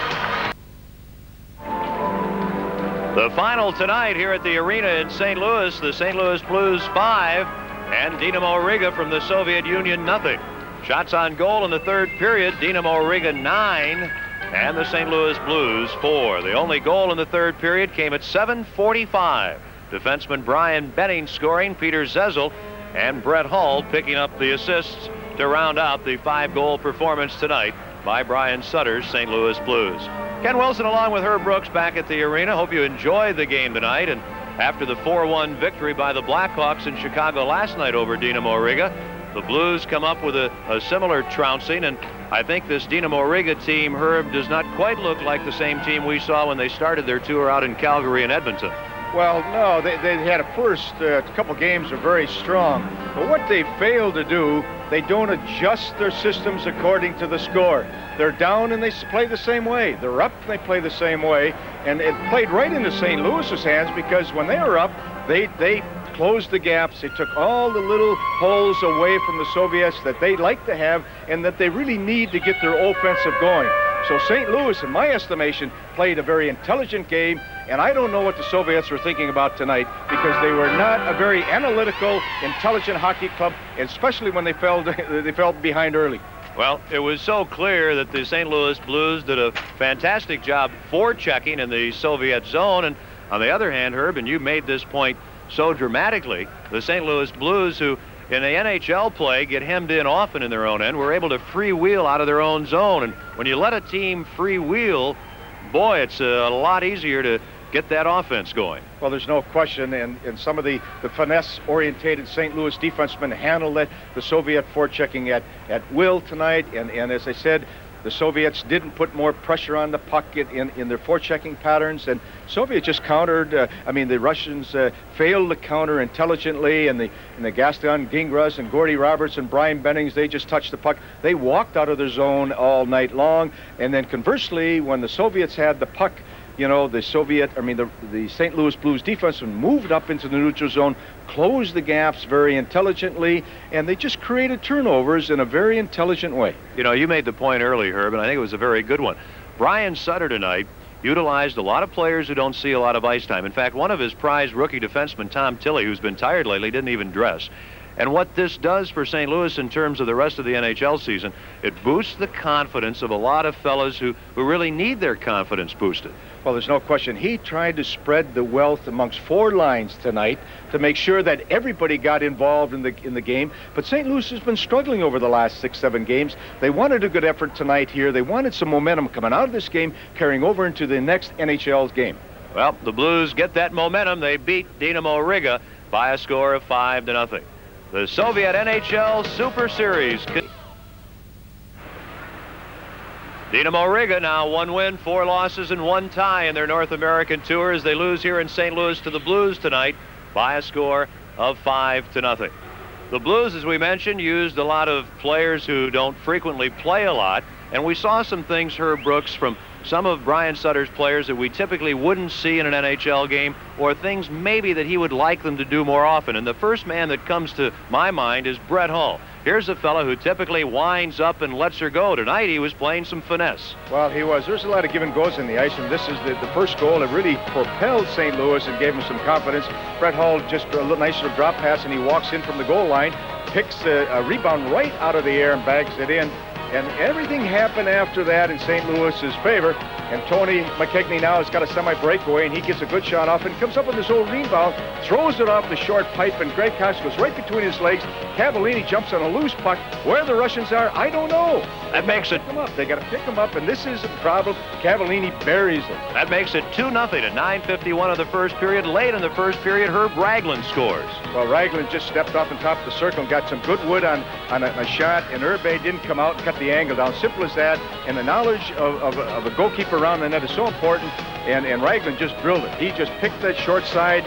The final tonight here at the arena in St. Louis, the St. Louis Blues 5 and Dynamo Riga from the Soviet Union nothing. Shots on goal in the third period, Dynamo Riga 9 and the St. Louis Blues 4. The only goal in the third period came at 7:45. Defenseman Brian Benning scoring, Peter Zezel and Brett Hull picking up the assists to round out the 5-goal performance tonight by Brian Sutter's St. Louis Blues. Ken Wilson along with Herb Brooks back at the arena. Hope you enjoyed the game tonight. And after the 4-1 victory by the Blackhawks in Chicago last night over Dynamo Riga, the Blues come up with a similar trouncing, and I think this Dynamo Riga team, Herb, does not quite look like the same team we saw when they started their tour out in Calgary and Edmonton. Well, no, they had a first couple games are very strong. But what they failed to do, they don't adjust their systems according to the score. They're down and they play the same way. They're up and they play the same way. And it played right into St. Louis's hands because when they were up, they closed the gaps. They took all the little holes away from the Soviets that they like to have and that they really need to get their offensive going. So St. Louis, in my estimation, played a very intelligent game, and I don't know what the Soviets were thinking about tonight because they were not a very analytical, intelligent hockey club, especially when they fell behind early. Well, it was so clear that the St. Louis Blues did a fantastic job forechecking in the Soviet zone, and on the other hand, Herb, and you made this point so dramatically, the St. Louis Blues, who in the NHL play get hemmed in often in their own end, were able to freewheel out of their own zone. And when you let a team freewheel, boy, it's a lot easier to get that offense going. Well, there's no question, and some of the finesse-orientated St. Louis defensemen handled the Soviet forechecking at will tonight, and as I said, The Soviets didn't put more pressure on the puck in their forechecking patterns, and Soviets just countered. The Russians failed to counter intelligently, and the Gaston Gingras and Gordy Roberts and Brian Bennings, they just touched the puck. They walked out of their zone all night long, and then conversely, when the Soviets had the puck, the St. Louis Blues defense moved up into the neutral zone, closed the gaps very intelligently, and they just created turnovers in a very intelligent way. You made the point early, Herb, and I think it was a very good one. Brian Sutter tonight utilized a lot of players who don't see a lot of ice time. In fact, one of his prized rookie defensemen, Tom Tilley, who's been tired lately, didn't even dress. And what this does for St. Louis in terms of the rest of the NHL season, it boosts the confidence of a lot of fellas who really need their confidence boosted. Well, there's no question. He tried to spread the wealth amongst 4 lines tonight to make sure that everybody got involved in the game. But St. Louis has been struggling over the last 6-7 games. They wanted a good effort tonight here. They wanted some momentum coming out of this game, carrying over into the next NHL game. Well, the Blues get that momentum. They beat Dynamo Riga by a score of 5-0. The Soviet NHL Super Series. Dynamo Riga now 1 win, 4 losses, and 1 tie in their North American tour as they lose here in St. Louis to the Blues tonight by a score of 5-0. The Blues, as we mentioned, used a lot of players who don't frequently play a lot, and we saw some things, Herb Brooks, from some of Brian Sutter's players that we typically wouldn't see in an NHL game, or things maybe that he would like them to do more often. And the first man that comes to my mind is Brett Hull. Here's a fellow who typically winds up and lets her go. Tonight he was playing some finesse. Well, he was. There's a lot of give and goes in the ice, and this is the first goal that really propelled St. Louis and gave him some confidence. Brett Hull just a little nice little drop pass, and he walks in from the goal line, picks a rebound right out of the air and bags it in. And everything happened after that in St. Louis's favor. And Tony McKechnie now has got a semi-breakaway, and he gets a good shot off and comes up with this old rebound, throws it off the short pipe, and Greg Cox goes right between his legs. Cavallini jumps on a loose puck. Where the Russians are, I don't know. That makes it... They got to pick him up, and this is a problem. Cavallini buries them. That makes it 2-0 at 9:51 of the first period. Late in the first period, Herb Ragland scores. Well, Ragland just stepped off on top of the circle and got some good wood on a shot, and Herbe didn't come out and cut the angle down. Simple as that. And the knowledge of a goalkeeper around the net is so important, and Ragland just drilled it. He just picked that short side,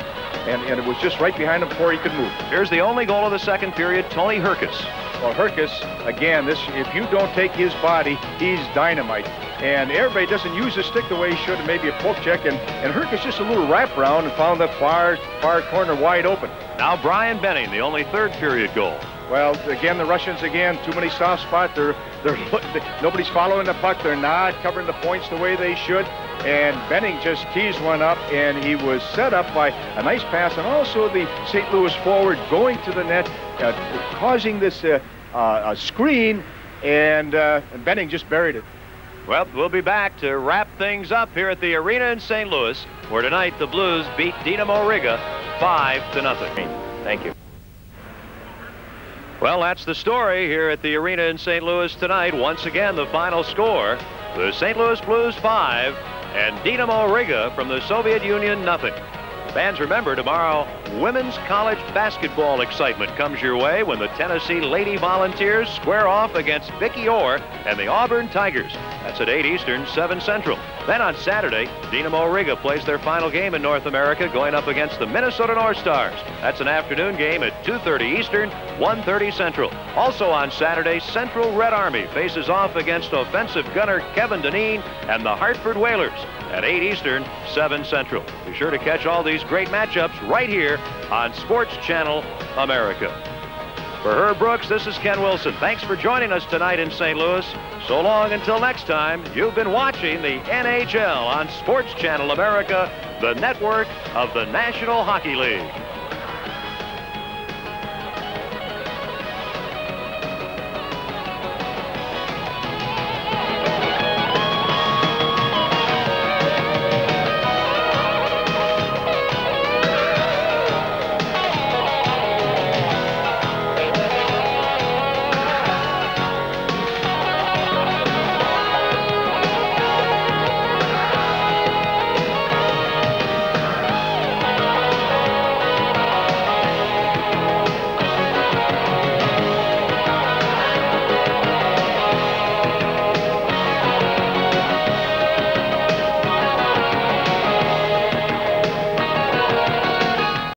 and it was just right behind him before he could move. Here's the only goal of the second period, Tony Herkus. Well, Herkus, again, if you don't take his body, he's dynamite. And everybody doesn't use his stick the way he should, and maybe a poke check, and Herkus just a little wraparound and found that far corner wide open. Now Brian Benning, the only third period goal. Well, again, the Russians, too many soft spots. Nobody's following the puck. They're not covering the points the way they should. And Benning just teased one up, and he was set up by a nice pass, and also the St. Louis forward going to the net, causing this screen, and Benning just buried it. Well, we'll be back to wrap things up here at the arena in St. Louis, where tonight the Blues beat Dynamo Riga 5-0. Thank you. Well, that's the story here at the arena in St. Louis tonight. Once again, the final score, the St. Louis Blues 5 and Dynamo Riga from the Soviet Union 0. Fans, remember, tomorrow, women's college basketball excitement comes your way when the Tennessee Lady Volunteers square off against Vicki Orr and the Auburn Tigers. That's at 8 Eastern, 7 Central. Then on Saturday, Dynamo Riga plays their final game in North America, going up against the Minnesota North Stars. That's an afternoon game at 2:30 Eastern, 1:30 Central. Also on Saturday, Central Red Army faces off against offensive gunner Kevin Dineen and the Hartford Whalers at 8 Eastern, 7 Central. Be sure to catch all these great matchups right here on Sports Channel America. For Herb Brooks, this is Ken Wilson. Thanks for joining us tonight in St. Louis. So long until next time. You've been watching the NHL on Sports Channel America, the network of the National Hockey League.